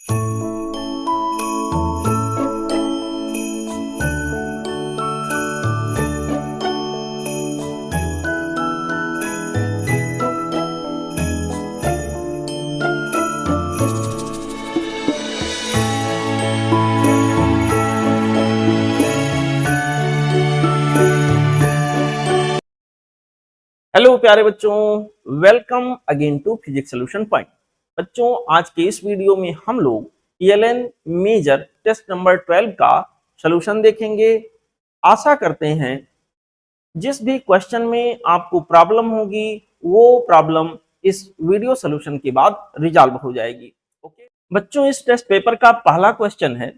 Hello प्यारे बच्चों, welcome again to physics solution point. बच्चों, आज के इस वीडियो में हम लोग ELN मेजर टेस्ट नंबर 12 का सॉल्यूशन देखेंगे। आशा करते हैं जिस भी क्वेश्चन में आपको प्रॉब्लम होगी वो प्रॉब्लम इस वीडियो सॉल्यूशन के बाद रिजॉल्व हो जाएगी। ओके बच्चों, इस टेस्ट पेपर का पहला क्वेश्चन है,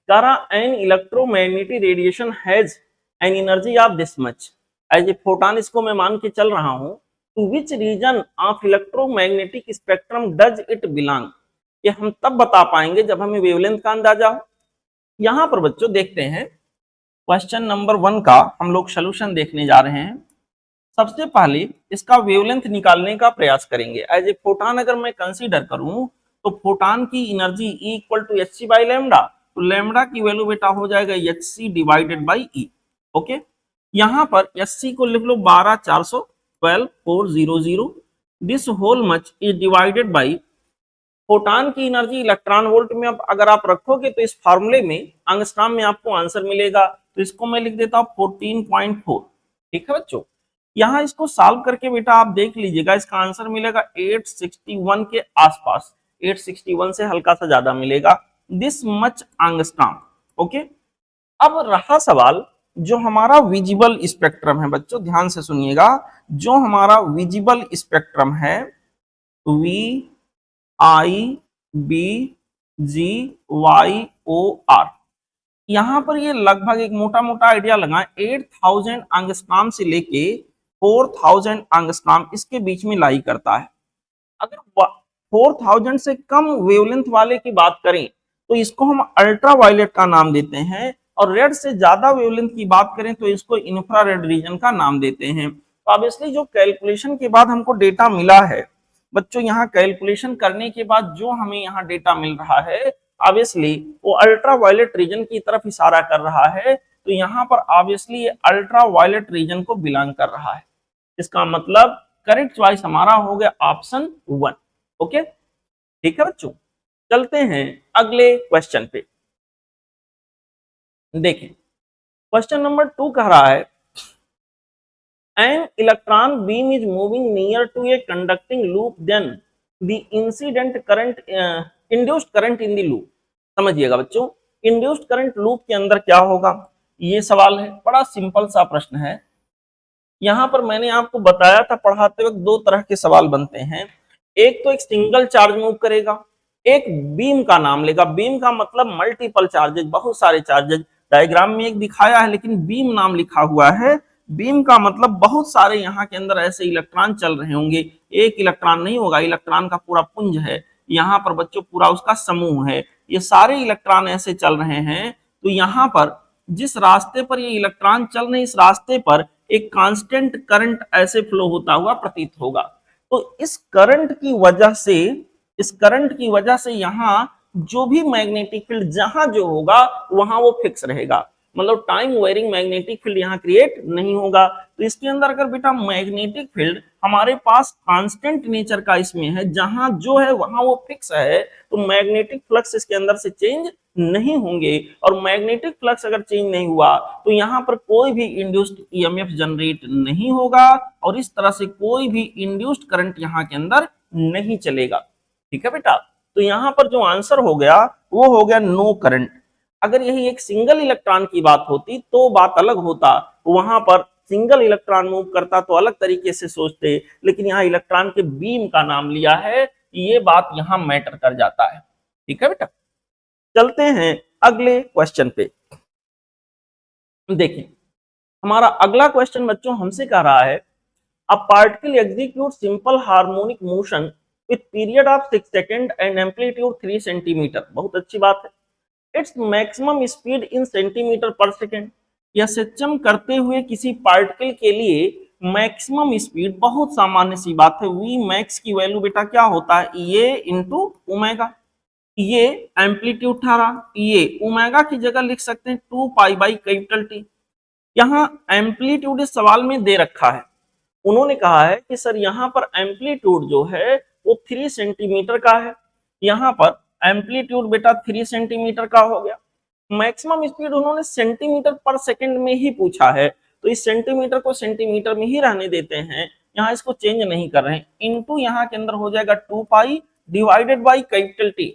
तारा an electromagnetic radiation has an energy of this much as a photon. इसको मैं मान के चल रहा हूं, to which region of electromagnetic spectrum does it belong. ये हम तब बता पाएंगे जब हमें वेवलेंथ का अंदाजा हो। यहां पर बच्चों देखते हैं क्वेश्चन नंबर 1 का हम लोग सॉल्यूशन देखने जा रहे हैं। सबसे पहले इसका वेवलेंथ निकालने का प्रयास करेंगे। एज ए फोटॉन अगर मैं कंसीडर करूं तो फोटॉन की energy E equal to hc by lambda, तो लैम्डा की वैल्यू बेटा हो जाएगा hc divided by E। Okay, यहां पर hc को लिख लो 12,400 this whole much is divided by photon की एनर्जी इलेक्ट्रॉन वोल्ट में। अब अगर आप रखोगे तो इस फार्मूले में एंगस्ट्रॉम में आपको आंसर मिलेगा, तो इसको मैं लिख देता हूं 14.4। ठीक है बच्चों, यहां इसको सॉल्व करके बेटा आप देख लीजिएगा, इसका आंसर मिलेगा 861 के आसपास, 861 से हल्का सा ज्यादा मिलेगा, दिस मच एंगस्ट्रॉम। ओके, अब रहा सवाल जो हमारा विजिबल स्पेक्ट्रम है। बच्चों ध्यान से सुनिएगा, जो हमारा विजिबल स्पेक्ट्रम है VIBGYOR, यहां पर ये लगभग एक मोटा मोटा आइडिया लगा 8000 एंगस्ट्रॉम से लेके 4000 एंगस्ट्रॉम इसके बीच में लाई करता है। अगर 4000 से कम वेवलेंथ वाले की बात करें तो इसको हम अल्ट्रा वायलेट का नाम देते हैं, और रेड से ज्यादा वेवलेंथ की बात करें तो इसको इंफ्रारेड रीजन का नाम देते हैं। तो ऑब्वियसली जो कैलकुलेशन के बाद हमको डेटा मिला है बच्चों, यहाँ कैलकुलेशन करने के बाद जो हमें यहाँ डेटा मिल रहा है ऑब्वियसली वो अल्ट्रा वायलेट रीजन की तरफ इशारा कर रहा है। तो यहाँ पर ऑब्वियसली ये अल्ट्रा वायलेट रीजन को बिलोंग कर रहा है। इसका मतलब करेक्ट चॉइस हमारा हो गया ऑप्शन 1। ओके, ठीक है बच्चों, चलते हैं अगले क्वेश्चन पे। देखें, क्वेश्चन नंबर 2 कह रहा है, an electron beam is moving near to a conducting loop, then the incident current induced current in the loop। समझिएगा बच्चों, इंड्यूस्ड करंट लूप के अंदर क्या होगा, ये सवाल है। बड़ा सिंपल सा प्रश्न है। यहां पर मैंने आपको बताया था पढ़ाते वक्त दो तरह के सवाल बनते हैं, एक तो एक सिंगल चार्ज मूव करेगा, एक बीम का नाम लेगा। बीम का मतलब मल्टीपल चार्जेज, बहुत सारे चार्जेज। डायग्राम में एक दिखाया है लेकिन बीम नाम लिखा हुआ है। बीम का मतलब बहुत सारे यहाँ के अंदर ऐसे इलेक्ट्रॉन चल रहे होंगे, एक इलेक्ट्रॉन नहीं होगा, इलेक्ट्रॉन का पूरा पुंज है यहाँ पर बच्चों, पूरा उसका समूह है, ये सारे इलेक्ट्रॉन ऐसे चल रहे हैं। तो यहाँ पर जिस रास्ते पर ये इलेक्ट्रॉन चल रहे हैं इस रास्ते पर एक कांस्टेंट करंट ऐसे फ्लो होता हुआ प्रतीत होगा। तो इस करंट की वजह से यहाँ जो भी मैग्नेटिक फील्ड जहां जो होगा वहां वो फिक्स रहेगा, मतलब टाइम वेरिंग मैग्नेटिक फील्ड यहाँ क्रिएट नहीं होगा। तो इसके अंदर अगर बेटा मैग्नेटिक फील्ड हमारे पास कांस्टेंट नेचर का इसमें है, जहां जो है वहां वो फिक्स है, तो मैग्नेटिक फ्लक्स इसके अंदर से चेंज नहीं होंगे। और मैग्नेटिक फ्लक्स अगर चेंज नहीं हुआ तो यहाँ पर कोई भी इंड्यूस्ड ईएमएफ जनरेट नहीं होगा, और इस तरह से कोई भी इंड्यूस्ड करंट यहाँ के अंदर नहीं चलेगा। ठीक है बेटा, तो यहाँ पर जो आंसर हो गया वो हो गया नो करंट। अगर यही एक सिंगल इलेक्ट्रॉन की बात होती तो बात अलग होता, वहां पर सिंगल इलेक्ट्रॉन मूव करता तो अलग तरीके से सोचते, लेकिन यहाँ इलेक्ट्रॉन के बीम का नाम लिया है, ये बात यहाँ मैटर कर जाता है। ठीक है बेटा, चलते हैं अगले क्वेश्चन पे। देखें, हमारा अगला क्वेश्चन बच्चों हमसे कह रहा है, a particle execute simple harmonic motion with period of 6 second and amplitude 3 centimetre. बहुत अच्छी बात है। Its maximum speed in centimetre पर सेकेंड। यह सक्षम करते हुए किसी पार्टिकल के लिए मैक्सिमम स्पीड, बहुत सामान्य सी बात है, वी मैक्स की वैल्यू बेटा क्या होता है, ये इंटू ओमेगा। ये एम्पलीट्यूड था रहा, ये ओमेगा की जगह लिख सकते हैं 2 पाई बाई कैपिटल टी। यहाँ एम्पलीट्यूड इस सवाल में दे रखा है, उन्होंने कहा है कि सर यहाँ पर एम्पलीट्यूड जो है वो 3 सेंटीमीटर का है। यहाँ पर एम्पलीट्यूड बेटा 3 सेंटीमीटर का हो गया। मैक्सिमम स्पीड उन्होंने सेंटीमीटर पर सेकंड में ही पूछा है, तो इस सेंटीमीटर को सेंटीमीटर में ही रहने देते हैं, यहाँ इसको चेंज नहीं कर रहे हैं। इनटू यहाँ के अंदर हो जाएगा 2 पाई divided by capital T.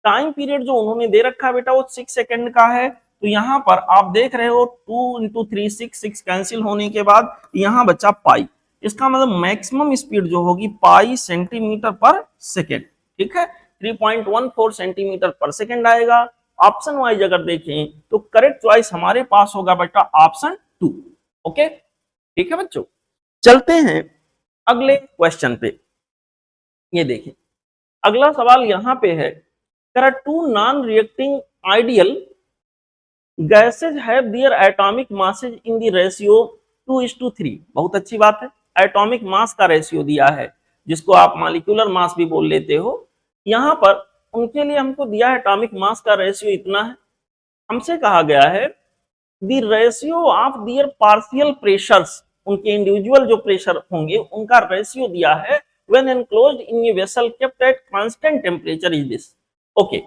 Time period जो उन्होंने दे रखा है बेटा वो 6 सेकंड का है, तो यहाँ पर आप देख रहे हो 2 इंटू 3 6 कैंसिल होने के बाद यहाँ बचा पाई। इसका मतलब मैक्सिमम स्पीड जो होगी पाई सेंटीमीटर पर सेकेंड, ठीक है, 3.14 सेंटीमीटर पर सेकेंड आएगा। ऑप्शन वाइज अगर देखें तो करेक्ट चॉइस हमारे पास होगा बेटा ऑप्शन 2। ओके, ठीक है बच्चों, चलते हैं अगले क्वेश्चन पे। ये देखें, अगला सवाल यहाँ पे है, two non reacting ideal gases have their atomic masses in the ratio 2:3। बहुत अच्छी बात है, एटॉमिक मास का रेशियो दिया है, जिसको आप मॉलिक्यूलर मास भी बोल लेते हो। यहाँ पर उनके लिए हमको दिया है एटॉमिक मास का रेशियो इतना है। हमसे कहा गया है the ratio of their partial pressures, उनके इंडिविजुअल जो प्रेशर होंगे उनका रेशियो दिया है when enclosed in a vessel kept at constant temperature is this. Okay,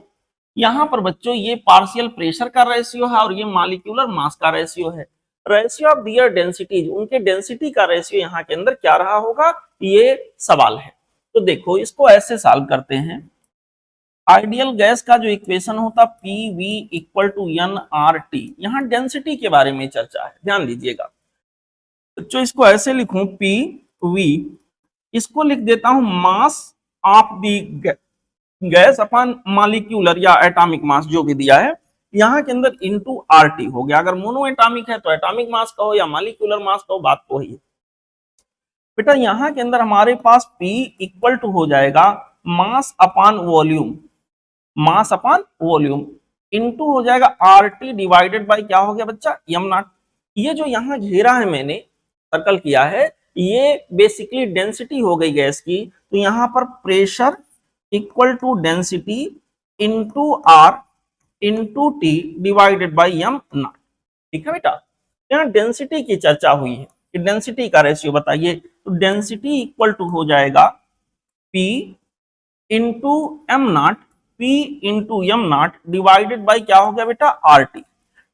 यहाँ पर बच्चों ये पार्शियल प्रेशर का रेशियो है और ये मॉलिक्यूलर मास का रेशियो है। रेशियो ऑफ दियर डेंसिटीज, उनके डेंसिटी का रेशियो यहाँ के अंदर क्या रहा होगा, ये सवाल है। तो देखो इसको ऐसे सॉल्व करते हैं। आइडियल गैस का जो इक्वेशन होता P V equal to N R T, यहाँ डेंसिटी के बारे में चर्चा है, ध्यान दीजिएगा बच्चों। इसको ऐसे लिखूं पी वी, इसको लिख देता हूं mass of the gas upon molecular या एटॉमिक मास जो भी दिया है यहाँ के अंदर इनटू आरटी हो गया। अगर मोनो एटॉमिक है तो एटॉमिक मास कहो या मॉलिक्यूलर मास कहो, बात तो ही है बेटा। यहाँ के अंदर हमारे पास P इक्वल टू हो जाएगा mass upon volume, mass upon volume into हो जाएगा आरटी डिवाइडेड बाय क्या हो गया बच्चा, एम नॉट। ये जो यहाँ घेरा है मैंने सर्कल किया है, ये बेसिकली डेंसिटी हो गई गैस की, तो यहाँ पर pressure equal to density into R into T divided by M nought, ठीक है बेटा। यहाँ डेंसिटी की चर्चा हुई है कि डेंसिटी का रेशियो बताइए, तो डेंसिटी इक्वल टू हो जाएगा P into am not, P into am not divided by क्या हो गया बेटा, आर टी।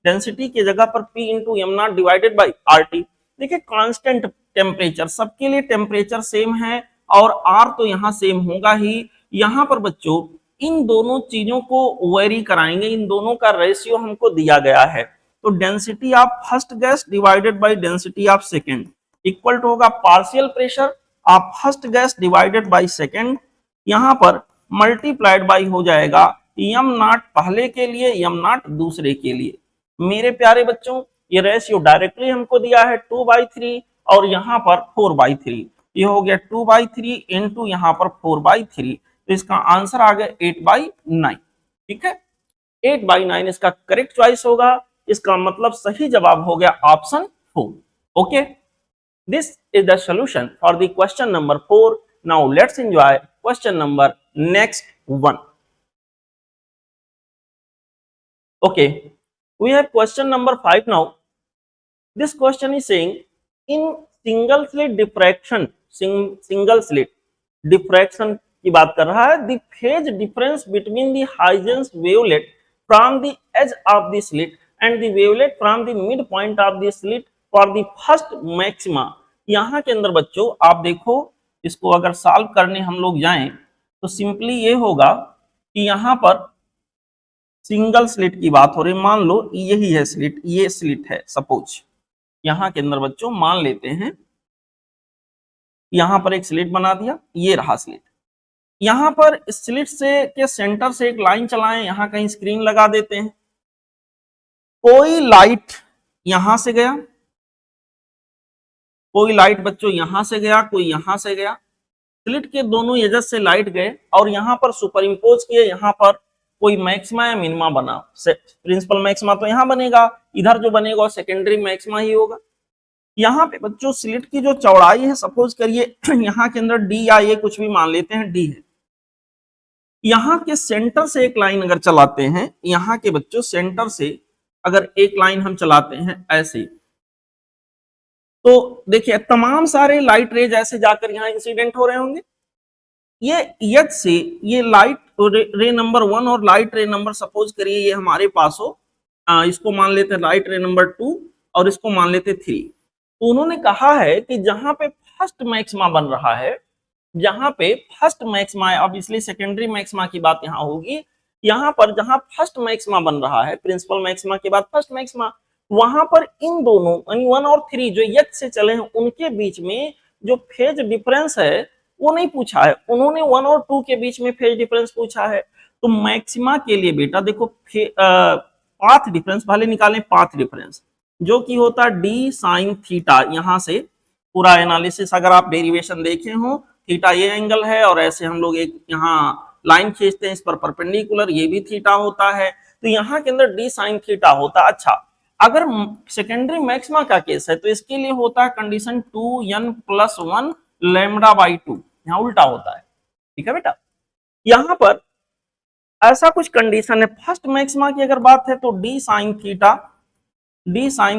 डेंसिटी की जगह पर P into am not divided by R T. देखिए कांस्टेंट टेम्परेचर, सबके लिए टेम्परेचर सेम है और आर तो यहाँ सेम होगा ही। यहाँ पर बच्चों इन दोनों चीजों को वेरी कराएंगे, इन दोनों का रेशियो हमको दिया गया है। तो density of first gas divided by density of second equal to होगा partial pressure of first gas divided by second, यहाँ पर मल्टीप्लाइड बाय हो जाएगा एम नॉट पहले के लिए, एम नॉट दूसरे के लिए। मेरे प्यारे बच्चों ये रेशियो डायरेक्टली हमको दिया है 2/3 और यहाँ पर 4/3, ये हो गया 2/3 इंटू यहाँ पर 4/3, तो इसका आंसर आ गया 8/9, ठीक है। 8/9 इसका करेक्ट चॉइस होगा, इसका मतलब सही जवाब हो गया option 4। Okay, this is the solution for the question number 4। Now let's enjoy question number next 1। Okay, we have question number 5 now. This question is saying in single slit diffraction, single slit diffraction की बात कर रहा है, the phase difference between the Huygens wavelet from the edge of the slit and the wavelet from the midpoint of the slit for the first maxima। यहाँ के अंदर बच्चों आप देखो इसको अगर सॉल्व करने हम लोग जाएं तो सिंपली ये होगा कि यहाँ पर सिंगल स्लिट की बात हो रही, मान लो यही है स्लिट, ये स्लिट है सपोज, यहाँ के अंदर बच्चों मान लेते हैं यहाँ पर एक स्लिट बना दिया, ये रहा स्लिट। यहाँ पर स्लिट से के सेंटर से एक लाइन चलाएं, यहाँ कहीं स्क्रीन लगा देते हैं। कोई लाइट यहां से गया, कोई लाइट बच्चों यहां से गया, कोई यहां से गया, स्लिट के दोनों एजेस से लाइट गए और यहाँ पर सुपर इम्पोज किए, यहाँ पर कोई मैक्सिमा या मिनिमा बना। प्रिंसिपल मैक्सिमा तो यहाँ बनेगा, इधर जो बनेगा सेकेंडरी मैक्सिमा ही होगा। यहाँ पे बच्चों स्लिट की जो चौड़ाई है सपोज करिए यहाँ के अंदर डी या ये कुछ भी मान लेते हैं डी है, यहाँ के सेंटर से एक लाइन अगर चलाते हैं, यहाँ के बच्चों सेंटर से अगर एक लाइन हम चलाते हैं ऐसे, तो देखिए तमाम सारे लाइट रेज ऐसे जाकर यहाँ इंसिडेंट हो रहे होंगे। ये यद से ये लाइट रे नंबर 1 और लाइट रे नंबर सपोज करिए ये हमारे पास हो, इसको मान लेते हैं लाइट रे नंबर 2 और इसको मान लेते 3। तो उन्होंने कहा है कि जहां पे फर्स्ट मैक्सिमा बन रहा है, जहां पे फर्स्ट मैक्सिमा, अब इसलिए सेकेंडरी मैक्सिमा की बात यहाँ होगी, यहाँ पर जहां फर्स्ट मैक्सिमा बन रहा है, प्रिंसिपल मैक्सिमा के बाद फर्स्ट मैक्सिमा, वहां पर इन दोनों यानी 1 और 3 जो यद से चले हैं उनके बीच में जो फेज डिफरेंस है वो नहीं पूछा है, उन्होंने 1 और 2 के बीच में फेज डिफरेंस पूछा है। तो मैक्सिमा के लिए बेटा देखो पाथ डिफरेंस पहले निकालें, पाथ डिफरेंस जो कि होता है डी साइन थीटा, यहां से पूरा एनालिसिस अगर आप डेरिवेशन देखे हो, थीटा ये एंगल है और ऐसे हम लोग एक यहाँ लाइन खींचते हैं इस पर परपेंडिकुलर, ये भी थीटा होता है, तो यहाँ के अंदर डी साइन थीटा होता है। अच्छा, अगर सेकेंडरी मैक्सिमा का केस है तो इसके लिए होता है कंडीशन 2n+1 लैम्डा बाई 2, यहाँ उल्टा होता है, ठीक है बेटा। यहाँ पर ऐसा कुछ कंडीशन है, फर्स्ट मैक्सिमा की अगर बात है तो D sine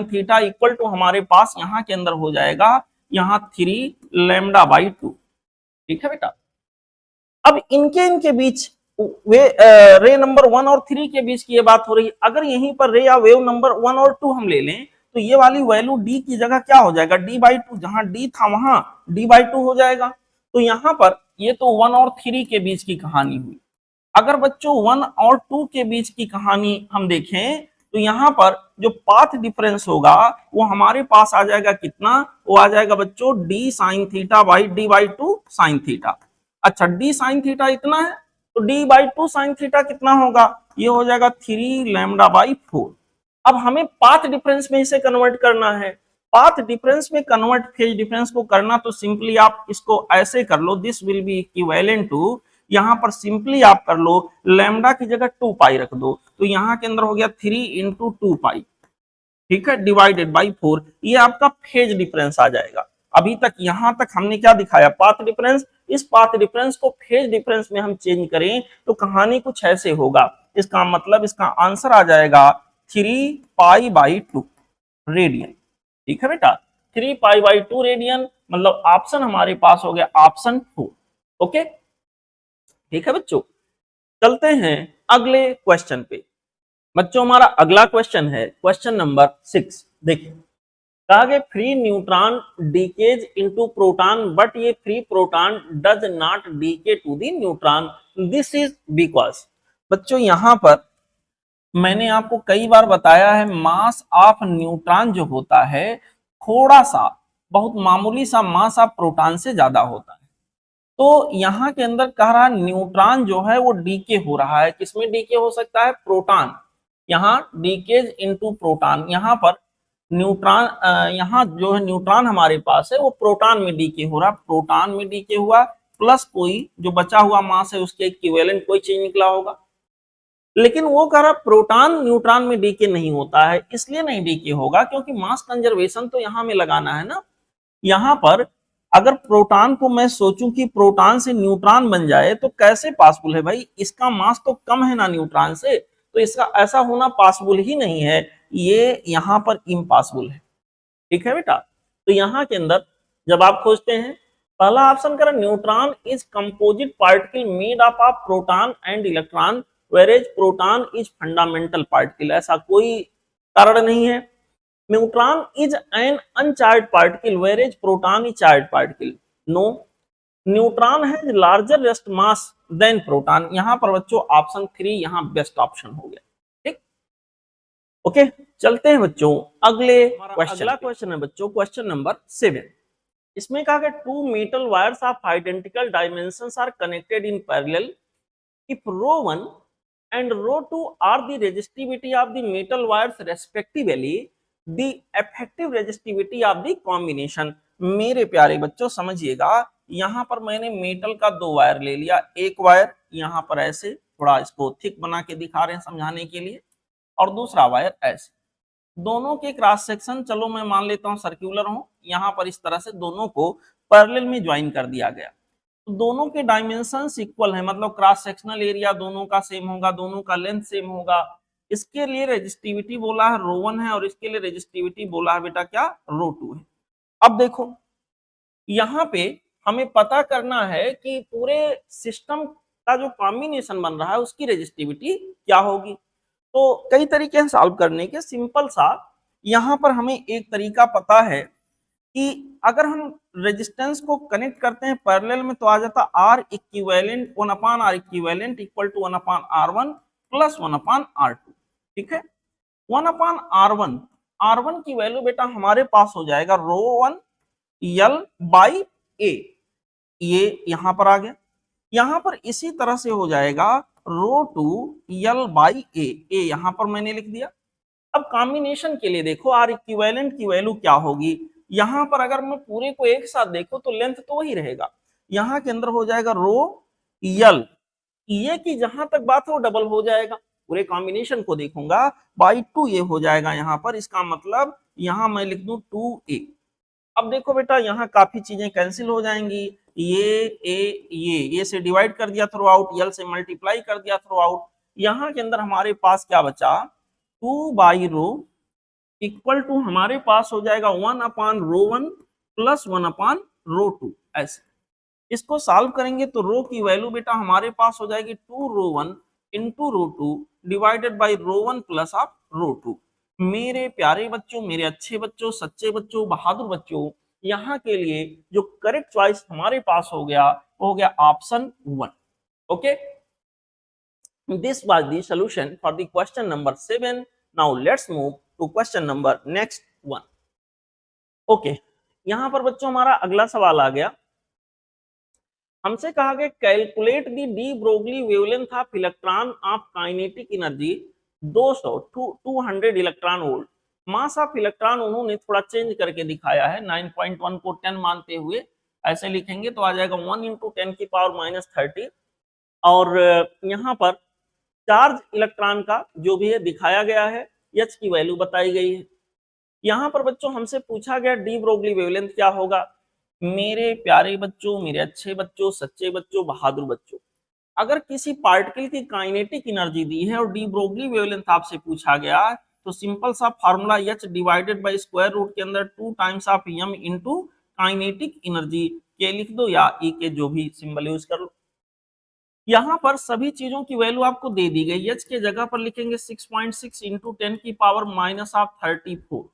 theta equal to हमारे पास यहाँ के अंदर हो जाएगा यहाँ 3 लैम्डा बाई 2, ठीक है बेटा। अब इनके बीच वे रे नंबर 1 और 3 के बीच की ये बात हो रही है, अगर यहीं पर रे या वेव नंबर 1 और 2 हम ले लें तो ये वाली वैल्यू डी की जगह क्या हो जाएगा, डी बाई 2, जहां डी था वहां डी बाई 2 हो जाएगा। तो यहाँ पर ये तो 1 और 3 के बीच की कहानी हुई। अगर बच्चों 1 और 2 के बीच की कहानी हम देखें तो यहाँ पर जो पाथ डिफरेंस होगा वो हमारे पास आ जाएगा कितना, वो आ जाएगा बच्चों D sine theta by D by 2 sine theta. अच्छा, डी साइन थीटा इतना है तो डी बाई 2 साइन थीटा कितना होगा, ये हो जाएगा 3 लैम्डा बाई 4। अब हमें पाथ डिफरेंस में इसे कन्वर्ट करना है, पाथ डिफरेंस में कन्वर्ट फेज डिफरेंस को करना तो सिंपली आप इसको ऐसे कर लो, this will be equivalent to, यहां पर सिंपली आप कर लो लैम्डा की जगह 2 पाई रख दो, तो यहाँ के अंदर हो गया 3 इंटू 2 पाई, ठीक है, डिवाइडेड बाई 4, ये आपका फेज डिफरेंस आ जाएगा। अभी तक यहां तक हमने क्या दिखाया, पाथ डिफरेंस, इस पाथ डिफरेंस को फेज डिफरेंस में हम चेंज करें तो कहानी कुछ ऐसे होगा, इसका मतलब इसका आंसर आ जाएगा 3 पाई बाई 2 रेडियन, ठीक है बेटा, 3 पाई बाई 2 रेडियन, मतलब ऑप्शन हमारे पास हो गया ऑप्शन 4। ओके, ठीक है बच्चों, चलते हैं अगले क्वेश्चन पे। बच्चों हमारा अगला क्वेश्चन है क्वेश्चन नंबर 6। देखिए कहा गया free neutron decays into proton but ये free proton does not decay to the neutron, this is because. बच्चों यहां पर मैंने आपको कई बार बताया है मास ऑफ न्यूट्रॉन जो होता है थोड़ा सा, बहुत मामूली सा मास ऑफ प्रोटॉन से ज्यादा होता है। तो यहाँ के अंदर कह रहा है न्यूट्रॉन जो है वो डीके हो रहा है, किसमें डीके हो सकता है, प्रोटॉन, यहाँ डीकेज इनटू प्रोटॉन, यहाँ पर न्यूट्रॉन, यहाँ जो है न्यूट्रॉन हमारे पास है वो प्रोटॉन में डीके हो रहा, प्रोटॉन में डीके हुआ प्लस कोई जो बचा हुआ मास है उसके इक्विवेलेंट कोई चीज निकला होगा। लेकिन वो कह रहा प्रोटॉन न्यूट्रॉन में डीके नहीं होता है, इसलिए नहीं डीके होगा क्योंकि मास कंजर्वेशन तो यहाँ में लगाना है ना। यहाँ पर अगर प्रोटॉन को मैं सोचूं कि प्रोटॉन से न्यूट्रॉन बन जाए तो कैसे पॉसिबल है भाई, इसका मास तो कम है ना न्यूट्रॉन से, तो इसका ऐसा होना पॉसिबल ही नहीं है, ये यहाँ पर इम्पॉसिबल है, ठीक है बेटा। तो यहाँ के अंदर जब आप खोजते हैं पहला ऑप्शन करें neutron is composite particle made up of proton and electron whereas proton is fundamental particle, ऐसा कोई कारण नहीं है। Neutron is an uncharged particle whereas proton is charge particle, no, neutron has larger rest mass than proton, यहाँ पर बच्चों option 3 यहाँ best option हो गया, ठीक। ओके, चलते हैं बच्चों अगले क्वेश्चन। अगला क्वेश्चन है बच्चों क्वेश्चन नंबर 7। इसमें कहा गया 2 metal wires of identical dimensions are connected in parallel if ρ1 and ρ2 are the resistivity of the metal wires respectively, the effective resistivity of the combination। मेरे प्यारे बच्चों समझिएगा, यहाँ पर मैंने मेटल का 2 वायर ले लिया, एक वायर यहाँ पर ऐसे थोड़ा इसको थिक बना के दिखा रहे हैं समझाने के लिए, और दूसरा वायर ऐसे, दोनों के क्रॉस सेक्शन चलो मैं मान लेता हूँ सर्कुलर हो, यहाँ पर इस तरह से दोनों को पैरेलल में ज्वाइन कर दिया गया। तो दोनों के डायमेंशंस इक्वल है, मतलब क्रॉस सेक्शनल एरिया दोनों का सेम होगा, दोनों का लेंथ सेम होगा। इसके लिए रेजिस्टिविटी बोला है ρ1 है और इसके लिए रेजिस्टिविटी बोला है बेटा क्या ρ2 है। अब देखो यहाँ पे हमें पता करना है कि पूरे सिस्टम का जो कॉम्बिनेशन बन रहा है उसकी रेजिस्टिविटी क्या होगी। तो कई तरीके हैं सॉल्व करने के, सिंपल सा यहाँ पर हमें एक तरीका पता है कि अगर हम रेजिस्टेंस को कनेक्ट करते हैं पैरेलल में तो आ जाता R equivalent 1/R equivalent equal to 1/R1 plus 1/R2। ठीक है, 1/R1, R1 की वैल्यू बेटा हमारे पास हो जाएगा ρ1 L बाई A, ये यहां पर आ गया। यहां पर इसी तरह से हो जाएगा ρ2 L बाई A यहां पर मैंने लिख दिया। अब कॉम्बिनेशन के लिए देखो R इक्विवेलेंट की वैल्यू क्या होगी, यहां पर अगर मैं पूरे को एक साथ देखो तो लेंथ तो वही रहेगा, यहां के अंदर हो जाएगा ρ ये की जहां तक बात है वो डबल हो जाएगा, पूरे कॉम्बिनेशन को देखूंगा बाई 2 ये हो जाएगा यहाँ पर, इसका मतलब यहां मैं लिख दूं 2A। अब देखो बेटा यहाँ काफी चीजें कैंसिल हो जाएंगी, ये से डिवाइड कर दिया थ्रू आउट, यल से मल्टीप्लाई कर दिया थ्रू आउट, यहाँ के अंदर हमारे पास क्या बचा 2 बाई रो इक्वल टू हमारे पास हो जाएगा 1/ρ1 प्लस 1/ρ2। ऐसे इसको सॉल्व करेंगे तो रो की वैल्यू बेटा हमारे पास हो जाएगी 2ρ1 into ρ2 divided by ρ1 plus of ρ2। मेरे प्यारे बच्चों, मेरे अच्छे बच्चों, सच्चे बच्चों, बहादुर बच्चों, यहाँ के लिए जो करेक्ट चॉइस हमारे पास हो गया वो हो गया option 1। Okay, this was the solution for the question number 7. Now let's move to question number next one. Okay, यहाँ पर बच्चों हमारा अगला सवाल आ गया, हमसे कहा गया calculate the de Broglie wavelength of electron of kinetic energy 200 electron volt, mass of electron उन्होंने थोड़ा चेंज करके दिखाया है, 9.1 को 10 मानते हुए ऐसे लिखेंगे तो आ जाएगा 1 × 10⁻30। और यहाँ पर चार्ज इलेक्ट्रॉन का जो भी है दिखाया गया है, H की वैल्यू बताई गई है। यहाँ पर बच्चों हमसे पूछा गया डी ब्रोगली वेवलेंथ क्या होगा। मेरे प्यारे बच्चों, मेरे अच्छे बच्चों, सच्चे बच्चों, बहादुर बच्चों, अगर किसी पार्टिकल की काइनेटिक एनर्जी दी है और डी ब्रोगली वेवलेंथ आपसे पूछा गया तो सिंपल सा formula H divided by square root के अंदर 2 times of m into kinetic energy के लिख दो या E के जो भी सिंबल यूज कर लो। यहाँ पर सभी चीजों की वैल्यू आपको दे दी गई, H के जगह पर लिखेंगे 6.6 into 10⁻−34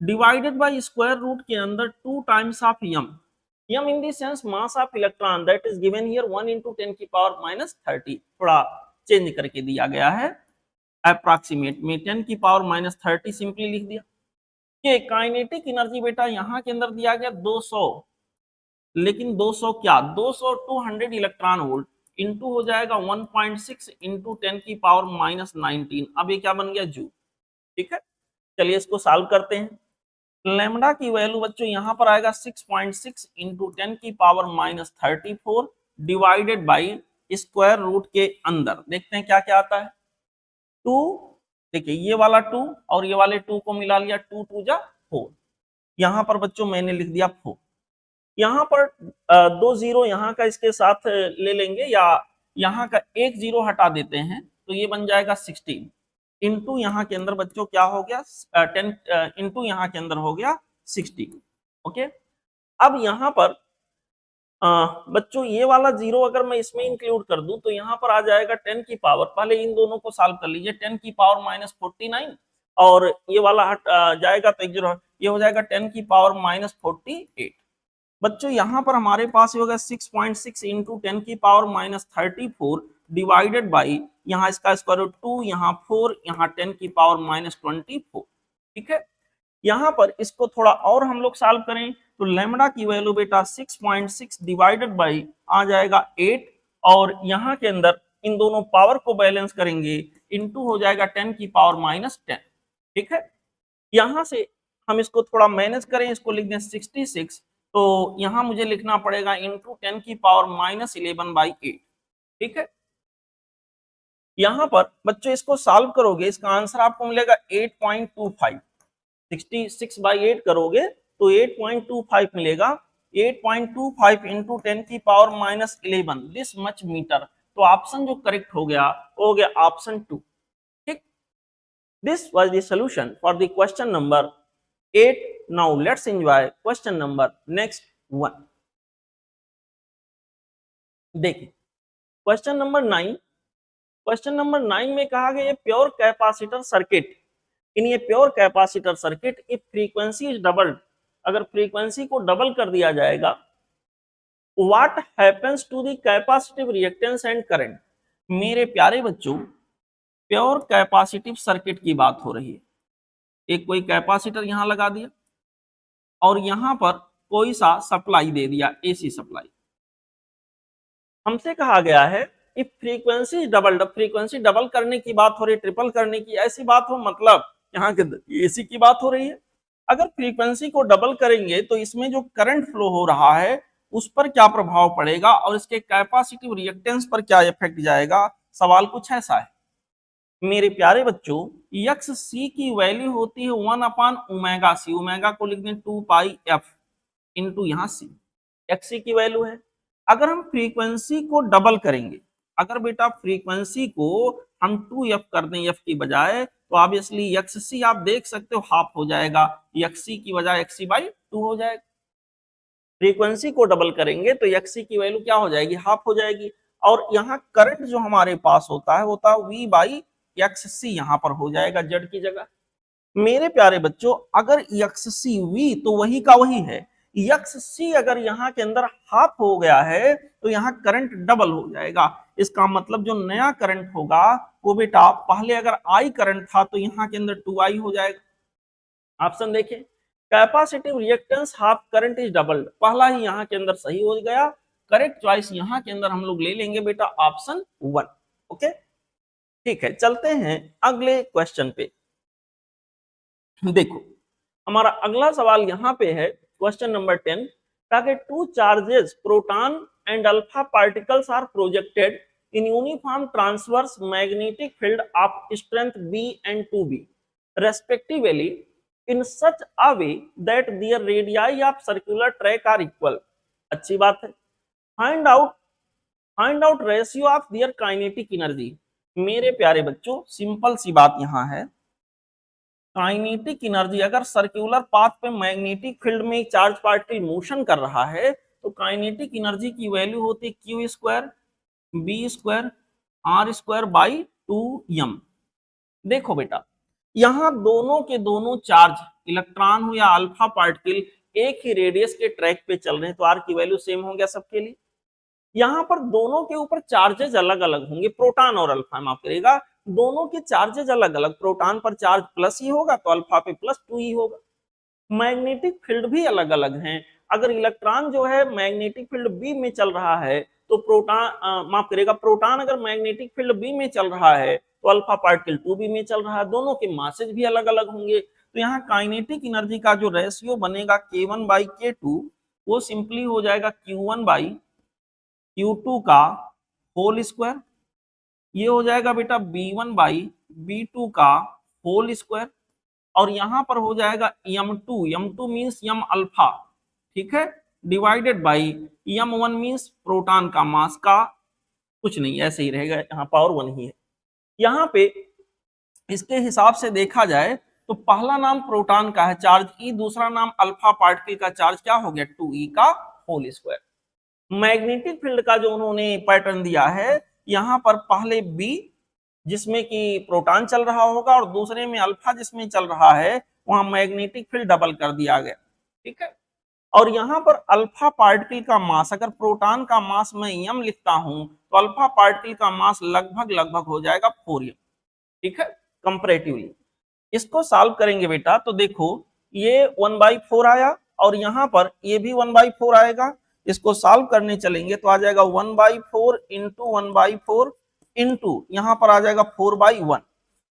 divided by square root के अंदर 2 times of m in the sense mass of electron that is given here 1 into 10⁻30, थोड़ा चेंज करके दिया गया है, अप्रॉक्सीमेट में 10⁻30 सिंपली लिख दिया। कि काइनेटिक एनर्जी बेटा यहाँ के अंदर दिया गया 200, लेकिन 200 क्या 200 इलेक्ट्रॉन वोल्ट इंटू हो जाएगा 1.6 इंटू 10⁻19। अब ये क्या बन गया जूल। ठीक है, चलिए इसको सॉल्व करते हैं। लैम्डा की वैल्यू बच्चों यहाँ पर आएगा 6.6 into 10⁻34 divided by square root के अंदर देखते हैं क्या क्या आता है 2, देखिए ये वाला 2 और ये वाले 2 को मिला लिया, 2 2 जा 4, यहाँ पर बच्चों मैंने लिख दिया 4। यहाँ पर 2 0 यहाँ का इसके साथ ले लेंगे या यहाँ का 1 0 हटा देते हैं तो ये बन जाएगा 16 इंटू यहाँ के अंदर बच्चों क्या हो गया 10 इंटू यहाँ के अंदर हो गया 60। ओके, अब यहाँ पर बच्चों ये वाला 0 अगर मैं इसमें इंक्लूड कर दूं तो यहाँ पर आ जाएगा 10 की पावर, पहले इन दोनों को सॉल्व कर लीजिए, 10 की पावर -49 और ये वाला हट जाएगा तो 1 0 ये हो जाएगा 10 की पावर -48। बच्चों यहाँ पर हमारे पास होगा 6.6 इंटू 10 की पावर -34 डिवाइडेड बाई यहाँ इसका स्क्वायर रूट 2, यहाँ 4, यहाँ 10 की पावर -24। ठीक है, यहाँ पर इसको थोड़ा और हम लोग सॉल्व करें तो लैम्डा की वैल्यू बेटा 6.6 डिवाइडेड बाई आ जाएगा 8 और यहाँ के अंदर इन दोनों पावर को बैलेंस करेंगे इंटू हो जाएगा 10 की पावर -10। ठीक है, यहाँ से हम इसको थोड़ा मैनेज करें, इसको लिख दें 66 तो यहाँ मुझे लिखना पड़ेगा इंटू 10 की पावर -11/8। ठीक है, यहाँ पर बच्चों इसको सॉल्व करोगे इसका आंसर आपको मिलेगा 8.25, 66/8 करोगे तो 8.25 मिलेगा। 8.25 इंटू 10 की पावर -11 दिस मच मीटर। तो ऑप्शन जो करेक्ट हो गया वो हो गया ऑप्शन 2। ठीक, this was the solution for the question number 8। Now let's enjoy question number next 1। देखिए क्वेश्चन नंबर 9। क्वेश्चन नंबर 9 में कहा गया प्योर कैपेसिटर सर्किट, इन ये pure capacitor circuit if frequency is doubled, अगर फ्रीक्वेंसी को double कर दिया जाएगा, what happens to the capacitive reactance and current. मेरे प्यारे बच्चों प्योर कैपेसिटिव सर्किट की बात हो रही है। एक कोई कैपेसिटर यहां लगा दिया और यहां पर कोई सा सप्लाई दे दिया, एसी सप्लाई। हमसे कहा गया है if frequency double, frequency double करने की बात हो रही है, ट्रिपल करने की ऐसी बात हो, मतलब यहाँ के एसी की बात हो रही है। अगर फ्रीक्वेंसी को डबल करेंगे तो इसमें जो करंट फ्लो हो रहा है उस पर क्या प्रभाव पड़ेगा और इसके कैपेसिटिव रिएक्टेंस पर क्या इफेक्ट जाएगा। सवाल कुछ ऐसा है मेरे प्यारे बच्चों, यक्स सी की वैल्यू होती है 1/ओमेगा सी, ओमेगा को लिख दें 2πf इंटू यहाँ सी, एक्स सी की वैल्यू है। अगर हम फ्रीक्वेंसी को डबल करेंगे, अगर बेटा फ्रीक्वेंसी को हम 2f कर दें f की बजाय, तो ऑब्वियसली xc आप देख सकते हो हाफ हो जाएगा, xc की बजाय xc/2 हो जाएगा। फ्रीक्वेंसी को डबल करेंगे तो xc की वैल्यू क्या हो जाएगी, हाफ हो जाएगी। और यहाँ करंट जो हमारे पास होता है v/xc यहाँ पर हो जाएगा z की जगह। मेरे प्यारे बच्चों अगर xc v तो वही का वही है, xc अगर यहाँ के अंदर हाफ हो गया है तो यहाँ करंट डबल हो जाएगा। इसका मतलब जो नया करंट होगा वो बेटा पहले अगर I करंट था तो यहाँ के अंदर 2I हो जाएगा। ऑप्शन देखिए capacitive reactance half current is doubled, पहला ही यहाँ के अंदर सही हो गया। करेक्ट चॉइस यहाँ के अंदर हम लोग ले लेंगे बेटा ऑप्शन 1। ओके ठीक है, चलते हैं अगले क्वेश्चन पे। देखो हमारा अगला सवाल यहाँ पे है क्वेश्चन नंबर 10 ताकि two charges proton and alpha particles are projected in uniform transverse magnetic field of strength B and 2B respectively in such a way that their radii of circular track are equal। अच्छी बात है। Find out ratio of their kinetic energy. मेरे प्यारे बच्चों simple सी बात यहाँ है, kinetic energy अगर सर्कुलर पाथ पे मैग्नेटिक फील्ड में चार्ज पार्टिकल मोशन कर रहा है तो काइनेटिक एनर्जी की वैल्यू होती है Q square B square R square by 2m। देखो बेटा यहाँ दोनों के दोनों चार्ज इलेक्ट्रॉन हो या अल्फा पार्टिकल एक ही रेडियस के ट्रैक पे चल रहे हैं तो आर की वैल्यू सेम हो गया सबके लिए। यहाँ पर दोनों के ऊपर चार्जेस अलग अलग होंगे, प्रोटॉन और अल्फा, माफ करिएगा दोनों के चार्जेस अलग अलग, प्रोटॉन पर चार्ज प्लस ही होगा तो अल्फा पे +2 ही होगा। मैग्नेटिक फील्ड भी अलग अलग हैं, अगर इलेक्ट्रॉन जो है मैग्नेटिक फील्ड बी में चल रहा है तो प्रोटॉन माफ करिएगा प्रोटॉन अगर मैग्नेटिक फील्ड बी में चल रहा है तो अल्फा पार्टिकल 2b में चल रहा है, दोनों के मासेज भी अलग अलग होंगे। तो यहाँ काइनेटिक एनर्जी का जो रेशियो बनेगा k1/k2 वो सिंपली हो जाएगा q1/q2 का होल स्क्वायर, ये हो जाएगा बेटा b1/b2 का होल स्क्वायर और यहां पर हो जाएगा m2 मींस m अल्फा, ठीक है, divided by m1 means proton का मास का कुछ नहीं ऐसे ही रहेगा, यहाँ पावर 1 ही है। यहाँ पे इसके हिसाब से देखा जाए तो पहला नाम प्रोटॉन का है चार्ज E, दूसरा नाम अल्फा पार्टिकल का चार्ज क्या हो गया 2e का होल स्क्वायर। मैग्नेटिक फील्ड का जो उन्होंने पैटर्न दिया है यहाँ पर पहले B जिसमें कि प्रोटॉन चल रहा होगा और दूसरे में अल्फा जिसमें चल रहा है, वहां मैग्नेटिक फील्ड डबल कर दिया गया, ठीक है। और यहाँ पर अल्फा पार्टिकल का मास, अगर प्रोटॉन का मास मैं m लिखता हूं तो अल्फा पार्टिकल का मास लगभग हो जाएगा 4m, ठीक है, कंपैरेटिवली। इसको सॉल्व करेंगे बेटा तो देखो ये 1/4 आया और यहाँ पर ये भी 1/4 आएगा। इसको सॉल्व करने चलेंगे तो आ जाएगा 1/4 इंटू 1/4 इंटू यहाँ पर आ जाएगा 4/1,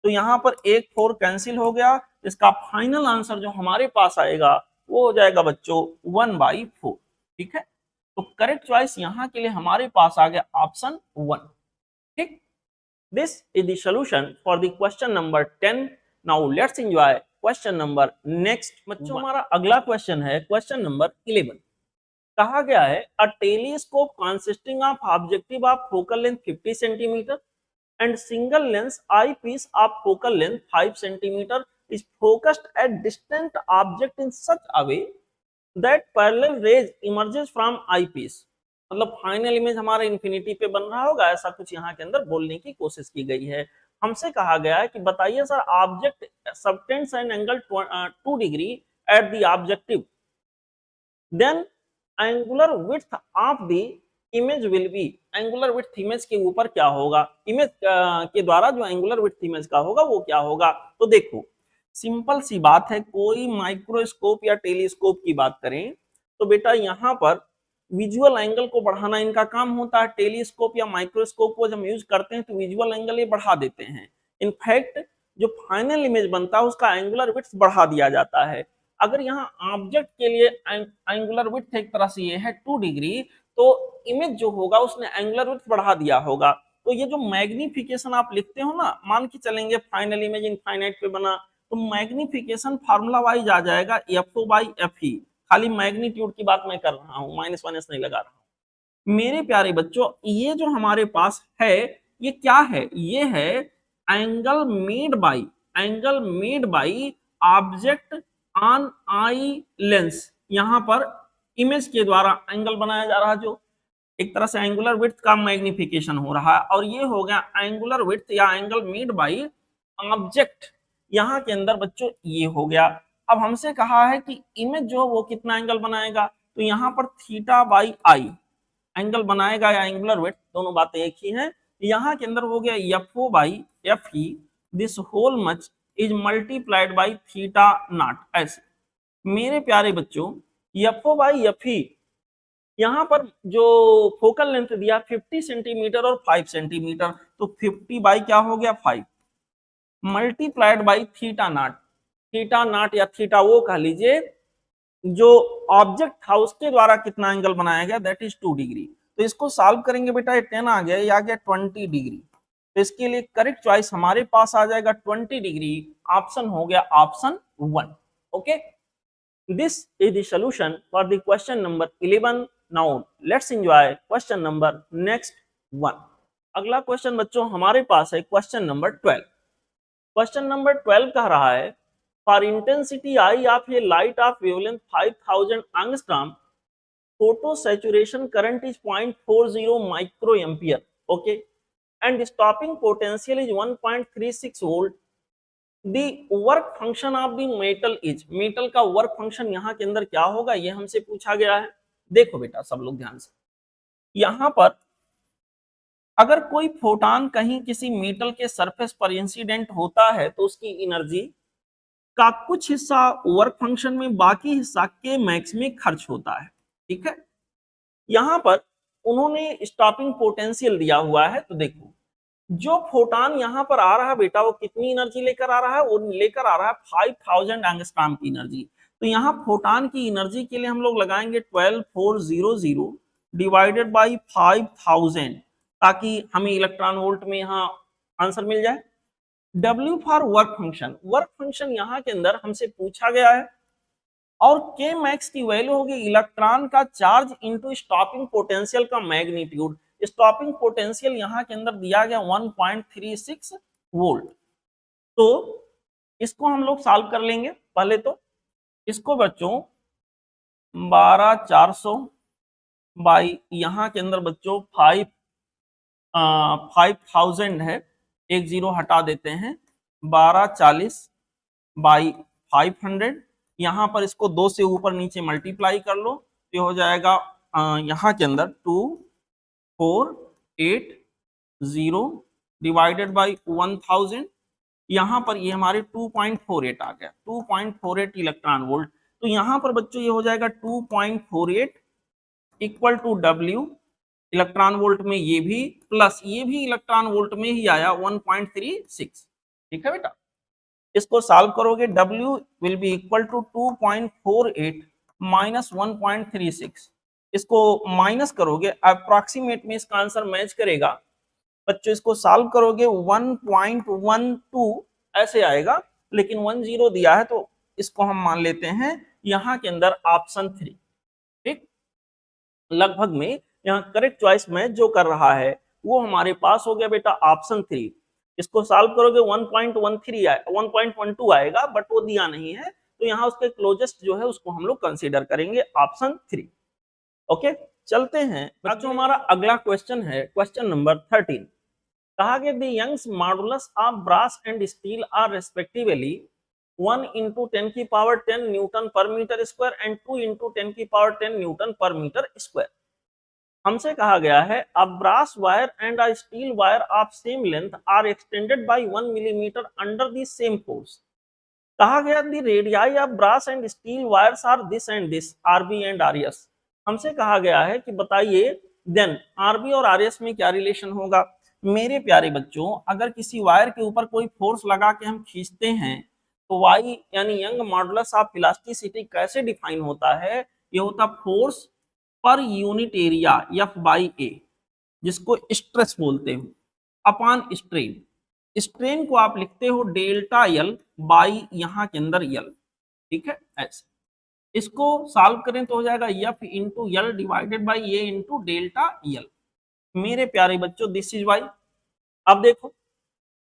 तो यहाँ पर एक 4 कैंसिल हो गया। इसका फाइनल आंसर जो हमारे पास आएगा वो हो जाएगा बच्चों 1/4, ठीक है। तो करेक्ट चॉइस यहाँ के लिए हमारे पास आ गया ऑप्शन 1, ठीक। This is the solution for the question number 10। Now let's enjoy question number next. बच्चों हमारा अगला क्वेश्चन है क्वेश्चन नंबर 11। कहा गया है a telescope consisting of objective of focal length 50 centimetre and single lens eyepiece of focal length 5 centimetre is focused at distant object in such a way that parallel rays emerges from eyepiece। मतलब final image हमारा infinity पे बन रहा होगा, ऐसा कुछ यहाँ के अंदर बोलने की कोशिश की गई है। हमसे कहा गया है कि बताइए sir object subtends an angle 2 degree at the objective, then angular width of the image will be. Angular width image के ऊपर क्या होगा, इमेज के द्वारा जो एंगुलर विड्थ इमेज का होगा वो क्या होगा। तो देखो सिंपल सी बात है, कोई माइक्रोस्कोप या टेलीस्कोप की बात करें तो बेटा यहाँ पर विजुअल एंगल को बढ़ाना इनका काम होता है। टेलीस्कोप या माइक्रोस्कोप को जब यूज करते हैं तो विजुअल एंगल ये बढ़ा देते हैं। इनफैक्ट जो फाइनल इमेज बनता है उसका एंगुलर विड्थ बढ़ा दिया जाता है। अगर यहाँ ऑब्जेक्ट के लिए एंगुलर विड्थ एक तरह से ये है 2 डिग्री, तो इमेज जो होगा उसने एंगुलर विड्थ बढ़ा दिया होगा। तो ये जो मैग्निफिकेशन आप लिखते हो ना, मान के चलेंगे फाइनल इमेज इनफाइनाइट पे बना, तो मैग्निफिकेशन फार्मूला वाइज आ जाएगा F O by F E. खाली मैग्नीट्यूड की बात मैं कर रहा हूँ, माइनस माइनस नहीं लगा रहा हूँ। मेरे प्यारे बच्चों ये जो हमारे पास है ये क्या है, ये है angle made by object on eye lens. यहाँ पर इमेज के द्वारा एंगल बनाया जा रहा है, जो एक तरह से एंगुलर विड्थ का मैग्निफिकेशन हो रहा है, और ये हो गया एंगुलर विड्थ या एंगल मेड बाई ऑब्जेक्ट। यहाँ के अंदर बच्चों ये हो गया। अब हमसे कहा है कि इमेज जो वो कितना एंगल बनाएगा, तो यहाँ पर थीटा बाई आई एंगल बनाएगा या एंगुलर विड्थ, दोनों बातें एक ही हैं। यहाँ के अंदर हो गया F O by F E, this whole much is multiplied by theta naught. ऐसे मेरे प्यारे बच्चों F O by F E, यहाँ पर जो फोकल लेंथ दिया 50 सेंटीमीटर और 5 सेंटीमीटर, तो 50 बाई क्या हो गया 5 मल्टीप्लाइड बाई थीटा नॉट या थीटा वो कह लीजिए जो ऑब्जेक्ट था उसके द्वारा कितना एंगल बनाया गया, दैट इज 2 डिग्री। तो इसको सॉल्व करेंगे बेटा, ये 10 आ गया, ये आ गया 20 डिग्री। तो इसके लिए करेक्ट चॉइस हमारे पास आ जाएगा 20 डिग्री। ऑप्शन हो गया option 1। Okay, this is the solution for the question number 11। Now let's enjoy question number next 1। अगला क्वेश्चन बच्चों हमारे पास है क्वेश्चन नंबर 12। क्वेश्चन नंबर 12 कह रहा है for intensity I of A light of wavelength 5000 angstrom, photo saturation current is 0.40 microampere, okay, and the stopping potential is 1.36 volt. The work function of the metal is, metal का work function यहाँ के अंदर क्या होगा ये हमसे पूछा गया है। देखो बेटा सब लोग ध्यान से, यहाँ पर अगर कोई फोटॉन कहीं किसी मेटल के सरफेस पर इंसिडेंट होता है तो उसकी एनर्जी का कुछ हिस्सा वर्क फंक्शन में, बाकी हिस्सा के मैक्स में खर्च होता है। ठीक है, यहां पर उन्होंने स्टॉपिंग पोटेंशियल दिया हुआ है। तो देखो जो फोटॉन यहां पर आ रहा है बेटा वो कितनी एनर्जी लेकर आ रहा है, वो लेकर आ रहा है 5000 एंगस्ट्रॉम की एनर्जी। तो यहाँ फोटॉन की एनर्जी के लिए हम लोग लगाएंगे 12400 डिवाइडेड बाई 5000, ताकि हमें इलेक्ट्रॉन वोल्ट में यहाँ आंसर मिल जाए। W फॉर वर्क फंक्शन यहाँ के अंदर हमसे पूछा गया है, और K मैक्स की वैल्यू होगी इलेक्ट्रॉन का चार्ज इनटू स्टॉपिंग पोटेंशियल का मैग्नीट्यूड। स्टॉपिंग पोटेंशियल यहाँ के अंदर दिया गया 1.36 वोल्ट। तो इसको हम लोग सॉल्व कर लेंगे। पहले तो इसको बच्चों 12400 बाई यहाँ के अंदर बच्चों 5000 है, एक जीरो हटा देते हैं, 1240 बाई 500, यहाँ पर इसको 2 से ऊपर नीचे मल्टीप्लाई कर लो, ये हो जाएगा यहाँ के अंदर 2480 डिवाइडेड बाई 1000। यहाँ पर ये हमारे 2.48 आ गया, 2.48 इलेक्ट्रॉन वोल्ट। तो यहाँ पर बच्चों ये हो जाएगा 2.48 equal to W electron volt में, ये भी प्लस ये भी इलेक्ट्रॉन वोल्ट में ही आया 1.36। ठीक है बेटा, इसको सॉल्व करोगे W will be equal to 2.48 minus 1.36, इसको माइनस करोगे अप्रोक्सीमेट में इसका आंसर मैच करेगा। बच्चों इसको सॉल्व करोगे 1.12 ऐसे आएगा, लेकिन 10 दिया है तो इसको हम मान लेते हैं यहाँ के अंदर ऑप्शन 3। ठीक, लगभग में यहाँ करेक्ट चॉइस में जो कर रहा है वो हमारे पास हो गया बेटा ऑप्शन 3। इसको सॉल्व करोगे 1.12 आएगा, बट वो दिया नहीं है, तो यहाँ उसके क्लोजेस्ट जो है उसको हम लोग कंसीडर करेंगे ऑप्शन 3। ओके, चलते हैं बच्चों, हमारा अगला क्वेश्चन है क्वेश्चन नंबर 13। कहा गया the Young's modulus of brass and steel are respectively 1 into 10 की power 10 newton per metre square and 2 into 10 की power 10 newton per metre square. हमसे कहा गया है a brass wire and a steel wire of same length are extended by 1 millimetre under the same force. कहा गया the radii of brass and steel wires are this and this, RB and R S. हमसे कहा गया है कि बताइए then RB और RS में क्या रिलेशन होगा। मेरे प्यारे बच्चों, अगर किसी वायर के ऊपर कोई फोर्स लगा के हम खींचते हैं तो वाई यानी यंग मॉडुलस ऑफ इलास्टिसिटी कैसे डिफाइन होता है? ये होता force per unit area F by A, जिसको स्ट्रेस बोलते हो, अपॉन स्ट्रेन। स्ट्रेन को आप लिखते हो डेल्टा यल बाई यहाँ के अंदर यल, ठीक है ऐसे। इसको सॉल्व करें तो हो जाएगा F into L divided by A into delta L. मेरे प्यारे बच्चों दिस इज वाई। अब देखो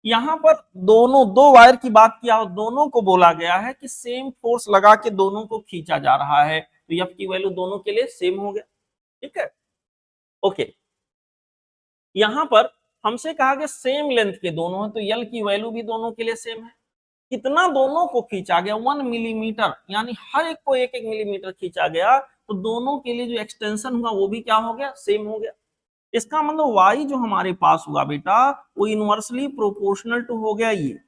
यहाँ पर दोनों दो वायर की बात किया और दोनों को बोला गया है कि सेम फोर्स लगा के दोनों को खींचा जा रहा है, तो एफ की वैल्यू दोनों के लिए सेम हो गया, ठीक है ओके। यहां पर हमसे कहा गया सेम लेंथ के दोनों है, तो यल की वैल्यू भी दोनों के लिए सेम है। कितना दोनों को खींचा गया? 1 मिलीमीटर, यानी हर एक को 1-1 मिलीमीटर खींचा गया, तो दोनों के लिए जो एक्सटेंशन हुआ वो भी क्या हो गया? सेम हो गया। इसका मतलब y जो हमारे पास हुआ बेटा वो इनवर्सली प्रोपोर्शनल टू हो गया ये,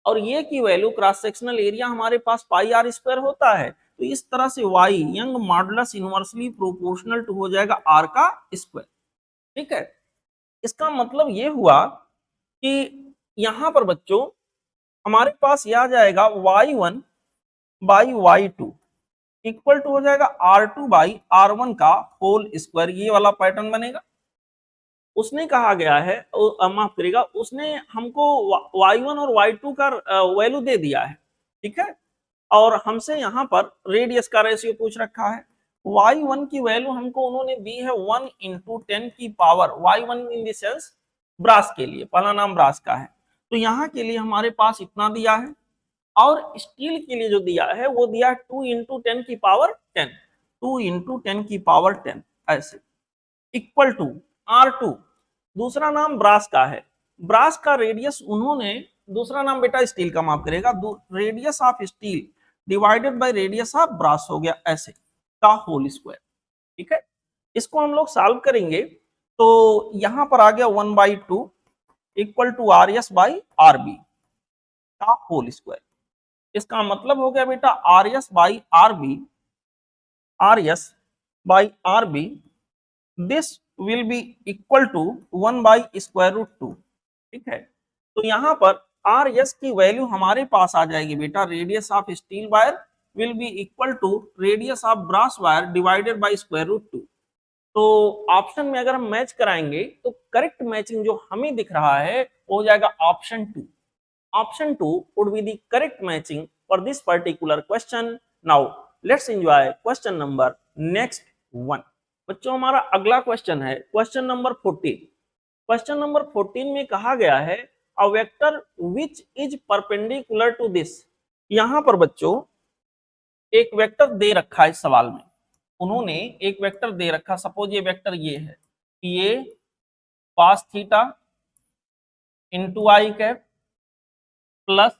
और ये की वैल्यू क्रॉस सेक्शनल एरिया हमारे पास पाई आर स्क्वायर होता है, तो इस तरह से y Young modulus inversely proportional to हो जाएगा r का स्क्वायर, ठीक है। इसका मतलब ये हुआ कि यहां पर बच्चों हमारे पास यह आ जाएगा y1 by y2 equal to हो जाएगा r2 बाई r1 का होल स्क्वायर, ये वाला पैटर्न बनेगा। उसने कहा गया है, माफ करिएगा, उसने हमको y1 और y2 का वैल्यू दे दिया है, ठीक है, और हमसे यहाँ पर रेडियस का रेशियो पूछ रखा है। y1 की वैल्यू हमको उन्होंने दी है 1 into 10 की power, y1 in the sense brass के लिए, पहला नाम ब्रास का है, तो यहाँ के लिए हमारे पास इतना दिया है, और स्टील के लिए जो दिया है वो दिया है 2 into 10 की पावर 10, 2 into 10 की पावर 10 ऐसे, इक्वल टू R2, दूसरा नाम ब्रास का है, ब्रास का रेडियस उन्होंने, दूसरा नाम बेटा स्टील का माफ करेगा, radius of steel divided by radius of brass हो गया ऐसे का होल स्क्वायर, ठीक है। इसको हम लोग सॉल्व करेंगे तो यहां पर आ गया 1/2 equal to R S by R B का होल स्क्वायर। इसका मतलब हो गया बेटा R S by R B, R S by R B, this will be equal to 1 by square root 2, ठीक है। तो यहाँ पर आर एस की वैल्यू हमारे पास आ जाएगी बेटा, radius of steel wire will be equal to radius of brass wire divided by square root 2। तो ऑप्शन में अगर हम मैच कराएंगे तो करेक्ट मैचिंग जो हमें दिख रहा है वो हो जाएगा option 2। Option 2 would be the correct matching for this particular question. Now let's enjoy question number next one. बच्चों हमारा अगला क्वेश्चन है क्वेश्चन नंबर 14। क्वेश्चन नंबर 14 में कहा गया है a vector which is perpendicular to this. यहां पर बच्चों एक वेक्टर दे रखा है इस सवाल में, उन्होंने एक वेक्टर दे रखा, सपोज ये वेक्टर ये है, ये cos theta into I cap plus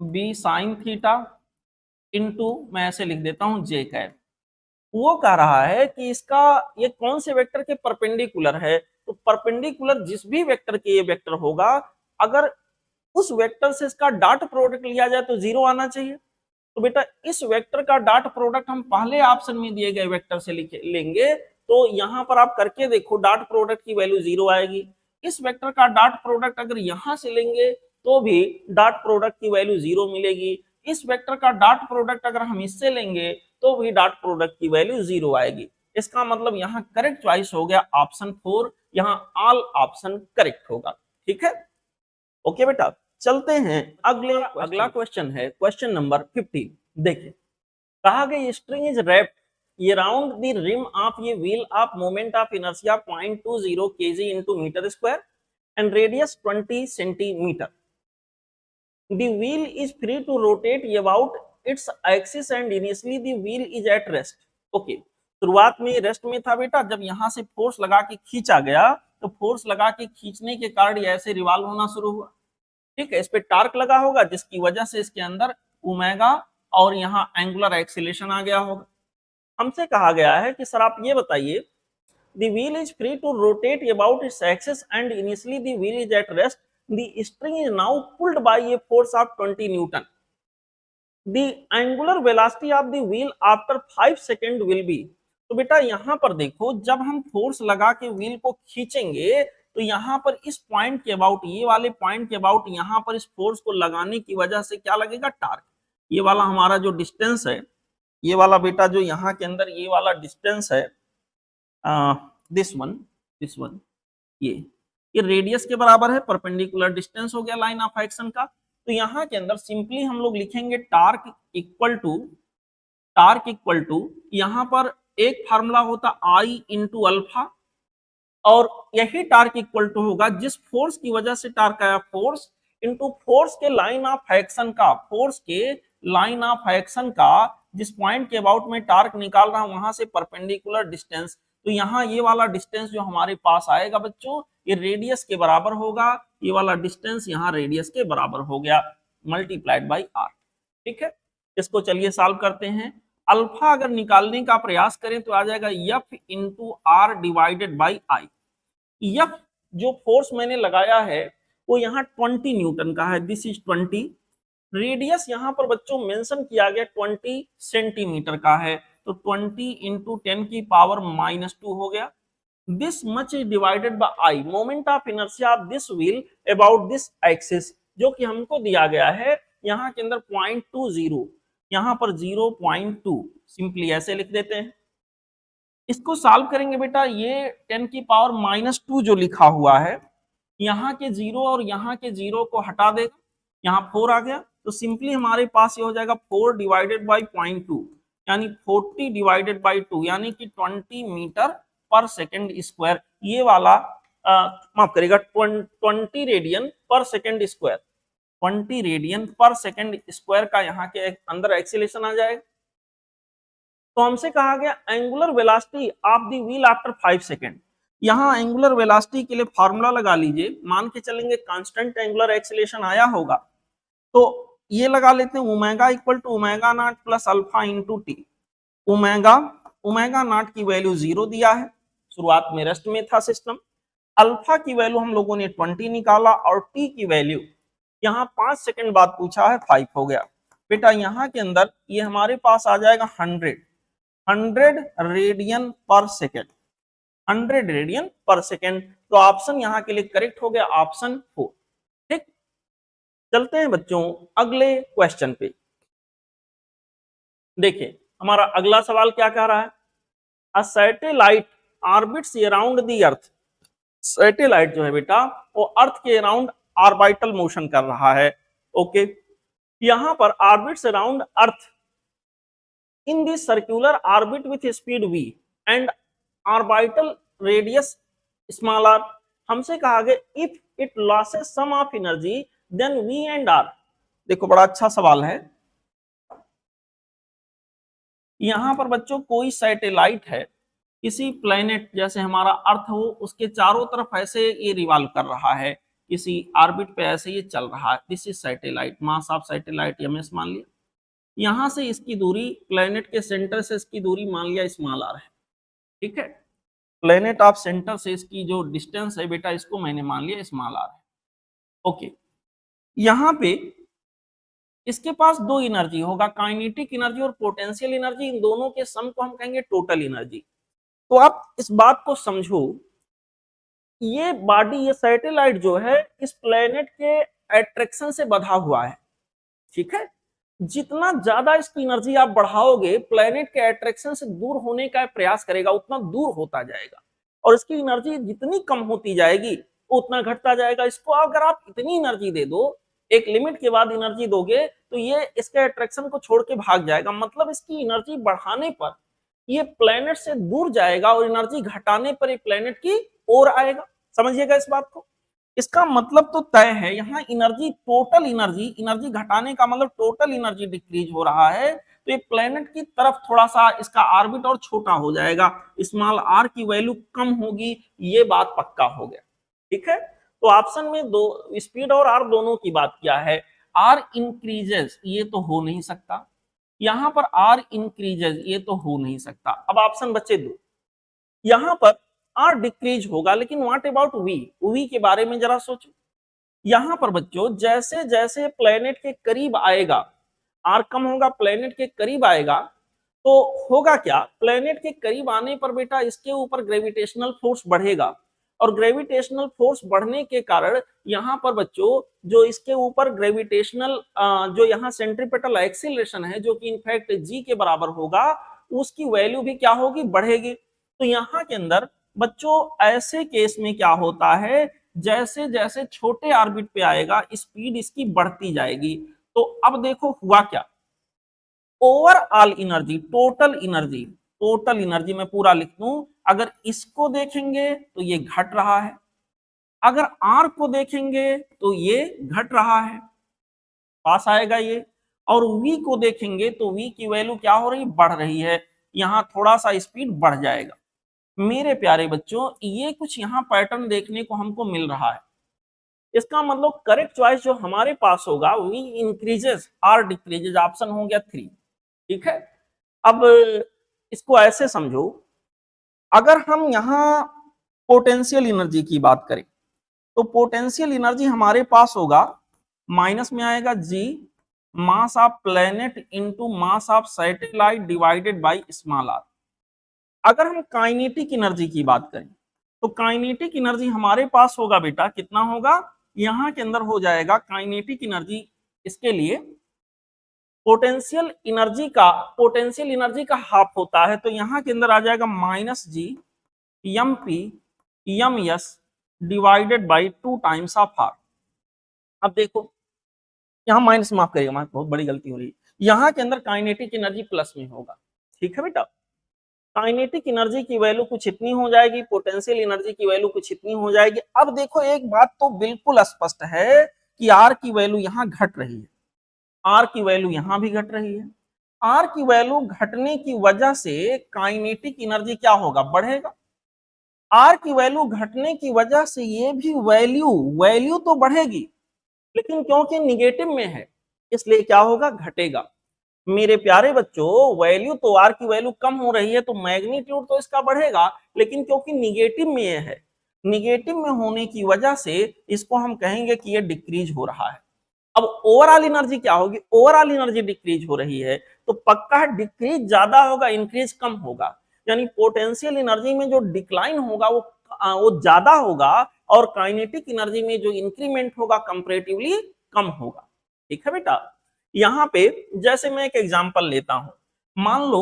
B sine theta into, मैं ऐसे लिख देता हूं जे कैप। वो कह रहा है कि इसका ये कौन से वेक्टर के परपेंडिकुलर है, तो परपेंडिकुलर जिस भी वेक्टर के ये वेक्टर होगा, अगर उस वेक्टर से इसका डॉट प्रोडक्ट लिया जाए तो जीरो आना चाहिए। तो बेटा इस वेक्टर का डॉट प्रोडक्ट हम पहले ऑप्शन में दिए गए वेक्टर से लेंगे, तो यहां पर आप करके देखो डॉट प्रोडक्ट की वैल्यू जीरो आएगी। इस वेक्टर का डॉट प्रोडक्ट अगर यहां से लेंगे तो भी डॉट प्रोडक्ट की वैल्यू जीरो मिलेगी। इस वेक्टर का डॉट प्रोडक्ट अगर हम इससे लेंगे तो भी डॉट प्रोडक्ट की वैल्यू जीरो आएगी। इसका मतलब यहाँ करेक्ट चॉइस हो गया ऑप्शन 4, यहाँ ऑल ऑप्शन करेक्ट होगा, ठीक है ओके बेटा। चलते हैं अगला क्वेश्चन है क्वेश्चन नंबर 15। देखिए कहा गया स्ट्रिंग इज रैप्ड ये राउंड द रिम ऑफ ये wheel of moment of inertia 0.20 kg into metre square and radius 20 centimeter. The wheel is free to rotate about its axis and initially the wheel is at rest. Okay. शुरुआत में rest में था बेटा, जब यहां से force लगा के खींचा गया तो फोर्स लगा के खींचने के कारण ये ऐसे रिवॉल्व होना शुरू हुआ। ठीक है, इस पे टार्क लगा होगा जिसकी वजह से इसके अंदर ओमेगा और यहाँ एंगुलर एक्सीलरेशन आ गया होगा। हमसे कहा गया है कि सर आप ये बताइए, the wheel is free to rotate about its axis and initially the wheel is at rest. The string is now pulled by a force of 20 Newton. The angular velocity of the wheel after 5 seconds will be. तो बेटा यहाँ पर देखो, जब हम force लगा के wheel को खींचेंगे तो यहाँ पर इस पॉइंट के अबाउट, ये वाले पॉइंट के अबाउट यहाँ पर इस फोर्स को लगाने की वजह से क्या लगेगा? टार्क। ये वाला हमारा जो डिस्टेंस है, ये वाला बेटा जो यहाँ के अंदर ये वाला डिस्टेंस है, दिस वन ये रेडियस के बराबर है, परपेंडिकुलर डिस्टेंस हो गया लाइन ऑफ एक्शन का। तो यहाँ के अंदर सिंपली हम लोग लिखेंगे टार्क इक्वल टू यहाँ पर एक फार्मूला होता आई इंटू अल्फा, और यही टार्क इक्वल टू होगा जिस फोर्स की वजह से टार्क आया, फोर्स इंटू फोर्स के लाइन ऑफ एक्शन का, फोर्स के लाइन ऑफ एक्शन का जिस पॉइंट के अबाउट में टार्क निकाल रहा हूं वहां से परपेंडिकुलर डिस्टेंस। तो यहाँ ये वाला डिस्टेंस जो हमारे पास आएगा बच्चों, ये रेडियस के बराबर होगा, ये वाला डिस्टेंस यहाँ रेडियस के बराबर हो गया, मल्टीप्लाइड बाई आर। ठीक है, इसको चलिए सॉल्व करते हैं। अल्फा अगर निकालने का प्रयास करें तो आ जाएगा F into R divided by I. F जो फोर्स मैंने लगाया है वो यहाँ 20 न्यूटन का है, दिस इज 20। रेडियस यहाँ पर बच्चों मेंशन किया गया 20 सेंटीमीटर का है, तो 20 इंटू 10 की पावर -2 हो गया। This much is divided by I, moment of inertia of this wheel about this axis, जो कि हमको दिया गया है यहाँ के अंदर 0.20, यहाँ पर 0.2, सिंपली ऐसे लिख देते हैं। इसको सॉल्व करेंगे बेटा, ये 10 की पावर -2 जो लिखा हुआ है, यहाँ के 0 और यहाँ के 0 को हटा देगा, यहाँ 4 आ गया, तो सिंपली हमारे पास ये हो जाएगा 4 डिवाइडेड बाई 0.2 यानी 40 डिवाइडेड बाई 2 यानी कि 20 मीटर पर सेकेंड स्क्वायर। ये वाला माफ करेगा 20 रेडियन पर सेकेंड स्क्वायर, 20 रेडियन पर सेकेंड स्क्वायर का यहाँ के अंदर एक्सीलरेशन आ जाएगा। तो हमसे कहा गया angular velocity of the wheel after 5 second. यहाँ एंगुलर वेलोसिटी के लिए फार्मूला लगा लीजिए, मान के चलेंगे कांस्टेंट एंगुलर एक्सीलरेशन आया होगा, तो ये लगा लेते हैं omega equal to omega naught plus alpha into T. Omega naught की वैल्यू 0 दिया है, शुरुआत में रेस्ट में था सिस्टम। अल्फा की वैल्यू हम लोगों ने 20 निकाला और टी की वैल्यू यहाँ 5 सेकंड बाद पूछा है 5 हो गया। बेटा यहाँ के अंदर ये हमारे पास आ जाएगा 100 रेडियन पर सेकेंड, 100 रेडियन पर सेकेंड। तो ऑप्शन यहाँ के लिए करेक्ट हो गया, ऑप्शन 4। ठीक, चलते हैं बच्चों अगले क्वेश्चन पे। देखिए हमारा अगला सवाल क्या कह रहा है, a satellite orbits around the earth. Satellite जो है बेटा वो अर्थ के अराउंड ऑर्बिटल मोशन कर रहा है। ओके, यहां पर orbits around earth in the circular orbit with speed v and orbital radius small r। हमसे कहा गया if it loses some of energy then v and r। देखो बड़ा अच्छा सवाल है। यहां पर बच्चों कोई सैटेलाइट है, किसी प्लेनेट जैसे हमारा अर्थ हो, उसके चारों तरफ ऐसे ये रिवॉल्व कर रहा है, किसी ऑर्बिट पे ऐसे ये चल रहा है। This is satellite, mass of satellite MS मान लिया। यहां से इसकी दूरी, प्लेनेट के सेंटर से इसकी दूरी मान लिया स्मॉल r है। ठीक है, प्लेनेट ऑफ सेंटर से इसकी जो डिस्टेंस है बेटा इसको मैंने मान लिया स्मॉल r है। ओके, यहाँ पे इसके पास दो एनर्जी होगा, काइनेटिक एनर्जी और पोटेंशियल एनर्जी। इन दोनों के सम को हम कहेंगे टोटल एनर्जी। तो आप इस बात को समझो, ये बॉडी, ये सैटेलाइट जो है इस प्लेनेट के अट्रैक्शन से बंधा हुआ है। ठीक है, जितना ज्यादा इसकी एनर्जी आप बढ़ाओगे, प्लेनेट के अट्रैक्शन से दूर होने का प्रयास करेगा, उतना दूर होता जाएगा, और इसकी एनर्जी जितनी कम होती जाएगी उतना घटता जाएगा। इसको अगर आप इतनी एनर्जी दे दो, एक लिमिट के बाद एनर्जी दोगे, तो ये इसके अट्रैक्शन को छोड़ के भाग जाएगा। मतलब इसकी एनर्जी बढ़ाने पर ये प्लेनेट से दूर जाएगा और एनर्जी घटाने पर ये प्लेनेट की ओर आएगा। समझिएगा इस बात को। इसका मतलब तो तय है, यहाँ एनर्जी, टोटल एनर्जी, एनर्जी घटाने का मतलब टोटल एनर्जी डिक्रीज हो रहा है, तो ये प्लेनेट की तरफ थोड़ा सा इसका ऑर्बिट और छोटा हो जाएगा, स्मॉल आर की वैल्यू कम होगी, ये बात पक्का हो गया। ठीक है, तो ऑप्शन में दो स्पीड और आर दोनों की बात किया है। आर इंक्रीजेस, ये तो हो नहीं सकता, यहां पर आर इंक्रीजेस, ये तो हो नहीं सकता। अब ऑप्शन बचे दो, यहां पर आर डिक्रीज होगा, लेकिन व्हाट अबाउट वी, वी के बारे में जरा सोचो। यहां पर बच्चों जैसे जैसे प्लेनेट के करीब आएगा, आर कम होगा, प्लेनेट के करीब आएगा, तो होगा क्या, प्लेनेट के करीब आने पर बेटा इसके ऊपर ग्रेविटेशनल फोर्स बढ़ेगा, और ग्रेविटेशनल फोर्स बढ़ने के कारण यहाँ पर बच्चों जो इसके ऊपर ग्रेविटेशनल जो यहाँ सेंट्रीपेटल एक्सीलरेशन है, जो कि इनफैक्ट जी के बराबर होगा, उसकी वैल्यू भी क्या होगी, बढ़ेगी। तो यहाँ के अंदर बच्चों ऐसे केस में क्या होता है, जैसे जैसे छोटे ऑर्बिट पे आएगा स्पीड इसकी बढ़ती जाएगी। तो अब देखो हुआ क्या, ओवरऑल एनर्जी, टोटल एनर्जी मैं पूरा लिख दूं, अगर इसको देखेंगे तो ये घट रहा है, अगर आर को देखेंगे तो ये घट रहा है, पास आएगा ये, और वी को देखेंगे तो वी की वैल्यू क्या हो रही, बढ़ रही है, यहां थोड़ा सा स्पीड बढ़ जाएगा। मेरे प्यारे बच्चों ये कुछ यहाँ पैटर्न देखने को हमको मिल रहा है, इसका मतलब करेक्ट चॉइस जो हमारे पास होगा, V increases R decreases, option हो गया 3। ठीक है, अब इसको ऐसे समझो, अगर हम यहां पोटेंशियल एनर्जी की बात करें, तो पोटेंशियल एनर्जी हमारे पास होगा, माइनस में आएगा G mass of planet into mass of satellite divided by small r. अगर हम काइनेटिक एनर्जी की बात करें, तो काइनेटिक एनर्जी हमारे पास होगा बेटा, कितना होगा, यहां के अंदर हो जाएगा काइनेटिक एनर्जी, इसके लिए पोटेंशियल एनर्जी का हाफ होता है, तो यहां के अंदर आ जाएगा minus G M P M S divided by 2 times of R. अब देखो यहां माइनस, माफ करिएगा, बहुत बड़ी गलती हो रही है, यहां के अंदर काइनेटिक एनर्जी प्लस में होगा। ठीक है बेटा, काइनेटिक एनर्जी की वैल्यू कुछ इतनी हो जाएगी, पोटेंशियल एनर्जी की वैल्यू कुछ इतनी हो जाएगी। अब देखो एक बात तो बिल्कुल स्पष्ट है कि आर की वैल्यू यहां घट रही है, आर की वैल्यू यहां भी घट रही है, आर की वैल्यू घटने की वजह से काइनेटिक एनर्जी क्या होगा, बढ़ेगा। आर की वैल्यू घटने की वजह से ये भी वैल्यू वैल्यू तो बढ़ेगी, लेकिन क्योंकि निगेटिव में है इसलिए क्या होगा, घटेगा। मेरे प्यारे बच्चों वैल्यू तो आर की वैल्यू कम हो रही है तो मैग्नीट्यूड तो इसका बढ़ेगा, लेकिन क्योंकि निगेटिव में ये है, निगेटिव में होने की वजह से इसको हम कहेंगे कि ये डिक्रीज हो रहा है। अब ओवरऑल एनर्जी क्या होगी, ओवरऑल एनर्जी डिक्रीज हो रही है, तो पक्का डिक्रीज ज्यादा होगा, इंक्रीज कम होगा, यानी पोटेंशियल एनर्जी में जो डिक्लाइन होगा वो ज्यादा होगा, और काइनेटिक एनर्जी में जो इंक्रीमेंट होगा कंपैरेटिवली कम होगा। ठीक है बेटा, यहाँ पे जैसे मैं एक एग्जांपल लेता हूं, मान लो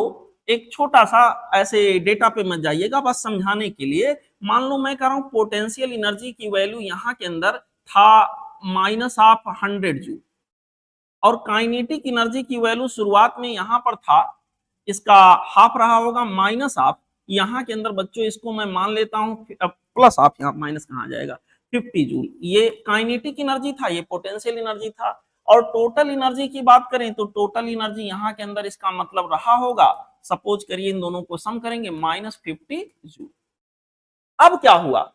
एक छोटा सा, ऐसे डेटा पे मत जाइएगा, बस समझाने के लिए, मान लो मैं कह रहा हूं पोटेंशियल एनर्जी की वैल्यू यहाँ के अंदर था माइनस ऑफ 100 जूल, और काइनेटिक एनर्जी की वैल्यू शुरुआत में यहां पर था, इसका हाफ रहा होगा माइनस ऑफ, यहाँ के अंदर बच्चों इसको मैं मान लेता हूं प्लस ऑफ, यहाँ माइनस कहाँ जाएगा, 50 जूल, ये काइनेटिक एनर्जी था, ये पोटेंशियल एनर्जी था। और टोटल एनर्जी की बात करें तो टोटल एनर्जी यहाँ के अंदर इसका मतलब रहा होगा, सपोज करिए इन दोनों को सम करेंगे, -50 जूल। अब क्या हुआ,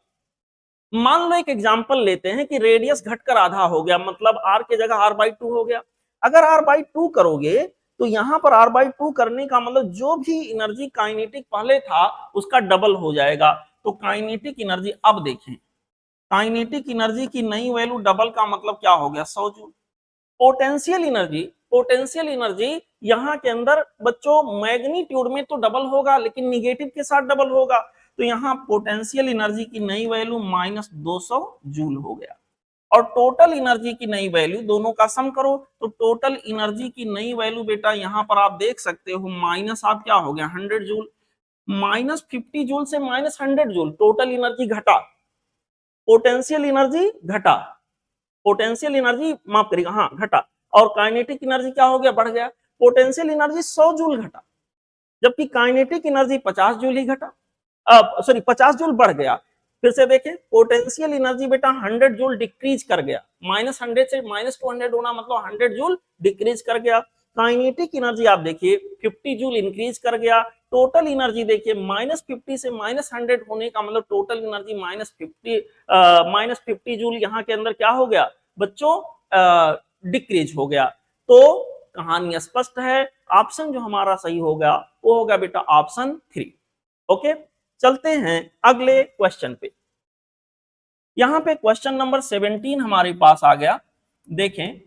मान लो एक एग्जांपल लेते हैं कि रेडियस घटकर आधा हो गया, मतलब आर के जगह r/2 हो गया। अगर r/2 करोगे तो यहां पर r/2 करने का मतलब जो भी एनर्जी काइनेटिक पहले था उसका डबल हो जाएगा। तो काइनेटिक एनर्जी, अब देखें काइनेटिक एनर्जी की नई वैल्यू डबल का मतलब क्या हो गया, 100 जूल। पोटेंशियल एनर्जी यहाँ के अंदर बच्चों मैग्नीट्यूड में तो डबल होगा, लेकिन निगेटिव के साथ डबल होगा, तो यहाँ पोटेंशियल एनर्जी की नई वैल्यू -200 जूल हो गया। और टोटल एनर्जी की नई वैल्यू, दोनों का सम करो तो टोटल एनर्जी की नई वैल्यू बेटा यहाँ पर आप देख सकते हो, माइनस आप क्या हो गया 100 जूल, -50 जूल से -100 जूल, टोटल एनर्जी घटा, पोटेंशियल एनर्जी घटा, पोटेंशियल एनर्जी माफ करिएगा, हाँ घटा, और काइनेटिक एनर्जी क्या हो गया, बढ़ गया। पोटेंशियल एनर्जी 100 जूल घटा, जबकि काइनेटिक एनर्जी 50 जूल ही घटा, सॉरी 50 जूल बढ़ गया। फिर से देखें, पोटेंशियल एनर्जी बेटा 100 जूल डिक्रीज कर गया, -100 से -200 होना मतलब 100 जूल डिक्रीज कर गया। काइनेटिक एनर्जी आप देखिए 50 जूल इंक्रीज कर गया। टोटल एनर्जी देखिए -50 से -100 होने का मतलब टोटल एनर्जी -50 जूल यहाँ के अंदर क्या हो गया बच्चों, डिक्रीज हो गया। तो कहानी स्पष्ट है, ऑप्शन जो हमारा सही होगा वो होगा बेटा ऑप्शन 3। ओके, चलते हैं अगले क्वेश्चन पे। यहां पे क्वेश्चन नंबर 17 हमारे पास आ गया। देखें,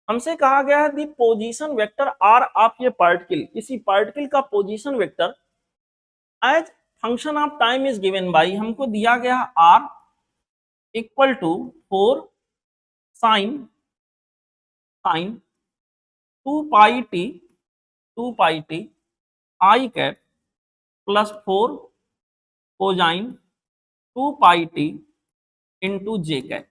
हमसे कहा गया है the position vector R of ये पार्टिकल, किसी पार्टिकल का position vector as function of time is given by, हमको दिया गया R equal to 4 sine 2 pi T I cap plus 4 cosine 2 pi T into J cap.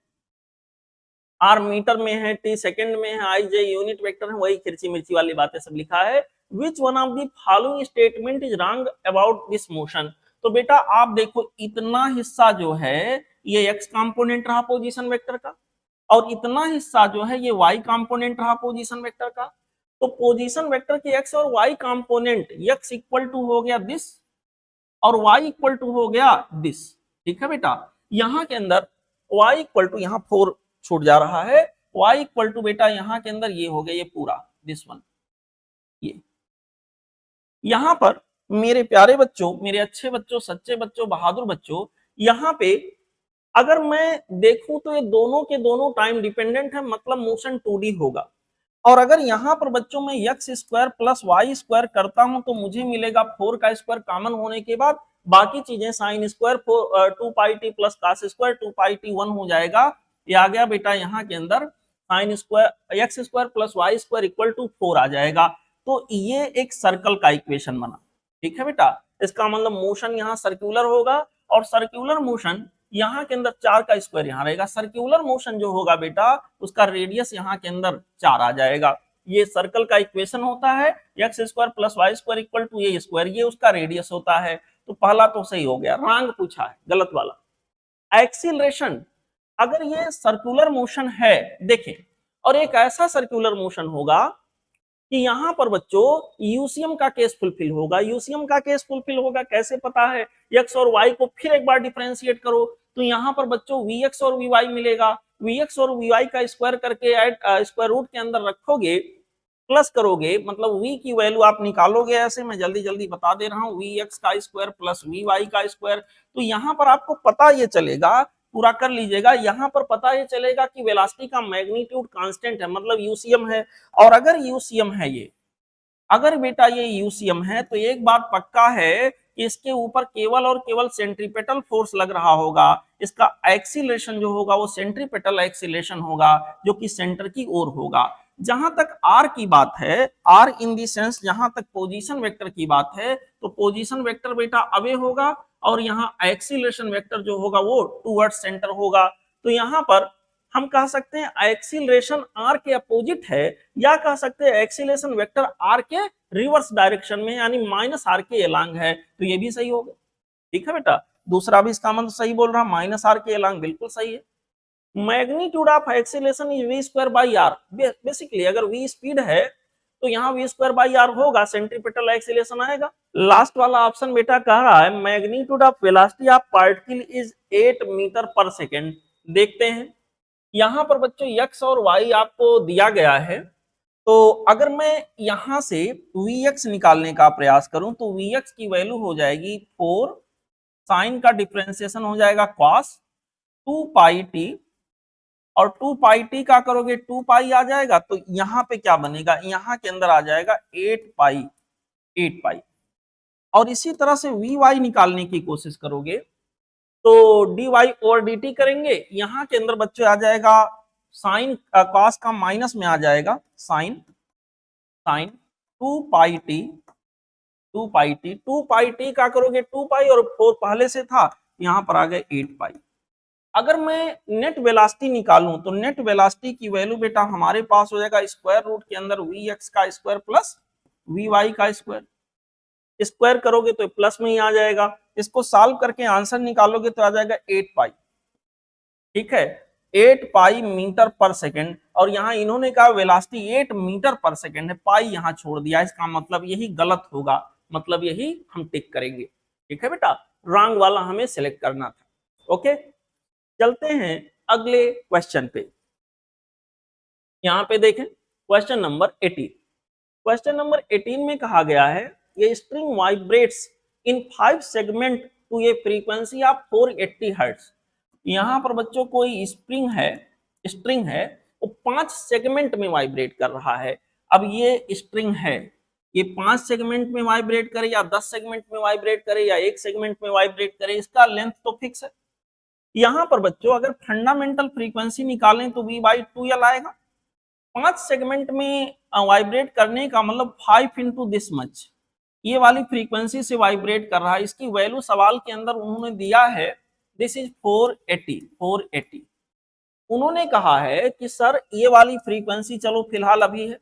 R metre में है, T second में है, आई जे यूनिट वेक्टर है, वही खिरची मिर्ची वाली बातें सब लिखा है। Which one of the following statement is wrong about this motion. तो बेटा आप देखो, इतना हिस्सा जो है ये एक्स कंपोनेंट रहा पोजीशन वेक्टर का, और इतना हिस्सा जो है ये वाई कंपोनेंट रहा पोजीशन वेक्टर का। तो पोजीशन वेक्टर के एक्स और Y component, X equal to हो गया दिस और y इक्वल टू हो गया दिस। ठीक है बेटा, यहां के अंदर y इक्वल टू, यहाँ 4 छूट जा रहा है, y इक्वल टू बेटा यहाँ के अंदर ये हो गया, ये पूरा दिस वन। ये यहां पर मेरे प्यारे बच्चों, मेरे अच्छे बच्चों, सच्चे बच्चों, बहादुर बच्चों, यहाँ पे अगर मैं देखूं तो ये दोनों के दोनों टाइम डिपेंडेंट है, मतलब मोशन 2D होगा। और अगर यहाँ पर बच्चों में X square plus Y square करता हूं तो मुझे मिलेगा 4 का स्क्वायर कॉमन होने के बाद बाकी चीजें sine square 2 pi T plus cos square 2 pi T 1 हो जाएगा। ये आ गया बेटा यहाँ के अंदर sine square X square plus Y square equal to 4 आ जाएगा। तो ये एक सर्कल का इक्वेशन बना। ठीक है बेटा, इसका मतलब मोशन यहाँ सर्कुलर होगा, और सर्कुलर मोशन यहाँ के अंदर 4 का स्क्वायर यहाँ रहेगा। सर्कुलर मोशन जो होगा बेटा उसका रेडियस यहाँ के अंदर 4 आ जाएगा। ये सर्कल का इक्वेशन होता है, X square plus Y square equal to ये स्क्वायर, ये उसका रेडियस होता है। तो पहला तो सही हो गया, रॉन्ग पूछा है, गलत वाला। एक्सीलरेशन, अगर ये सर्कुलर मोशन है देखें, और एक ऐसा सर्कुलर मोशन होगा कि यहां पर बच्चों यूसीएम का केस फुलफिल होगा। यूसीएम का केस फुलफिल होगा कैसे पता है, एक्स और वाई को फिर एक बार डिफरेंशिएट करो तो यहां पर बच्चों वी एक्स और वी वाई मिलेगा। वी एक्स और वी वाई का स्क्वायर करके स्क्वायर रूट के अंदर रखोगे, प्लस करोगे, मतलब v की वैल्यू आप निकालोगे। ऐसे मैं जल्दी जल्दी बता दे रहा हूँ, वी एक्स का स्क्वायर प्लस वी वाई का स्क्वायर। तो यहाँ पर आपको पता ये चलेगा, पूरा कर लीजिएगा, यहाँ पर पता ये चलेगा कि वेलोसिटी का मैग्नीट्यूड कांस्टेंट है, मतलब यूसीएम है। और अगर यूसीएम है ये, अगर बेटा ये यूसीएम है तो एक बात पक्का है कि इसके ऊपर केवल और केवल सेंट्रीपेटल फोर्स लग रहा होगा। इसका एक्सीलरेशन जो होगा वो सेंट्रीपेटल एक्सीलरेशन होगा, जो कि सेंटर की ओर होगा। जहां तक आर की बात है, आर इन दी सेंस जहां तक पोजीशन वेक्टर की बात है, तो पोजीशन वेक्टर बेटा अवे होगा, और यहाँ एक्सीलरेशन वेक्टर जो होगा वो टूवर्ड सेंटर होगा। तो यहाँ पर हम कह सकते हैं एक्सीलरेशन आर के अपोजिट है, या कह सकते हैं एक्सीलरेशन वेक्टर आर के रिवर्स डायरेक्शन में, यानी माइनस आर के एलांग है। तो ये भी सही होगा। ठीक है बेटा, दूसरा भी इसका मतलब सही बोल रहा, माइनस आर के एलांग बिल्कुल सही है। Magnitude of acceleration is V square by R. Basically अगर वी स्पीड है तो यहाँ वी स्क्वायर बाई आर होगा, सेंट्रीपेटल एक्सीलरेशन आएगा। लास्ट वाला ऑप्शन बेटा कह रहा है magnitude of velocity of particle is 8 metre per second. देखते हैं, यहाँ पर बच्चों x और y आपको दिया गया है, तो अगर मैं यहां से vx निकालने का प्रयास करूं तो vx की वैल्यू हो जाएगी 4 साइन का डिफरेंशिएशन हो जाएगा cos 2 पाई टी, और 2 पाई टी का करोगे 2 पाई आ जाएगा। तो यहाँ पे क्या बनेगा, यहाँ के अंदर आ जाएगा 8 पाई। और इसी तरह से vy निकालने की कोशिश करोगे तो dy और dt करेंगे, यहाँ के अंदर बच्चों आ जाएगा साइन कॉस का माइनस में आ जाएगा साइन 2 पाई टी का करोगे 2 पाई, और 4 पहले से था, यहाँ पर आ गए 8 पाई। अगर मैं नेट वेलोसिटी निकालूं तो नेट वेलोसिटी की वैल्यू बेटा हमारे पास हो जाएगा स्क्वायर रूट के अंदर वी एक्स का स्क्वायर प्लस वी वाई का स्क्वायर। स्क्वायर करोगे तो प्लस में ही आ जाएगा, इसको सॉल्व करके आंसर निकालोगे तो आ जाएगा 8 पाई। ठीक है, 8 पाई मीटर पर सेकेंड, और यहां इन्होंने कहा वेलोसिटी 8 मीटर पर सेकेंड है, पाई यहां छोड़ दिया, इसका मतलब यही गलत होगा, मतलब यही हम टिक करेंगे। ठीक है बेटा, रॉन्ग वाला हमें सिलेक्ट करना था। ओके, चलते हैं अगले क्वेश्चन पे। यहां पे देखें क्वेश्चन नंबर 18। क्वेश्चन नंबर 18 में कहा गया है ये string vibrates in 5 segment to a frequency of 480 hertz. यहां पर बच्चों कोई स्ट्रिंग है वो 5 सेगमेंट में वाइब्रेट कर रहा है। अब ये स्ट्रिंग है, ये 5 सेगमेंट में वाइब्रेट करे या 10 सेगमेंट में वाइब्रेट करे या 1 सेगमेंट में वाइब्रेट करे, इसका लेंथ तो फिक्स है। यहां पर बच्चों अगर फंडामेंटल फ्रीक्वेंसी निकालें तो V/2L आएगा। 5 सेगमेंट में वाइब्रेट करने का मतलब 5 इंटू दिस मच, ये वाली फ्रीक्वेंसी से वाइब्रेट कर रहा है। इसकी वैल्यू सवाल के अंदर उन्होंने दिया है, दिस इज 480। उन्होंने कहा है कि सर ये वाली फ्रीक्वेंसी चलो फिलहाल अभी है,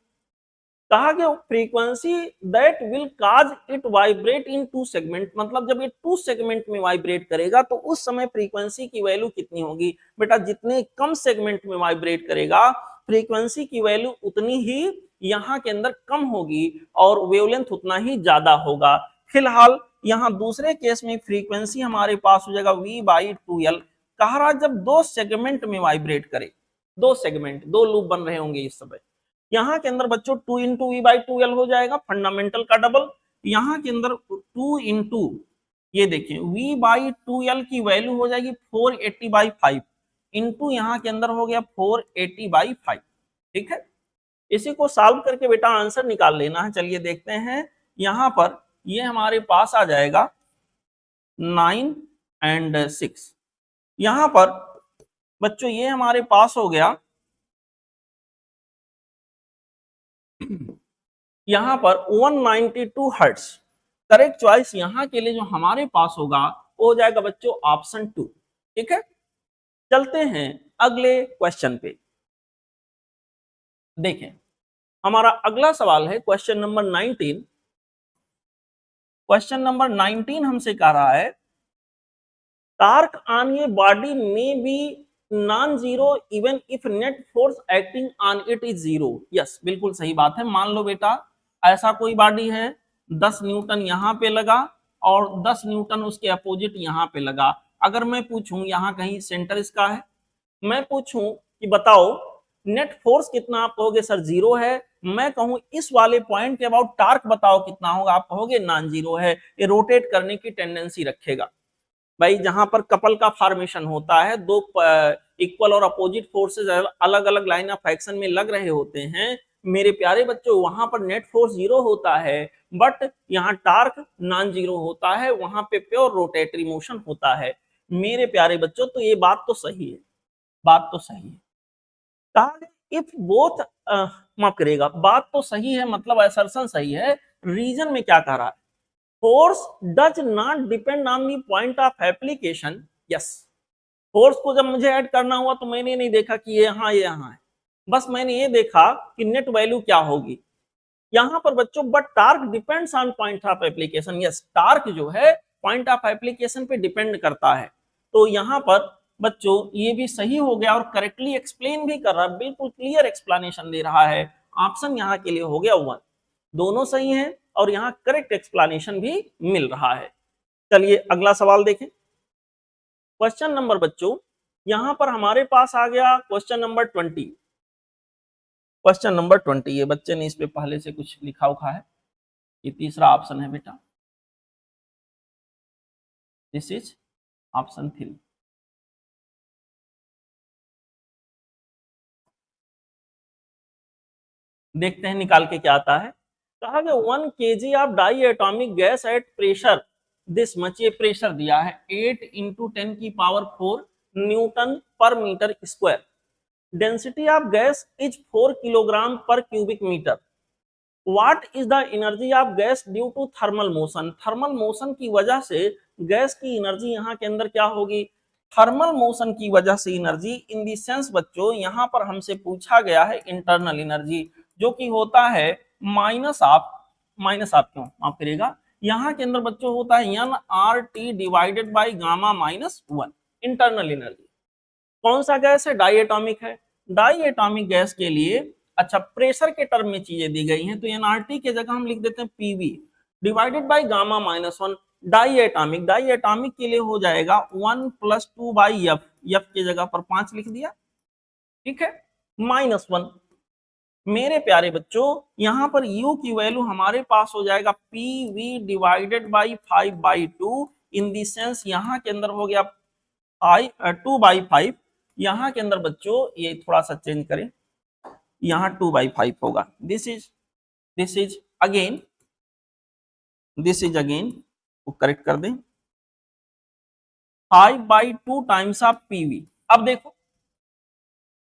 कहा कि frequency that will cause it vibrate in 2 segment, मतलब जब ये 2 सेगमेंट में वाइब्रेट करेगा तो उस समय फ्रीक्वेंसी की वैल्यू कितनी होगी। बेटा जितने कम सेगमेंट में वाइब्रेट करेगा फ्रीक्वेंसी की वैल्यू उतनी ही यहाँ के अंदर कम होगी और वेवलेंथ उतना ही ज्यादा होगा। फिलहाल यहाँ दूसरे केस में फ्रीक्वेंसी हमारे पास हो जाएगा V/2L। कह रहा जब 2 सेगमेंट में वाइब्रेट करे, 2 सेगमेंट, 2 लूप बन रहे होंगे इस समय, यहाँ के अंदर बच्चों 2 इंटू V/2L हो जाएगा, फंडामेंटल का डबल। यहाँ के अंदर 2 इंटू ये देखिए V/2L की वैल्यू हो जाएगी 480/5 इंटू यहाँ के अंदर हो गया 480/5। ठीक है, इसी को सॉल्व करके बेटा आंसर निकाल लेना है। चलिए देखते हैं, यहाँ पर ये हमारे पास आ जाएगा 9 एंड 6। यहाँ पर बच्चों ये हमारे पास हो गया, यहाँ पर 192 हर्ट्ज। करेक्ट चॉइस यहाँ के लिए जो हमारे पास होगा वो हो जाएगा बच्चों ऑप्शन 2। ठीक है, चलते हैं अगले क्वेश्चन पे। देखें हमारा अगला सवाल है क्वेश्चन नंबर 19। क्वेश्चन नंबर 19 हमसे कह रहा है टार्क ऑन ए बॉडी में be non zero even if net force acting on it is zero. Yes, बिल्कुल सही बात है। मान लो बेटा ऐसा कोई बॉडी है, 10 न्यूटन यहाँ पे लगा और 10 न्यूटन उसके अपोजिट यहाँ पे लगा। अगर मैं पूछूं यहाँ कहीं सेंटर इसका है, मैं पूछूं कि बताओ नेट फोर्स कितना, आप कहोगे सर जीरो है। मैं कहूं इस वाले पॉइंट के अबाउट टार्क बताओ कितना होगा, आप कहोगे नॉन जीरो है। ये रोटेट करने की टेंडेंसी रखेगा। भाई जहां पर कपल का फॉर्मेशन होता है, दो इक्वल और अपोजिट फोर्सेस अलग अलग लाइन ऑफ एक्शन में लग रहे होते हैं मेरे प्यारे बच्चों, वहां पर नेट फोर्स जीरो होता है बट यहाँ टार्क नॉन जीरो होता है, वहां पे प्योर रोटेटरी मोशन होता है मेरे प्यारे बच्चों। तो ये बात तो सही है, बात तो सही है। इफ बोथ माफ करेगा, बात तो सही है मतलब असर्शन सही है। रीजन में क्या कह रहा है, force does not depend on the point of application. Yes, force को जब मुझे ऐड करना हुआ तो मैंने नहीं देखा कि ये यहाँ है, बस मैंने ये देखा कि नेट वैल्यू क्या होगी यहाँ पर बच्चों। But torque depends on point of application. Yes, torque जो है पॉइंट ऑफ एप्लीकेशन पे डिपेंड करता है। तो यहाँ पर बच्चों ये भी सही हो गया और करेक्टली एक्सप्लेन भी कर रहा है, बिल्कुल क्लियर एक्सप्लेनेशन दे रहा है। ऑप्शन यहाँ के लिए हो गया 1, दोनों सही हैं और यहाँ करेक्ट एक्सप्लेनेशन भी मिल रहा है। चलिए अगला सवाल देखें। क्वेश्चन नंबर बच्चों यहाँ पर हमारे पास आ गया क्वेश्चन नंबर 20। क्वेश्चन नंबर 20, ये बच्चे ने इस पे पहले से कुछ लिखा उखा है। ये तीसरा ऑप्शन है बेटा, दिस इज ऑप्शन 3। देखते हैं निकाल के क्या आता है। कहा गया 1 kg of diatomic gas at pressure this much, ये प्रेशर दिया है 8 × 10⁴ newton per metre square. Density of gas is 4 kilogram per cubic metre. What is the energy of gas due to thermal motion. Thermal motion की वजह से gas की energy यहाँ के अंदर क्या होगी, थर्मल मोशन की वजह से एनर्जी इन दी सेंस बच्चों यहाँ पर हमसे पूछा गया है इंटरनल एनर्जी, जो कि होता है माइनस ऑफ क्यों माफ करिएगा, यहाँ के अंदर बच्चों होता है N R T divided by gamma minus 1 internal energy. कौन सा गैस है? डाई एटॉमिक है। डाई एटॉमिक गैस के लिए अच्छा प्रेशर के टर्म में चीजें दी गई हैं, तो एनआरटी के जगह हम लिख देते हैं P V divided by gamma minus 1। Diatomic के लिए हो जाएगा 1 + 2 बाई एफ, एफ की जगह पर 5 लिख दिया, ठीक है, -1। मेरे प्यारे बच्चों यहां पर U की वैल्यू हमारे पास हो जाएगा PV divided by 5/2 in the sense यहाँ के अंदर हो गया 2/5। यहाँ के अंदर बच्चों ये थोड़ा सा चेंज करें, यहाँ 2/5 होगा। दिस इज अगेन वो करेक्ट कर दें 5/2 टाइम्स ऑफ PV। अब देखो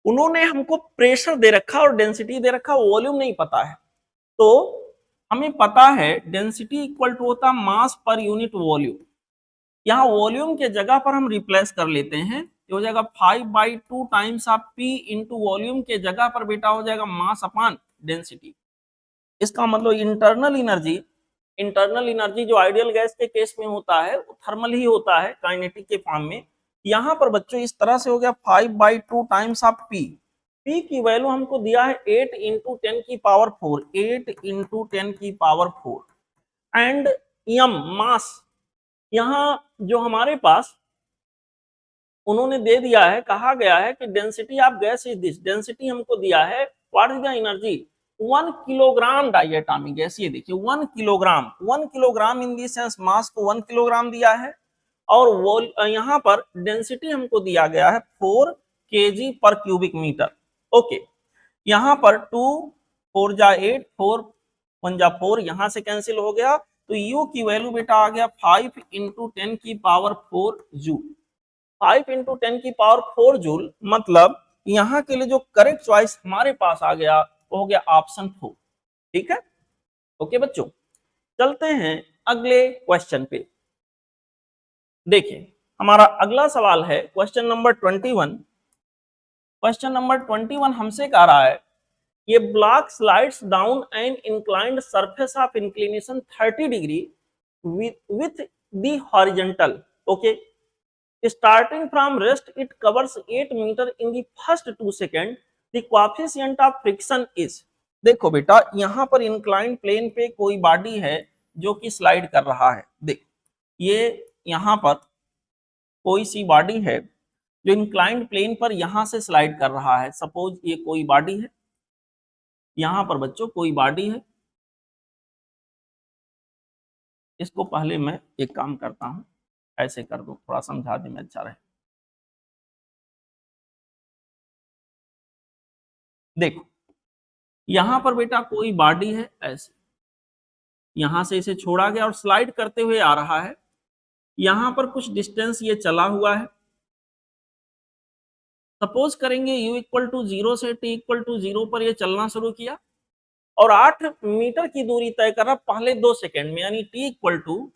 उन्होंने हमको प्रेशर दे रखा और डेंसिटी दे रखा, वॉल्यूम नहीं पता है। तो हमें पता है डेंसिटी इक्वल टू होता मास पर यूनिट वॉल्यूम। यहाँ वॉल्यूम के जगह पर हम रिप्लेस कर लेते हैं, तो हो जाएगा 5/2 times of P into volume के जगह पर बेटा हो जाएगा मास अपॉन डेंसिटी। इसका मतलब इंटरनल एनर्जी जो आइडियल गैस के केस में होता है वो थर्मल ही होता है, काइनेटिक के फॉर्म में। यहाँ पर बच्चों इस तरह से हो गया 5/2 टाइम्स ऑफ P। P की वैल्यू हमको दिया है 8 × 10 की पावर 4, 8 × 10 की पावर 4 एंड m मास। यहाँ जो हमारे पास उन्होंने दे दिया है, कहा गया है कि density of gas is this, density हमको दिया है what is the energy 1 kilogram diatomic gas. ये देखिए 1 किलोग्राम इन दी सेंस मास को 1 किलोग्राम दिया है और वो यहाँ पर डेंसिटी हमको दिया गया है 4 kg पर क्यूबिक मीटर। ओके, यहाँ पर 2 4 जा 8, 4 1 जा 4, यहाँ से कैंसिल हो गया, तो U की वैल्यू बेटा आ गया 5 × 10 की पावर 4 जूल। 5 × 10 की पावर 4 जूल, मतलब यहाँ के लिए जो करेक्ट चॉइस हमारे पास आ गया वो हो गया ऑप्शन 4। ठीक है, ओके बच्चों, चलते हैं अगले क्वेश्चन पे। देखिए हमारा अगला सवाल है क्वेश्चन नंबर 21। क्वेश्चन नंबर 21 हमसे कह रहा है ये block slides down an inclined surface of inclination 30 degree with the horizontal, okay, starting from rest it covers 8 meter in the first 2 second, the coefficient of friction is। देखो बेटा यहाँ पर inclined plane पे कोई बॉडी है जो कि slide कर रहा है। देख ये यहाँ पर कोई सी बॉडी है जो इंक्लाइंड प्लेन पर यहाँ से स्लाइड कर रहा है। सपोज ये कोई बॉडी है, यहाँ पर बच्चों कोई बॉडी है। इसको पहले मैं एक काम करता हूं, ऐसे कर दो, थोड़ा समझा दे मैं अच्छा रहे। देखो यहां पर बेटा कोई बॉडी है, ऐसे यहां से इसे छोड़ा गया और स्लाइड करते हुए आ रहा है। यहां पर कुछ डिस्टेंस ये चला हुआ है। सपोज करेंगे u = 0 से t = 0 पर ये चलना शुरू किया और 8 मीटर की दूरी तय कर रहा पहले 2 सेकंड में, यानी t =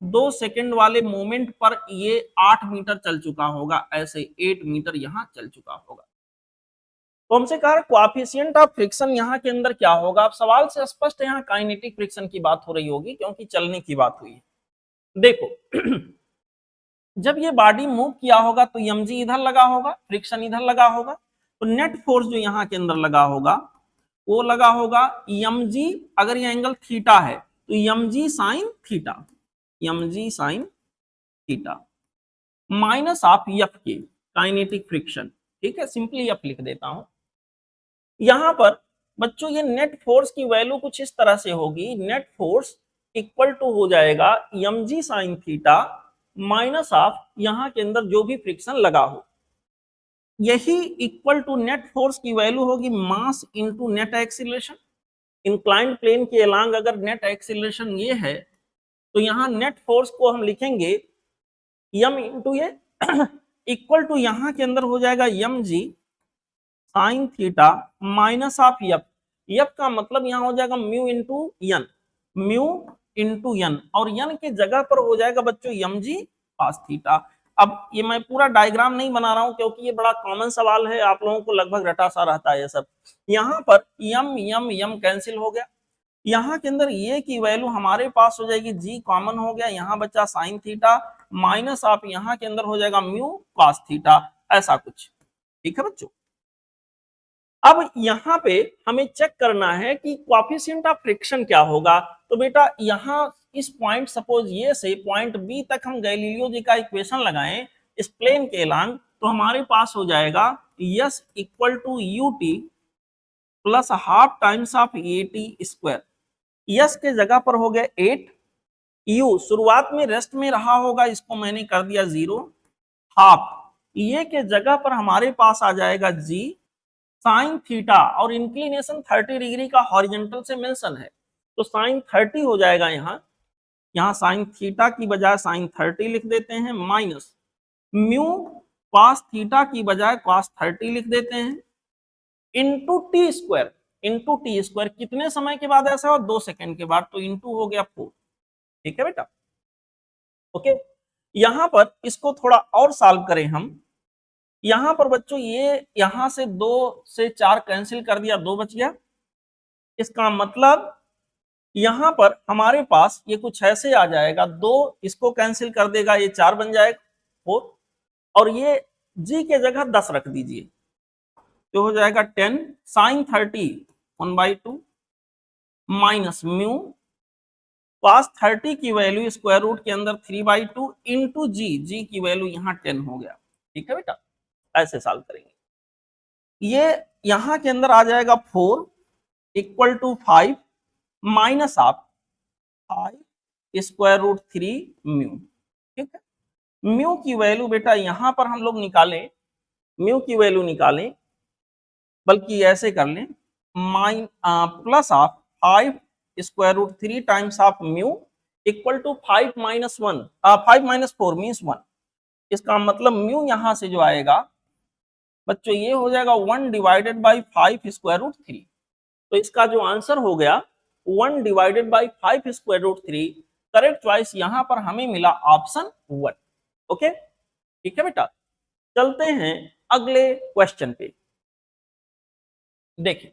2 सेकंड वाले मोमेंट पर ये 8 मीटर चल चुका होगा, ऐसे 8 मीटर यहाँ चल चुका होगा। तो हमसे कहा कोएफिशिएंट ऑफ फ्रिक्शन यहाँ के अंदर क्या होगा। अब सवाल से स्पष्ट यहाँ काइनेटिक फ्रिक्शन की बात हो रही होगी क्योंकि चलने की बात हुई है। देखो जब ये बॉडी मूव किया होगा तो mg इधर लगा होगा, फ्रिक्शन इधर लगा होगा, तो नेट फोर्स जो यहाँ के अंदर लगा होगा वो लगा होगा mg, अगर ये एंगल थीटा है तो mg sine theta minus of F के काइनेटिक फ्रिक्शन। ठीक है, सिंपली एफ लिख देता हूं। यहां पर बच्चों ये नेट फोर्स की वैल्यू कुछ इस तरह से होगी, नेट फोर्स इक्वल टू हो जाएगा mg sine theta minus of यहाँ के अंदर जो भी फ्रिक्शन लगा हो, यही इक्वल टू नेट फोर्स की वैल्यू होगी mass into net acceleration. Inclined plane के अलोंग अगर नेट एक्सीलरेशन ये है तो यहाँ नेट फोर्स को हम लिखेंगे m इंटू ये इक्वल टू यहाँ के अंदर हो जाएगा mg sine theta minus of F. F का मतलब यहाँ हो जाएगा म्यू इंटू एन और एन के जगह पर हो जाएगा बच्चों mg cos थीटा। अब ये मैं पूरा डायग्राम नहीं बना रहा हूं क्योंकि ये बड़ा कॉमन सवाल है, आप लोगों को लगभग रटा सा रहता है ये सब। यहाँ पर m कैंसिल हो गया, यहाँ के अंदर ये की वैल्यू हमारे पास हो जाएगी जी, कॉमन हो गया, यहाँ बचा साइन थीटा माइनस आप यहाँ के अंदर हो जाएगा म्यू कॉस थीटा, ऐसा कुछ। ठीक है बच्चों, अब यहाँ पे हमें चेक करना है कि कोएफिशिएंट ऑफ फ्रिक्शन क्या होगा। तो बेटा यहाँ इस पॉइंट, सपोज ये से पॉइंट बी तक हम गैलीलियो जी का इक्वेशन लगाएं इस प्लेन के एलांग, तो हमारे पास हो जाएगा S equal to U T plus half times of A T square. S के जगह पर हो गया 8, यू शुरुआत में रेस्ट में रहा होगा, इसको मैंने कर दिया 0, हाफ ये के जगह पर हमारे पास आ जाएगा जी साइन थीटा, और इंक्लिनेशन 30 डिग्री का हॉरिजॉन्टल से मेंशन है, तो साइन 30 हो जाएगा। यहाँ साइन थीटा की बजाय साइन 30 लिख देते हैं, माइनस म्यू कॉस थीटा की बजाय कॉस 30 लिख देते हैं, into T square. Into T square कितने समय के बाद ऐसा हो, 2 सेकंड के बाद, तो इनटू हो गया 4। ठीक है बेटा, ओके। यहां पर इसको थोड़ा और सॉल्व करें हम। यहां पर बच्चों ये यहां से 2 से 4 कैंसिल कर दिया, 2 बच गया। इसका मतलब यहां पर हमारे पास ये कुछ ऐसे आ जाएगा, 2 इसको कैंसिल कर देगा, ये 4 बन जाएगा 4, और ये जी के जगह 10 रख दीजिए, तो हो जाएगा 10 साइन 30 1/2 माइनस म्यू कॉस 30 की वैल्यू स्क्वायर रूट के अंदर 3/2 इंटू जी की वैल्यू यहाँ 10 हो गया। ठीक है बेटा, ऐसे सॉल्व करेंगे। ये यहां के अंदर आ जाएगा 4 equal to 5 minus of 5 square root 3 mu. ठीक है, म्यू की वैल्यू बेटा यहां पर हम लोग निकालें, म्यू की वैल्यू निकालें, बल्कि ऐसे कर लें, plus of 5 square root 3 times of mu equal to 5 minus 1, 5 minus 4 means 1। इसका मतलब म्यू यहां से जो आएगा बच्चों ये हो जाएगा 1 डिवाइडेड बाई 5 स्क्वायर रूट 3। तो इसका जो आंसर हो गया 1 divided by 5 square root 3। Correct choice यहां पर हमें मिला ऑप्शन 1। ओके, ठीक है बेटा, चलते हैं अगले क्वेश्चन पे। देखिए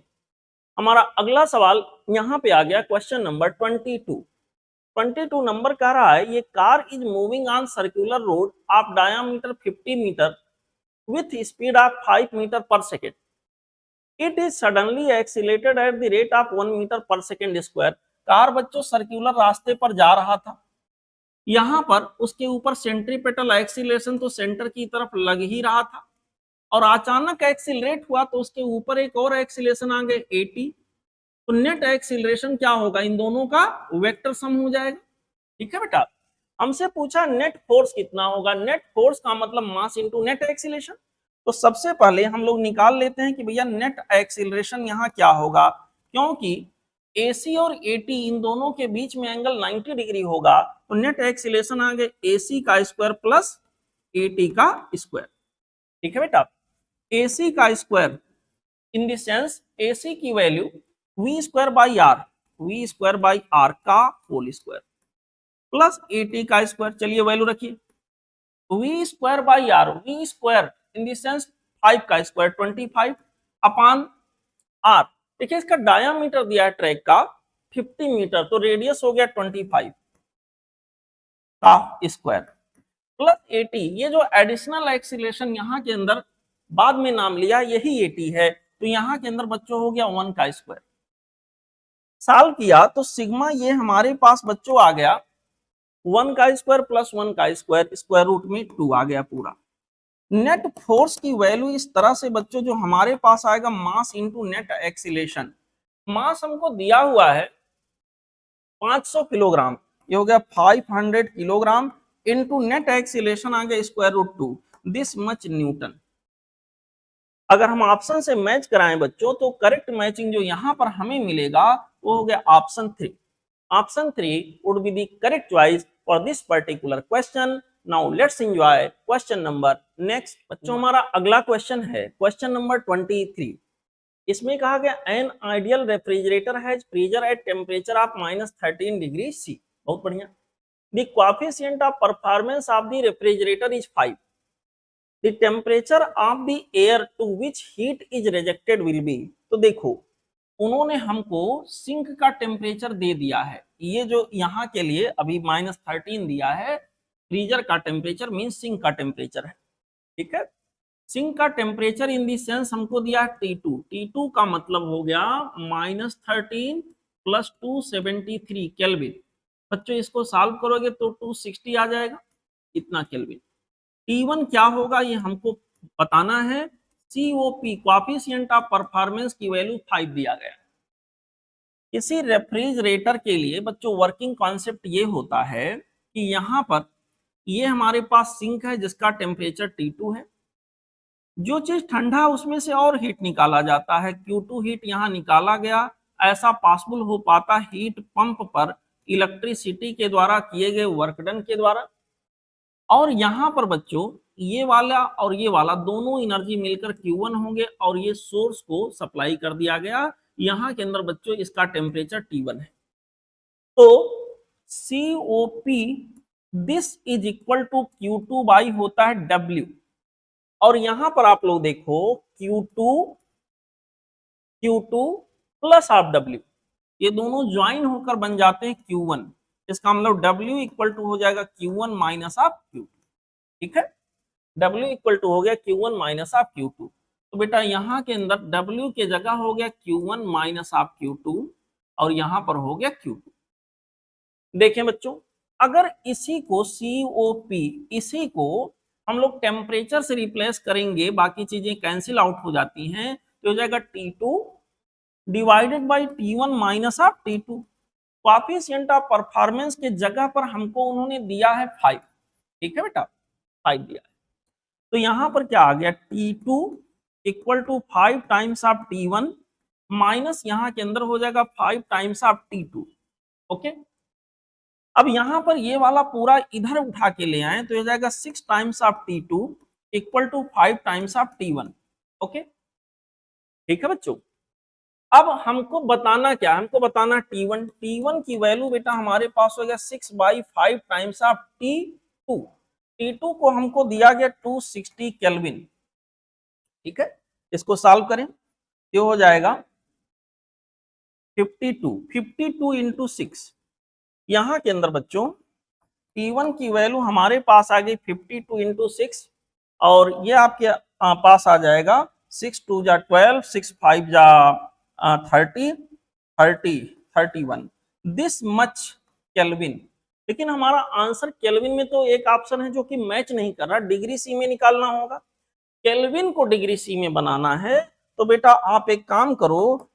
हमारा अगला सवाल यहां पे आ गया, क्वेश्चन नंबर 22 नंबर कह रहा है, ये car is moving on circular road of diameter 50 metre with speed of 5 meter per second. It is suddenly accelerated at the rate of 1 meter per second square. Car बच्चों circular रास्ते पर जा रहा था, यहां पर उसके ऊपर सेंट्रीपेटल एक्सीलरेशन तो सेंटर की तरफ लग ही रहा था, और अचानक एक्सीलरेट हुआ तो उसके ऊपर एक और एक्सीलरेशन आ गए 80। तो नेट एक्सीलरेशन क्या होगा, इन दोनों का वेक्टर सम हो जाएगा। ठीक है बेटा, हमसे पूछा नेट फोर्स कितना होगा। नेट फोर्स का मतलब मास इनटू नेट एक्सीलरेशन। तो सबसे पहले हम लोग निकाल लेते हैं कि भैया नेट एक्सीलरेशन यहाँ क्या होगा, क्योंकि AC और AT इन दोनों के बीच में एंगल 90 डिग्री होगा, तो नेट एक्सीलरेशन आ गए AC का स्क्वायर प्लस AT का स्क्वायर। ठीक है बेटा, AC का square in the sense AC की value V square by R का होल स्क्वायर प्लस AT का स्क्वायर। चलिए वैल्यू रखिए, V square by R, V square in the sense 5 का स्क्वायर 25 अपॉन R। देखिए इसका डायामीटर दिया है ट्रैक का 50 मीटर, तो रेडियस हो गया 25 का स्क्वायर प्लस AT। ये जो एडिशनल एक्सीलरेशन यहाँ के अंदर बाद में नाम लिया यही AT है, तो यहाँ के अंदर बच्चों हो गया 1 का स्क्वायर। सॉल्व किया तो सिग्मा ये हमारे पास बच्चों आ गया 1 का स्क्वायर प्लस 1 का स्क्वायर, स्क्वायर रूट में 2 आ गया पूरा। नेट फोर्स की वैल्यू इस तरह से बच्चों जो हमारे पास आएगा मास इनटू नेट एक्सीलरेशन। मास हमको दिया हुआ है 500 किलोग्राम, ये हो गया 500 किलोग्राम इनटू नेट एक्सीलरेशन आ गया square root 2, this much newton. अगर हम ऑप्शन से मैच कराएं बच्चों, तो करेक्ट मैचिंग जो यहां पर हमें मिलेगा वो हो गया option 3। Option 3 would be the correct choice for this particular question. Now let's enjoy question number next. बच्चों हमारा अगला क्वेश्चन है क्वेश्चन नंबर 23। इसमें कहा गया an ideal refrigerator has freezer at temperature of -13 degree C. बहुत बढ़िया। The coefficient of performance of the refrigerator is 5. The temperature of the air to which heat is rejected will be. तो देखो उन्होंने हमको sink का temperature दे दिया है। ये जो यहाँ के लिए अभी -13 दिया है, फ्रीजर का टेम्परेचर मीन सिंक का टेम्परेचर है, ठीक है। सिंक का टेम्परेचर इन दी सेंस हमको दिया है T2। T2 का मतलब हो गया -13 + 273 केल्विन। बच्चों इसको सॉल्व करोगे तो 260 आ जाएगा, इतना केल्विन। T1 क्या होगा ये हमको बताना है। COP कोएफिशिएंट ऑफ परफॉर्मेंस की वैल्यू 5 दिया गया है। किसी रेफ्रिजरेटर के लिए बच्चों वर्किंग कॉन्सेप्ट ये होता है कि यहाँ पर ये हमारे पास सिंक है जिसका टेम्परेचर T2 है। जो चीज ठंडा उसमें से और हीट निकाला जाता है, Q2 हीट यहाँ निकाला गया। ऐसा पॉसिबल हो पाता हीट पंप पर इलेक्ट्रिसिटी के द्वारा किए गए वर्क डन के द्वारा। और यहाँ पर बच्चों ये वाला और ये वाला दोनों एनर्जी मिलकर Q1 होंगे और ये सोर्स को सप्लाई कर दिया गया। यहाँ के अंदर बच्चों इसका टेम्परेचर T1 है। तो COP this is equal to Q2 by होता है W। और यहां पर आप लोग देखो Q2 प्लस ऑफ W, ये दोनों ज्वाइन होकर बन जाते हैं Q1। इसका मतलब W इक्वल टू हो जाएगा Q1 माइनस ऑफ Q2, ठीक है। W इक्वल टू हो गया Q1 माइनस ऑफ Q2। तो बेटा यहाँ के अंदर W के जगह हो गया Q1 माइनस ऑफ Q2 और यहाँ पर हो गया Q2। देखें बच्चों, अगर इसी को COP इसी को हम लोग टेम्परेचर से रिप्लेस करेंगे, बाकी चीजें कैंसिल आउट हो जाती हैं, तो हो जाएगा T2 divided by T1 minus of T2। Coefficient of performance के जगह पर हमको उन्होंने दिया है 5, ठीक है बेटा, 5 दिया है। तो यहां पर क्या आ गया T2 equal to 5 times of T1 minus यहाँ के अंदर हो जाएगा 5 टाइम्स ऑफ T2, ओके। अब यहां पर ये वाला पूरा इधर उठा के ले आए तो हो जाएगा 6 times of T2 equal to 5 times of T1, okay, ठीक है बच्चों। अब हमको बताना क्या, हमको बताना T1। T1 की वैल्यू बेटा हमारे पास हो गया 6/5 टाइम्स ऑफ T2। T2 को हमको दिया गया 260 केल्विन, ठीक है। इसको सॉल्व करें तो हो जाएगा 52 इंटू 6। यहाँ के अंदर बच्चों T1 की वैल्यू हमारे पास आ गई 52 इंटू 6 और ये आपके पास आ जाएगा 6 2 जा 12, 6 5 जा 31 दिस मच केल्विन। लेकिन हमारा आंसर केल्विन में तो एक ऑप्शन है जो कि मैच नहीं कर रहा, डिग्री सी में निकालना होगा। केल्विन को डिग्री सी में बनाना है तो बेटा आप एक काम करो,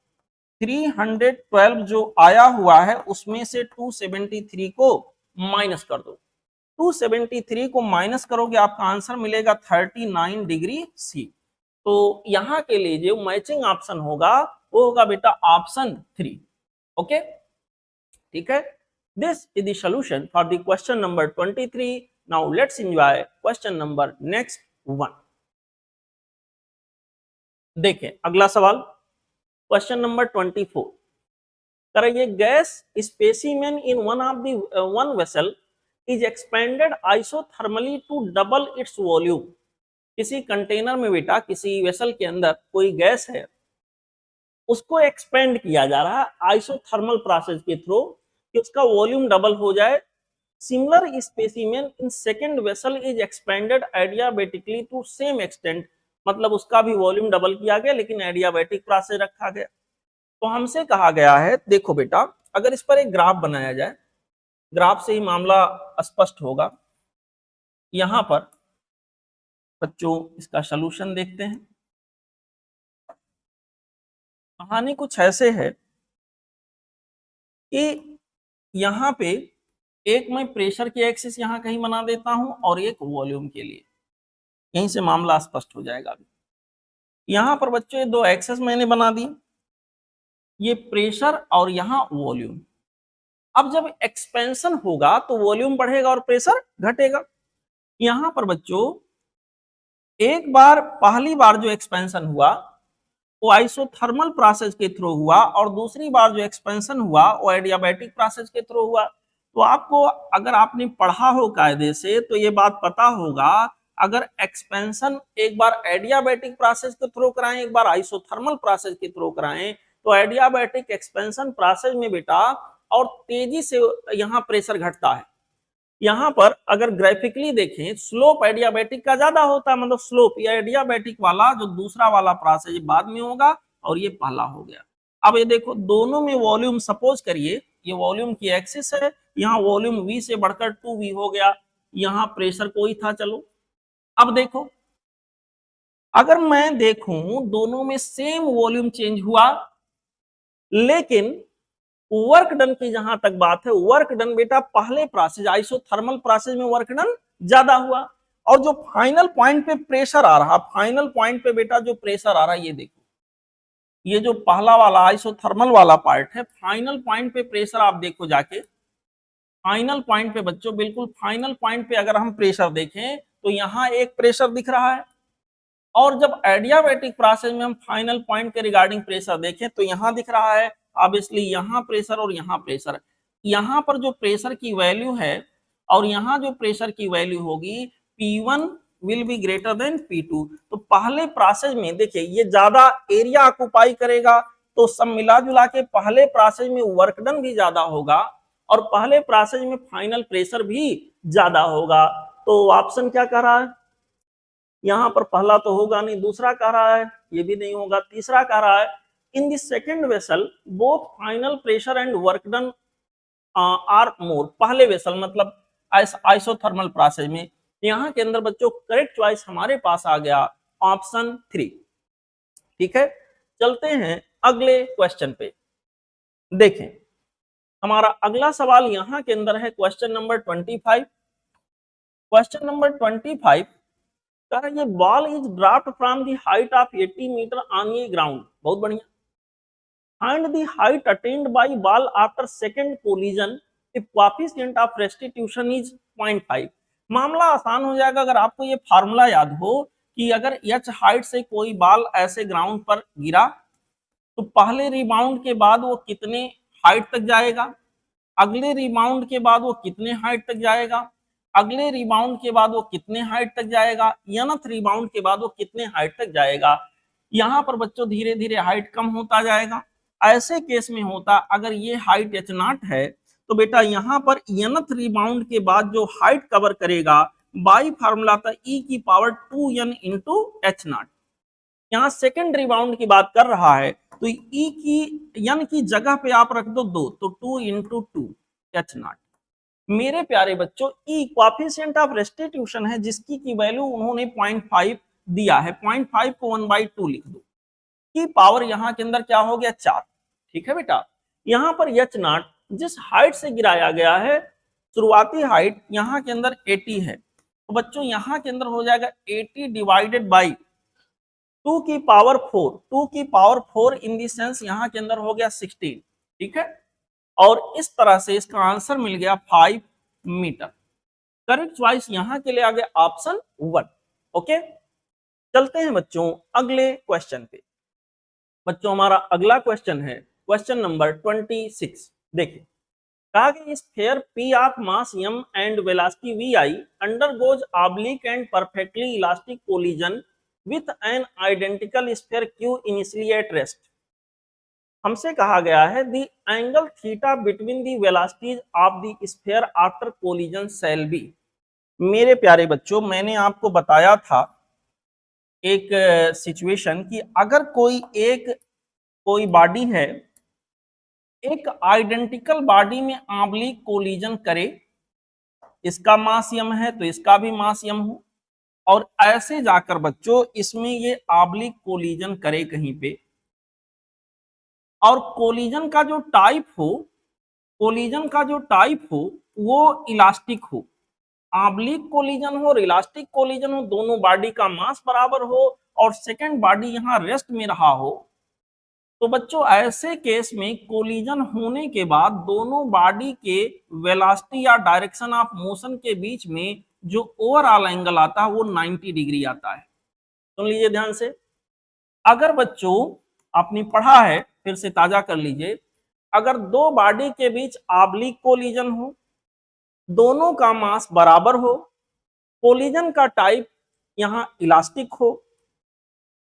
312 जो आया हुआ है उसमें से 273 को माइनस कर दो। 273 को माइनस करोगे आपका आंसर मिलेगा 39 डिग्री सी। तो यहां के लिए जो मैचिंग ऑप्शन होगा वो होगा बेटा ऑप्शन 3, ओके, ठीक है। This is the solution for the question number 23। Now let's enjoy question number next 1। देखें अगला सवाल, क्वेश्चन नंबर 24। करिए gas specimen in one vessel is expanded isothermally to double its volume. किसी कंटेनर में बेटा किसी वेसल के अंदर कोई गैस है, उसको एक्सपेंड किया जा रहा है आइसोथर्मल प्रोसेस के थ्रू कि उसका वॉल्यूम डबल हो जाए। Similar specimen in second vessel is expanded adiabatically to same extent, मतलब उसका भी वॉल्यूम डबल किया गया लेकिन एडियाबेटिक प्रोसेस रखा गया। तो हमसे कहा गया है, देखो बेटा अगर इस पर एक ग्राफ बनाया जाए, ग्राफ से ही मामला स्पष्ट होगा। यहां पर बच्चों इसका सलूशन देखते हैं। कहानी कुछ ऐसे है कि यहाँ पे एक मैं प्रेशर की एक्सिस यहाँ कहीं बना देता हूं और एक वॉल्यूम के लिए, यहीं से मामला स्पष्ट हो जाएगा। यहाँ पर बच्चों ये दो एक्सेस मैंने बना दी, ये प्रेशर और यहाँ वॉल्यूम। अब जब एक्सपेंशन होगा तो वॉल्यूम बढ़ेगा और प्रेशर घटेगा। यहाँ पर बच्चों एक बार पहली बार जो एक्सपेंशन हुआ वो आइसोथर्मल प्रोसेस के थ्रू हुआ और दूसरी बार जो एक्सपेंशन हुआ वो एडियाबैटिक प्रोसेस के थ्रू हुआ। तो आपको अगर आपने पढ़ा हो कायदे से तो ये बात पता होगा, अगर एक्सपेंशन एक बार एडियाबैटिक प्रोसेस के थ्रू कराएं एक बार आइसोथर्मल प्रोसेस के थ्रू कराएं तो एडियाबैटिक एक्सपेंशन प्रोसेस में बेटा और तेजी से यहाँ प्रेशर घटता है। यहाँ पर अगर ग्राफिकली देखें स्लोप एडियाबैटिक का ज्यादा होता है, मतलब स्लोप या एडियाबैटिक वाला जो दूसरा वाला प्रोसेस बाद में होगा और ये पहला हो गया। अब ये देखो दोनों में वॉल्यूम, सपोज करिए ये वॉल्यूम की एक्सिस है, यहाँ वॉल्यूम V से बढ़कर 2V हो गया, यहाँ प्रेशर कोई था। चलो अब देखो अगर मैं देखूं दोनों में सेम वॉल्यूम चेंज हुआ, लेकिन वर्क डन की जहां तक बात है, वर्क डन बेटा पहले प्रोसेस आइसोथर्मल प्रोसेस में वर्क डन ज्यादा हुआ, और जो फाइनल पॉइंट पे प्रेशर आ रहा, फाइनल पॉइंट पे बेटा जो प्रेशर आ रहा है ये देखो, ये जो पहला वाला आइसोथर्मल वाला पार्ट है, फाइनल पॉइंट पे प्रेशर आप देखो जाके, फाइनल पॉइंट पे बच्चों, बिल्कुल फाइनल पॉइंट पे अगर हम प्रेशर देखें तो यहाँ एक प्रेशर दिख रहा है, और जब एडियाबैटिक प्रोसेस में हम फाइनल पॉइंट के रिगार्डिंग प्रेशर देखें तो यहाँ दिख रहा है ऑब्वियसली यहाँ प्रेशर और यहाँ प्रेशर। यहाँ पर जो प्रेशर की वैल्यू है और यहाँ जो प्रेशर की वैल्यू होगी P1 will be greater than P2। तो पहले प्रोसेस में देखिए ये ज्यादा एरिया ऑक्युपाई करेगा, तो सब मिला जुला के पहले प्रोसेस में वर्क डन भी ज्यादा होगा और पहले प्रोसेस में फाइनल प्रेशर भी ज्यादा होगा। तो ऑप्शन क्या कह रहा है, यहाँ पर पहला तो होगा नहीं, दूसरा कह रहा है ये भी नहीं होगा, तीसरा कह रहा है in the second vessel both final pressure and work done are more. पहले वेसल मतलब आइसोथर्मल प्रोसेस में, यहाँ के अंदर बच्चों करेक्ट चॉइस हमारे पास आ गया ऑप्शन 3। ठीक है, चलते हैं अगले क्वेश्चन पे। देखें हमारा अगला सवाल यहाँ के अंदर है क्वेश्चन नंबर 25। क्वेश्चन नंबर 25 ये ball is dropped from the height of 80 metre on a ground. बहुत बढ़िया। Find the height attained by ball after second collision if coefficient of restitution is 0.5। मामला आसान हो जाएगा अगर आपको ये फार्मूला याद हो कि अगर h हाइट से कोई बॉल ऐसे ग्राउंड पर गिरा तो पहले रिबाउंड के बाद वो कितने हाइट तक जाएगा, अगले रिबाउंड के बाद वो कितने हाइट तक जाएगा, अगले रिबाउंड के बाद वो कितने हाइट तक जाएगा, nth रिबाउंड के बाद वो कितने हाइट तक जाएगा। यहाँ पर बच्चों धीरे धीरे हाइट कम होता जाएगा। ऐसे केस में होता अगर ये हाइट h0 है तो बेटा यहाँ पर nth रिबाउंड के बाद जो हाइट कवर करेगा बाई फार्मूला था e की पावर 2n इंटू h0। यहाँ सेकेंड रिबाउंड की बात कर रहा है तो e की n की जगह पे आप रख दो 2, तो 2 इंटू 2 h0। मेरे प्यारे बच्चों ई कोएफिशिएंट ऑफ रेस्टिट्यूशन है जिसकी की वैल्यू उन्होंने 0.5 दिया है, 0.5 को 1/2 लिख दो, की पावर यहाँ के अंदर क्या हो गया 4। ठीक है बेटा, यहाँ पर h0 जिस हाइट से गिराया गया है शुरुआती हाइट यहाँ के अंदर 80 है, तो बच्चों यहाँ के अंदर हो जाएगा 80 डिवाइडेड बाई 2 की पावर 4, 2 की पावर 4 इन दी सेंस यहाँ के अंदर हो गया 16। ठीक है, और इस तरह से इसका आंसर मिल गया 5 मीटर। करेक्ट चॉइस यहां के लिए आ गया ऑप्शन 1। ओके, चलते हैं बच्चों अगले क्वेश्चन पे। बच्चों हमारा अगला क्वेश्चन है क्वेश्चन नंबर 26। देखिए कहा कि sphere P of mass m and velocity vi undergoes oblique and perfectly elastic collision with an identical sphere Q initially at rest. हमसे कहा गया है the angle theta between the velocities of the sphere after collision shall be. मेरे प्यारे बच्चों मैंने आपको बताया था एक सिचुएशन कि अगर कोई बॉडी है एक आइडेंटिकल बॉडी में ऑब्लिक कोलिजन करे, इसका मास m है तो इसका भी मास m हो, और ऐसे जाकर बच्चों इसमें ये ऑब्लिक कोलिजन करे कहीं पे, और कोलिजन का जो टाइप हो वो इलास्टिक हो, ऑब्लिक कोलिजन हो और इलास्टिक कोलिजन हो, दोनों बॉडी का मास बराबर हो और सेकंड बॉडी यहाँ रेस्ट में रहा हो, तो बच्चों ऐसे केस में कोलिजन होने के बाद दोनों बॉडी के वेलोसिटी या डायरेक्शन ऑफ मोशन के बीच में जो ओवरऑल एंगल आता है वो 90 डिग्री आता है। सुन लीजिए ध्यान से, अगर बच्चों आपने पढ़ा है फिर से ताजा कर लीजिए, अगर दो बॉडी के बीच ऑब्लिक कोलिजन हो, दोनों का मास बराबर हो, कोलिजन का टाइप यहाँ इलास्टिक हो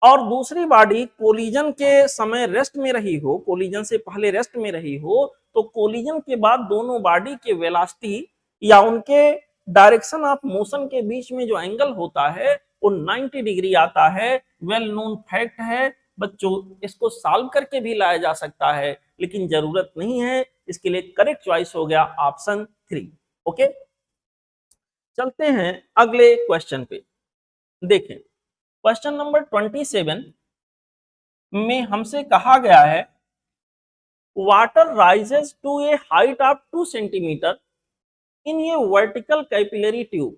और दूसरी बॉडी कोलिजन के समय रेस्ट में रही हो, कोलिजन से पहले रेस्ट में रही हो, तो कोलिजन के बाद दोनों बॉडी के वेलोसिटी या उनके डायरेक्शन ऑफ मोशन के बीच में जो एंगल होता है वो 90 डिग्री आता है। वेल नोन फैक्ट है बच्चों, इसको सॉल्व करके भी लाया जा सकता है लेकिन जरूरत नहीं है। इसके लिए करेक्ट चॉइस हो गया ऑप्शन 3। ओके, चलते हैं अगले क्वेश्चन पे। देखें, क्वेश्चन नंबर 27 में हमसे कहा गया है water rises to a height of 2 centimetre in ये वर्टिकल कैपिलरी ट्यूब।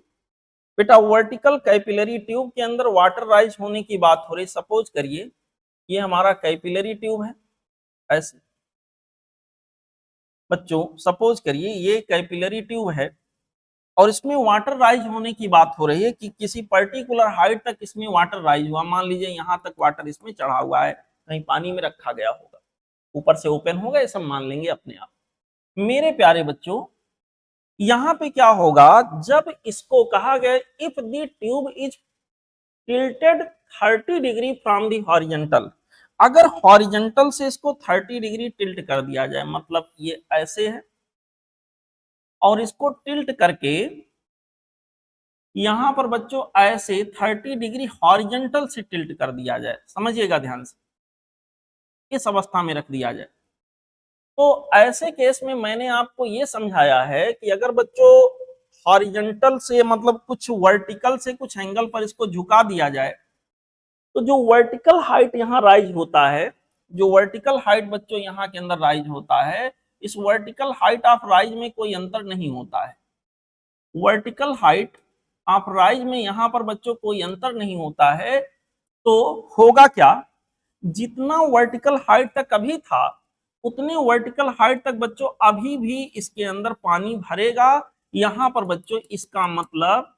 बेटा वर्टिकल कैपिलरी ट्यूब के अंदर वाटर राइज होने की बात हो रही। सपोज करिए ये हमारा कैपिलरी ट्यूब है, ऐसे बच्चों सपोज करिए ये कैपिलरी ट्यूब है और इसमें वाटर राइज होने की बात हो रही है कि किसी पर्टिकुलर हाइट तक इसमें वाटर राइज हुआ। मान लीजिए यहाँ तक वाटर इसमें चढ़ा हुआ है, कहीं पानी में रखा गया होगा, ऊपर से ओपन होगा, ये सब मान लेंगे अपने आप। मेरे प्यारे बच्चों यहाँ पे क्या होगा, जब इसको कहा गया if the tube is tilted 30 degree from the horizontal, अगर हॉरिजॉन्टल से इसको 30 डिग्री टिल्ट कर दिया जाए, मतलब ये ऐसे है और इसको टिल्ट करके यहां पर बच्चों ऐसे 30 डिग्री हॉरिजॉन्टल से टिल्ट कर दिया जाए, समझिएगा ध्यान से, इस अवस्था में रख दिया जाए, तो ऐसे केस में मैंने आपको ये समझाया है कि अगर बच्चों हॉरिजॉन्टल से मतलब कुछ वर्टिकल से कुछ एंगल पर इसको झुका दिया जाए तो जो वर्टिकल हाइट यहाँ राइज होता है, जो वर्टिकल हाइट बच्चों यहाँ के अंदर राइज होता है, इस वर्टिकल हाइट ऑफ राइज में कोई अंतर नहीं होता है। वर्टिकल हाइट ऑफ राइज में यहाँ पर बच्चों कोई अंतर नहीं होता है। तो होगा क्या, जितना वर्टिकल हाइट तक अभी था उतने वर्टिकल हाइट तक बच्चों अभी भी इसके अंदर पानी भरेगा। यहाँ पर बच्चों इसका मतलब,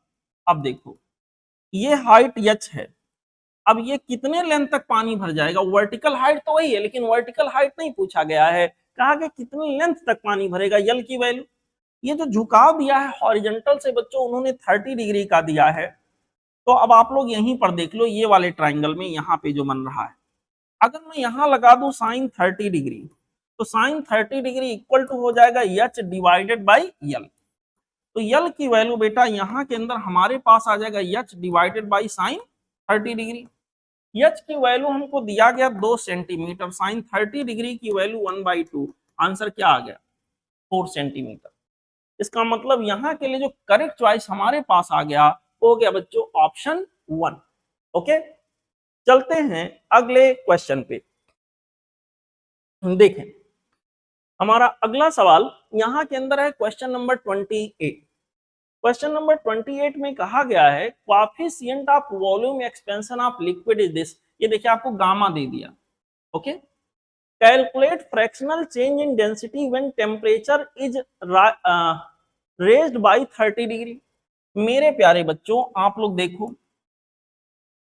अब देखो ये हाइट h है, अब ये कितने लेंथ तक पानी भर जाएगा। वर्टिकल हाइट तो वही है लेकिन वर्टिकल हाइट नहीं पूछा गया है, कहा कि कितने लेंथ तक पानी भरेगा, यल की वैल्यू। ये जो झुकाव दिया है हॉरिजॉन्टल से बच्चों उन्होंने 30 डिग्री का दिया है। तो अब आप लोग यहीं पर देख लो, ये वाले ट्राइंगल में यहाँ पे जो बन रहा है, अगर मैं यहाँ लगा दूं साइन 30 डिग्री तो साइन 30 डिग्री इक्वल टू हो जाएगा h डिवाइडेड बाई यल। तो यल की वैल्यू बेटा यहाँ के अंदर हमारे पास आ जाएगा h divided by sine 30 degree. h की वैल्यू हमको दिया गया 2 सेंटीमीटर, साइन 30 डिग्री की वैल्यू 1/2, आंसर क्या आ गया 4 सेंटीमीटर। इसका मतलब यहाँ के लिए जो करेक्ट चॉइस हमारे पास आ गया हो गया बच्चों ऑप्शन 1। ओके, चलते हैं अगले क्वेश्चन पे। देखें हमारा अगला सवाल यहाँ के अंदर है क्वेश्चन नंबर 28। क्वेश्चन नंबर 28 में कहा गया है coefficient of volume expansion of liquid is this. ये देखिए आपको गामा दे दिया। Okay, calculate fractional change in density when temperature is raised bye 30 degree. मेरे प्यारे बच्चों आप लोग देखो,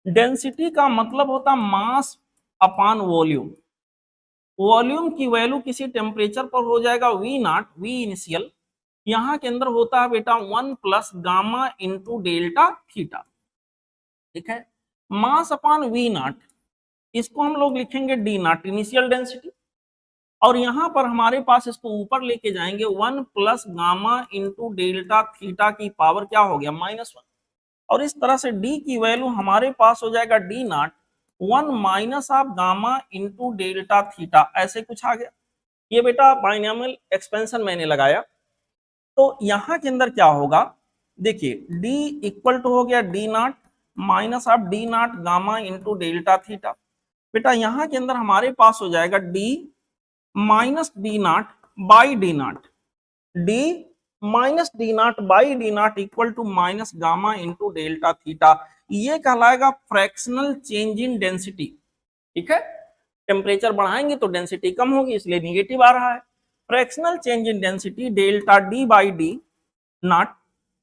डेंसिटी का मतलब होता मास अपॉन वॉल्यूम। वॉल्यूम की वैल्यू किसी टेम्परेचर पर हो जाएगा V0, V इनिशियल, यहाँ के अंदर होता है बेटा 1 plus gamma into delta theta. ठीक है, मास अपॉन V0, इसको हम लोग लिखेंगे D0 इनिशियल डेंसिटी, और यहाँ पर हमारे पास इसको ऊपर लेके जाएंगे 1 plus gamma into delta theta की पावर क्या हो गया -1, और इस तरह से D की वैल्यू हमारे पास हो जाएगा D0 1 minus of gamma into delta theta, ऐसे कुछ आ गया। ये बेटा बाइनॉमियल एक्सपेंशन मैंने लगाया, तो यहाँ के अंदर क्या होगा, देखिए D इक्वल टू हो गया D0 minus of D0 gamma into delta theta. बेटा यहाँ के अंदर हमारे पास हो जाएगा D minus D0 by D0, D minus D0 by D0 equal to minus gamma into delta theta. ये कहलाएगा फ्रैक्शनल चेंज इन डेंसिटी। ठीक है, टेम्परेचर बढ़ाएंगे तो डेंसिटी कम होगी, इसलिए निगेटिव आ रहा है। Fractional change in density delta D by D0,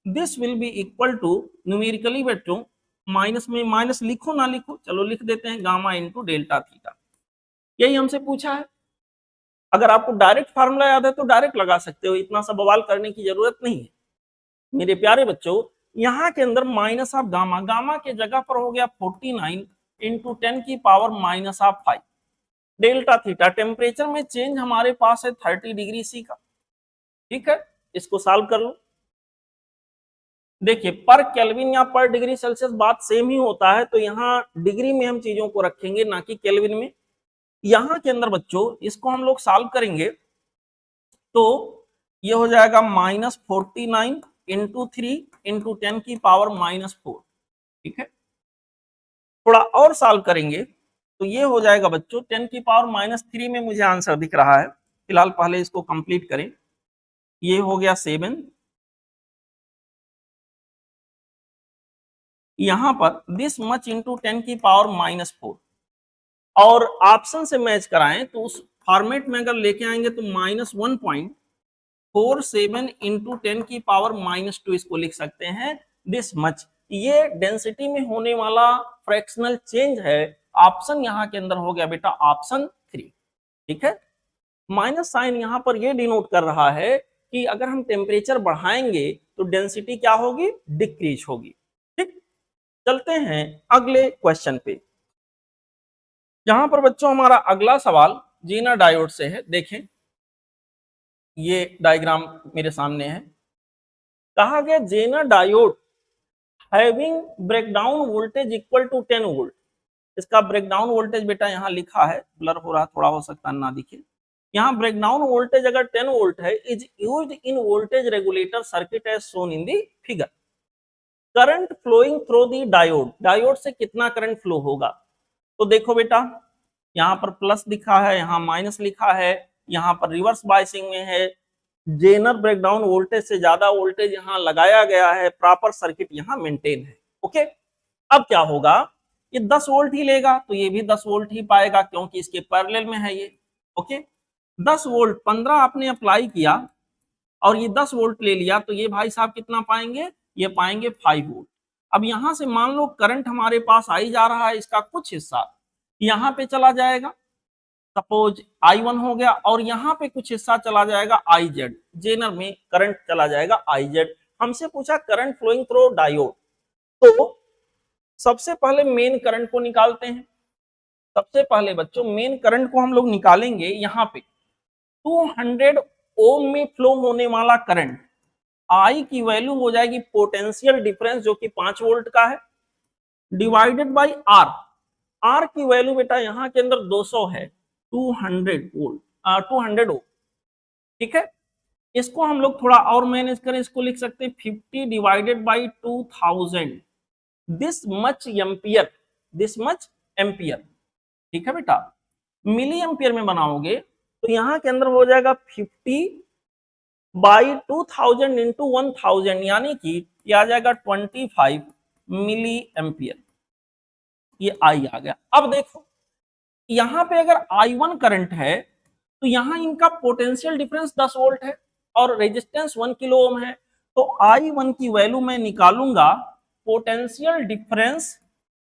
this will be equal to numerically बच्चों माइनस में माइनस लिखो ना लिखो, चलो लिख देते हैं, गामा इंटू डेल्टा थीटा। यही हमसे पूछा है। अगर आपको डायरेक्ट फार्मूला याद है तो डायरेक्ट लगा सकते हो, इतना सा बवाल करने की जरूरत नहीं है। मेरे प्यारे बच्चों यहाँ के अंदर माइनस ऑफ गामा, गामा के जगह पर हो गया 49 इंटू 10 की power minus of 5 delta theta. Temperature में चेंज हमारे पास है 30 डिग्री सी का। ठीक है, इसको सॉल्व कर लो। देखिए पर केल्विन या पर डिग्री सेल्सियस बात सेम ही होता है, तो यहाँ डिग्री में हम चीजों को रखेंगे ना कि केल्विन में। यहाँ के अंदर बच्चों इसको हम लोग सॉल्व करेंगे तो ये हो जाएगा -49 इंटू 3 इंटू 10 की पावर -4। ठीक है, थोड़ा और सॉल्व करेंगे तो ये हो जाएगा बच्चों 10 की पावर -3 में मुझे आंसर दिख रहा है। फिलहाल पहले इसको कंप्लीट करें। ये हो गया 7, यहां पर दिस मच इंटू 10 की पावर -4 और ऑप्शन से मैच कराएं तो उस फॉर्मेट में अगर लेके आएंगे तो -1.47 इंटू 10 की पावर -2 इसको लिख सकते हैं दिस मच। ये डेंसिटी में होने वाला फ्रैक्शनल चेंज है। ऑप्शन यहाँ के अंदर हो गया बेटा ऑप्शन 3। ठीक है, माइनस साइन यहाँ पर ये डिनोट कर रहा है कि अगर हम टेम्परेचर बढ़ाएंगे तो डेंसिटी क्या होगी, डिक्रीज होगी। ठीक, चलते हैं अगले क्वेश्चन पे। यहां पर बच्चों हमारा अगला सवाल जीना डायोड से है। देखें ये डायग्राम मेरे सामने है। कहा गया Zener diode having breakdown voltage equal to 10 volt. इसका ब्रेकडाउन वोल्टेज बेटा यहाँ लिखा है, ब्लर हो रहा थोड़ा, हो सकता है ना दिखे। यहाँ ब्रेकडाउन वोल्टेज अगर 10 वोल्ट है, is used in voltage regulator circuit as shown in the figure. Current flowing through the diode, diode से कितना करंट फ्लो होगा। तो देखो बेटा यहाँ पर प्लस लिखा है, यहाँ माइनस लिखा है, यहाँ पर रिवर्स बायसिंग में है। जेनर ब्रेकडाउन वोल्टेज से ज्यादा वोल्टेज यहाँ लगाया गया है, प्रॉपर सर्किट यहाँ मेंटेन है। ओके, अब क्या होगा, ये 10 वोल्ट ही लेगा तो ये भी 10 वोल्ट ही पाएगा क्योंकि इसके पैरेलल में है ये। ओके, 10 वोल्ट 15 आपने अप्लाई किया और ये 10 वोल्ट ले लिया तो ये भाई साहब कितना पाएंगे, ये पाएंगे 5 वोल्ट। अब यहां से मान लो करंट हमारे पास आई जा रहा है, इसका कुछ हिस्सा यहाँ पे चला जाएगा, सपोज I1 हो गया, और यहाँ पे कुछ हिस्सा चला जाएगा IZ, जेनर में करंट चला जाएगा IZ। हमसे पूछा करंट फ्लोइंग थ्रू डायोड, तो सबसे पहले मेन करंट को निकालते हैं। सबसे पहले बच्चों मेन करंट को हम लोग निकालेंगे। यहाँ पे 200 ओम में फ्लो होने वाला करंट, I की वैल्यू हो जाएगी पोटेंशियल डिफरेंस जो कि 5 वोल्ट का है, डिवाइडेड बाई R। R की वैल्यू बेटा यहाँ के अंदर 200 है, 200 वोल्ट 200 ओम। ठीक है, इसको हम लोग थोड़ा और मैनेज करें, इसको लिख सकते हैं 50 divided by 2000 this much ampere, this much ampere. ठीक है बेटा, मिली एम्पियर में बनाओगे तो यहाँ के अंदर हो जाएगा 50 बाई 2000 इंटू 1000 यानी कि ये आ जाएगा 25 मिली एम्पियर। ये आई आ गया। अब देखो यहाँ पे अगर I1 करंट है तो यहाँ इनका पोटेंशियल डिफरेंस 10 वोल्ट है और रेजिस्टेंस 1 किलो ओम है, तो I1 की वैल्यू मैं निकालूंगा potential difference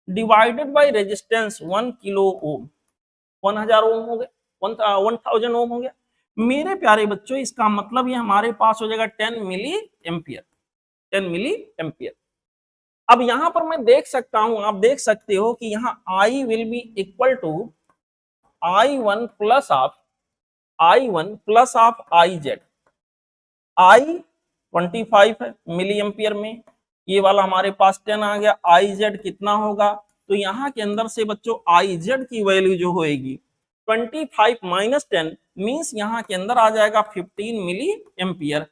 divided by resistance 1 kilo ohm, 1000 ओम हो गए, 1000 ओम हो गया। मेरे प्यारे बच्चों इसका मतलब ये हमारे पास हो जाएगा 10 मिली एम्पियर, 10 मिली एम्पियर। अब यहां पर मैं देख सकता हूं, आप देख सकते हो कि यहाँ I will be equal to I1 plus of IZ। I 25 है मिली एम्पियर में, ये वाला हमारे पास 10 आ गया, IZ कितना होगा, तो यहाँ के अंदर से बच्चों IZ की वैल्यू जो होएगी 25 माइनस 10 मीन्स यहाँ के अंदर आ जाएगा 15 मिली एम्पियर।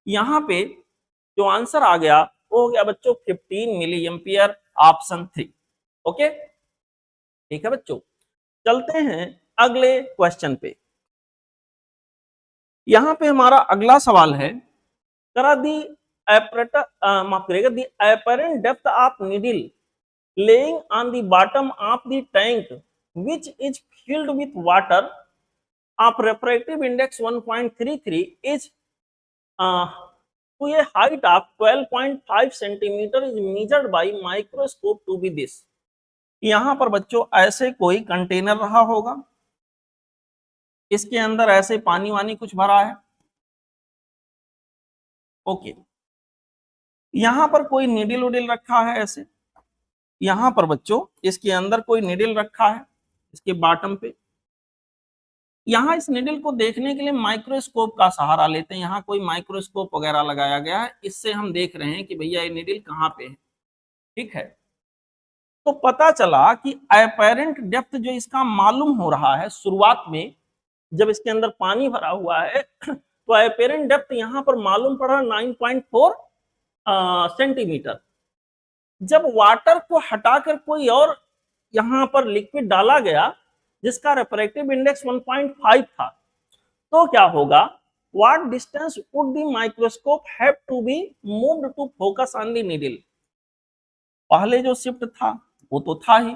यहाँ पे जो आंसर आ गया वो हो गया बच्चों 15 मिली एम्पियर, ऑप्शन 3। ओके, ठीक है बच्चों, चलते हैं अगले क्वेश्चन पे। यहां पे हमारा अगला सवाल है, करा दी माफ करिएगा, दी apparent depth of needle laying on the bottom of the tank which is filled with water of refractive index 1.33 is to a height of 12.5 centimeter is measured by microscope to be this। यहां पर बच्चों ऐसे कोई container रहा होगा, इसके अंदर ऐसे पानी वानी कुछ भरा है। ओके, यहां पर कोई नीडल उडिल रखा है ऐसे, यहां पर बच्चों इसके अंदर कोई निडल रखा है इसके बॉटम पे। यहाँ इस निडल को देखने के लिए माइक्रोस्कोप का सहारा लेते हैं। यहाँ कोई माइक्रोस्कोप वगैरह लगाया गया है, इससे हम देख रहे हैं कि भैया ये निडल कहाँ पे है। ठीक है, तो पता चला कि अपैरेंट डेप्थ जो इसका मालूम हो रहा है शुरुआत में जब इसके अंदर पानी भरा हुआ है तो अपैरेंट डेप्थ यहाँ पर मालूम पड़ रहा 9.4 सेंटीमीटर। जब वाटर को हटाकर कोई और यहाँ पर लिक्विड डाला गया जिसका रेफ्रैक्टिव इंडेक्स 1.5 था, तो क्या होगा, what distance would the microscope have to be moved to focus on the needle? पहले जो शिफ्ट था वो तो था ही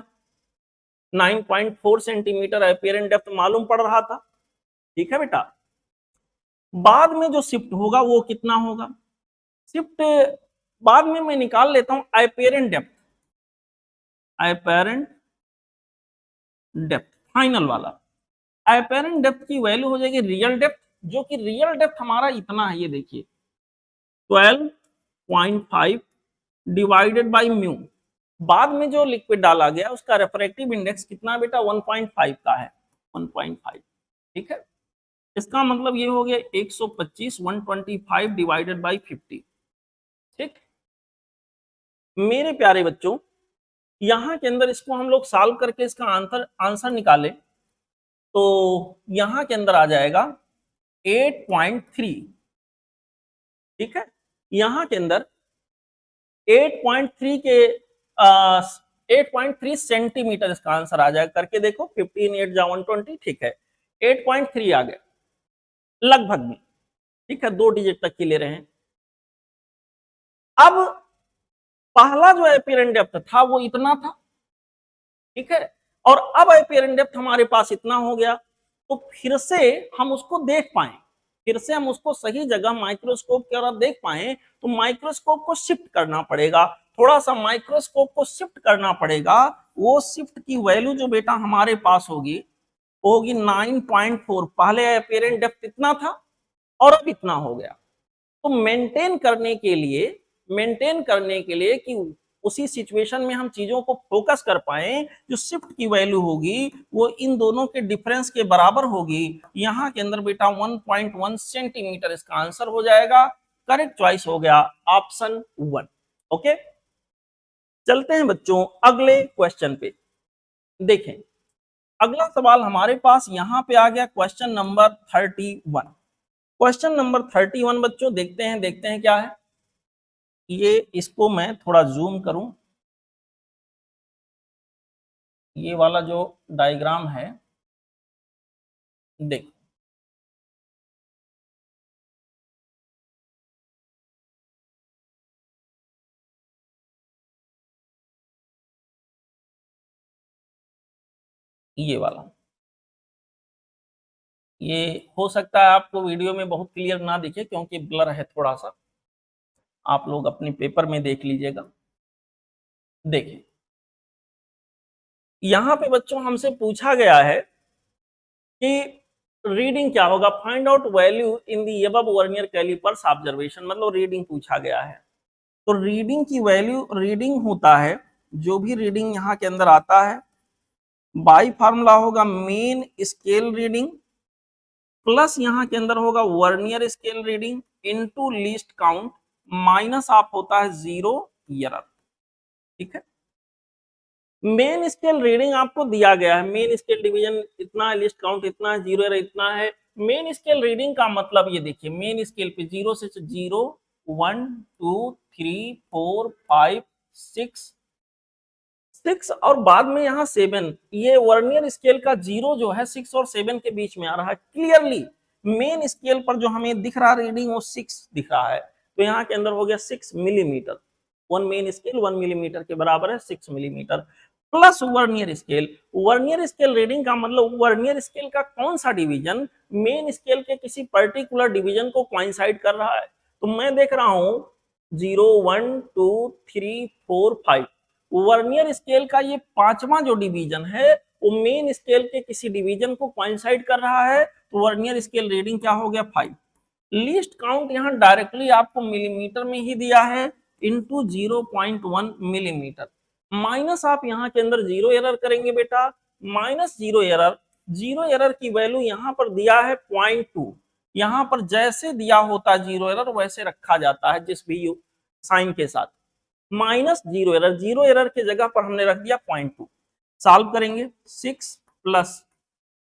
9.4 सेंटीमीटर अपीयरेंट डेप्थ मालूम पड़ रहा था। ठीक है बेटा, बाद में जो शिफ्ट होगा वो कितना होगा, शिफ्ट बाद में मैं निकाल लेता हूं अपीयरेंट डेप्थ, अपीयरेंट डेप्थ फाइनल वाला। अपीयरेंट डेप्थ की वैल्यू हो जाएगी रियल डेप्थ, जो कि रियल डेप्थ हमारा इतना है, ये देखिए 12.5 डिवाइडेड बाई म्यू। बाद में जो लिक्विड डाला गया उसका रेफ्रैक्टिव इंडेक्स कितना बेटा 1.5 का है, 1.5। ठीक है, इसका मतलब ये हो गया 125, 125 डिवाइडेड बाई 50। ठीक, मेरे प्यारे बच्चों यहां के अंदर इसको हम लोग सॉल्व करके इसका आंसर निकाले तो यहां के अंदर आ जाएगा 8.3। ठीक है, यहां के अंदर 8.3 के 8.3 सेंटीमीटर इसका आंसर आ जाएगा। करके देखो 15 8 जा 120। ठीक है, 8.3 आ गया लगभग में। ठीक है, 2 डिजिट तक की ले रहे हैं। अब पहला जो अपीयरेंट डेप्थ था वो इतना था। ठीक है, और अब अपीयरेंट डेप्थ हमारे पास इतना हो गया, तो फिर से हम उसको देख पाए, फिर से हम उसको सही जगह माइक्रोस्कोप के द्वारा देख पाए, तो माइक्रोस्कोप को शिफ्ट करना पड़ेगा, थोड़ा सा माइक्रोस्कोप को शिफ्ट करना पड़ेगा। वो शिफ्ट की वैल्यू जो बेटा हमारे पास होगी वो होगी 9.4। पहले अपीयरेंट डेप्थ इतना था और अब इतना हो गया। तो मेंटेन करने के लिए कि उसी सिचुएशन में हम चीजों को फोकस कर पाए, जो शिफ्ट की वैल्यू होगी वो इन दोनों के डिफरेंस के बराबर होगी। यहां के अंदर बेटा 1.1 सेंटीमीटर इसका आंसर हो जाएगा। करेक्ट चॉइस हो गया ऑप्शन 1। ओके, चलते हैं बच्चों अगले क्वेश्चन पे। देखें, अगला सवाल हमारे पास यहां पे आ गया क्वेश्चन नंबर 31। क्वेश्चन नंबर 31 बच्चों देखते हैं क्या है। ये इसको मैं थोड़ा जूम करूं, ये वाला जो डायग्राम है देख, ये वाला, ये हो सकता है आपको वीडियो में बहुत क्लियर ना दिखे क्योंकि ब्लर है थोड़ा सा, आप लोग अपने पेपर में देख लीजिएगा। देखिए, यहां पे बच्चों हमसे पूछा गया है कि रीडिंग क्या होगा, find out value in the above vernier callipers observation, मतलब रीडिंग पूछा गया है। तो रीडिंग की वैल्यू, रीडिंग होता है जो भी रीडिंग यहाँ के अंदर आता है बाई फार्मूला होगा मेन स्केल रीडिंग प्लस यहाँ के अंदर होगा vernier scale reading into least count minus आप होता है 0 एरर। ठीक है, मेन स्केल रीडिंग आपको दिया गया है, मेन स्केल डिवीजन इतना है, लिस्ट काउंट इतना है, 0 एरर इतना है। मेन स्केल रीडिंग का मतलब ये देखिए, मेन स्केल पे 0 से 0 1 2 3 4 5 6 और बाद में यहाँ 7। ये वर्नियर स्केल का 0 जो है 6 और 7 के बीच में आ रहा है। क्लियरली मेन स्केल पर जो हमें दिख रहा रीडिंग वो 6 दिख रहा है, तो यहाँ के अंदर हो गया 6 मिलीमीटर। 1 मेन स्केल 1 मिलीमीटर के बराबर है, 6 millimetre plus vernier scale. Vernier scale reading का मतलब वर्नियर स्केल का कौन सा डिवीजन मेन स्केल के किसी पर्टिकुलर डिवीजन को कोइंसाइड कर रहा है। तो मैं देख रहा हूं 0 1 2 3 4 5, वर्नियर स्केल का ये 5वां जो डिवीजन है वो मेन स्केल के किसी डिवीजन को कोइंसाइड कर रहा है, तो वर्नियर स्केल रीडिंग क्या हो गया 5। लीस्ट काउंट यहाँ डायरेक्टली आपको मिलीमीटर में ही दिया है इनटू 0.1 मिलीमीटर। माइनस आप यहाँ के अंदर जीरो एरर करेंगे बेटा, माइनस जीरो एरर की वैल्यू यहाँ पर दिया है 0.2, यहाँ पर जैसे दिया होता जीरो एरर वैसे रखा जाता है जिस भी साइन के साथ, माइनस जीरो एरर के जगह पर हमने रख दिया 0.2। सॉल्व करेंगे 6 प्लस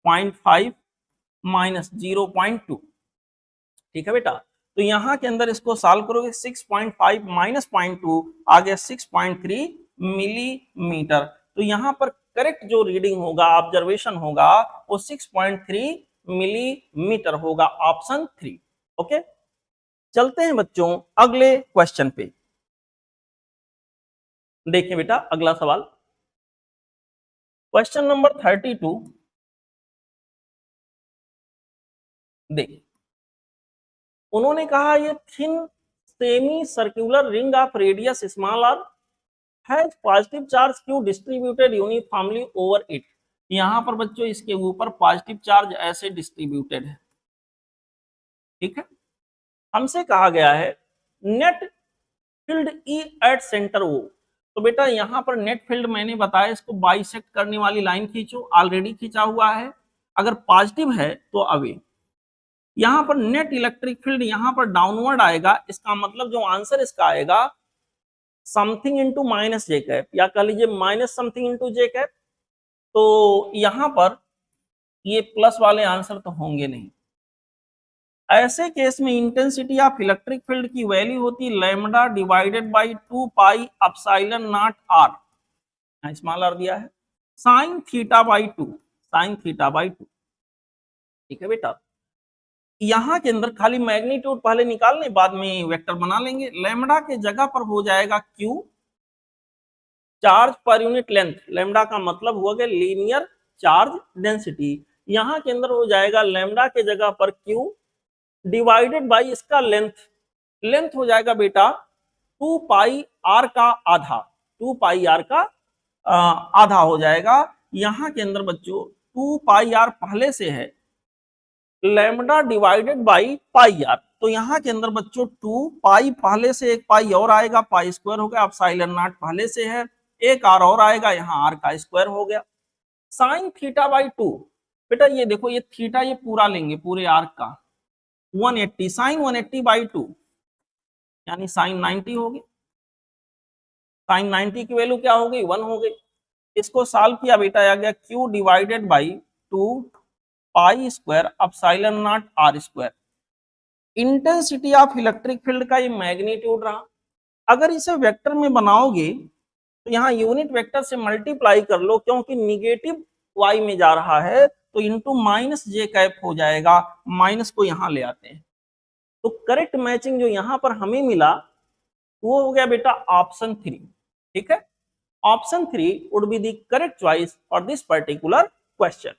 0.5 माइनस 0.2, ठीक है बेटा। तो यहाँ के अंदर इसको सॉल्व करोगे 6.5 माइनस 0.2 आ गया 6.3 मिलीमीटर। तो यहाँ पर करेक्ट जो रीडिंग होगा, ऑब्जर्वेशन होगा, वो 6.3 मिलीमीटर होगा, ऑप्शन 3। ओके, चलते हैं बच्चों अगले क्वेश्चन पे। देखिए बेटा अगला सवाल, क्वेश्चन नंबर 32। देखिए उन्होंने कहा ये thin semi circular ring of radius small r has positive charge q distributed uniformly over it. यहां पर बच्चों इसके ऊपर पॉजिटिव चार्ज ऐसे डिस्ट्रीब्यूटेड है, ठीक है। हमसे कहा गया है net field E at centre O. तो बेटा यहां पर नेट फील्ड मैंने बताया इसको बाइसेक्ट करने वाली लाइन खींचो, ऑलरेडी खींचा हुआ है। अगर पॉजिटिव है तो अवे, यहां पर नेट इलेक्ट्रिक फील्ड यहां पर डाउनवर्ड आएगा, इसका मतलब जो आंसर इसका आएगा समथिंग इंटू माइनस जे कैप, या कह लीजिए minus something into J cap. तो यहां पर ये प्लस वाले आंसर तो होंगे नहीं। ऐसे केस में इंटेंसिटी ऑफ इलेक्ट्रिक फील्ड की वैल्यू होती lambda divided by 2 pi epsilon naught r, small r दिया है, sine theta by 2, sine theta by 2, ठीक है बेटा। यहां के अंदर खाली मैग्नीट्यूड पहले निकाल लें, बाद में वेक्टर बना लेंगे। लैम्डा के जगह पर हो जाएगा Q, charge per unit length, lambda का मतलब हुआ गया लीनियर चार्ज डेंसिटी। यहां के अंदर हो जाएगा लैम्डा के जगह पर क्यू डिवाइडेड बाई इसका लेंथ, लेंथ हो जाएगा बेटा 2 पाई आर का आधा, 2 पाई आर का आधा हो जाएगा। यहां के अंदर बच्चों 2 पाई आर पहले से है, lambda divided by pi r, तो यहाँ के अंदर बच्चों 2 पाई पहले से एक पाई और आएगा, पाई स्क्वायर हो गया, एप्सिलॉन नॉट पहले से है, एक आर और आएगा, यहाँ आर का स्क्वायर हो गया, साइन थीटा बाई 2। बेटा ये देखो ये थीटा ये पूरा लेंगे पूरे आर्क का, 180 साइन 180 बाई 2 यानी साइन 90 हो गई। साइन 90 की वैल्यू क्या हो गई 1 हो गई। इसको सॉल्व किया बेटा आ गया q divided by 2 pi square epsilon naught r square. Intensity of electric field का ये मैग्नीट्यूड रहा। अगर इसे वेक्टर में बनाओगे तो यहाँ यूनिट वेक्टर से मल्टीप्लाई कर लो, क्योंकि निगेटिव y में जा रहा है तो इंटू माइनस जे कैप हो जाएगा, माइनस को यहाँ ले आते हैं। तो करेक्ट मैचिंग जो यहाँ पर हमें मिला वो हो गया बेटा ऑप्शन 3, ठीक है। Option 3 would be the correct choice for this particular question.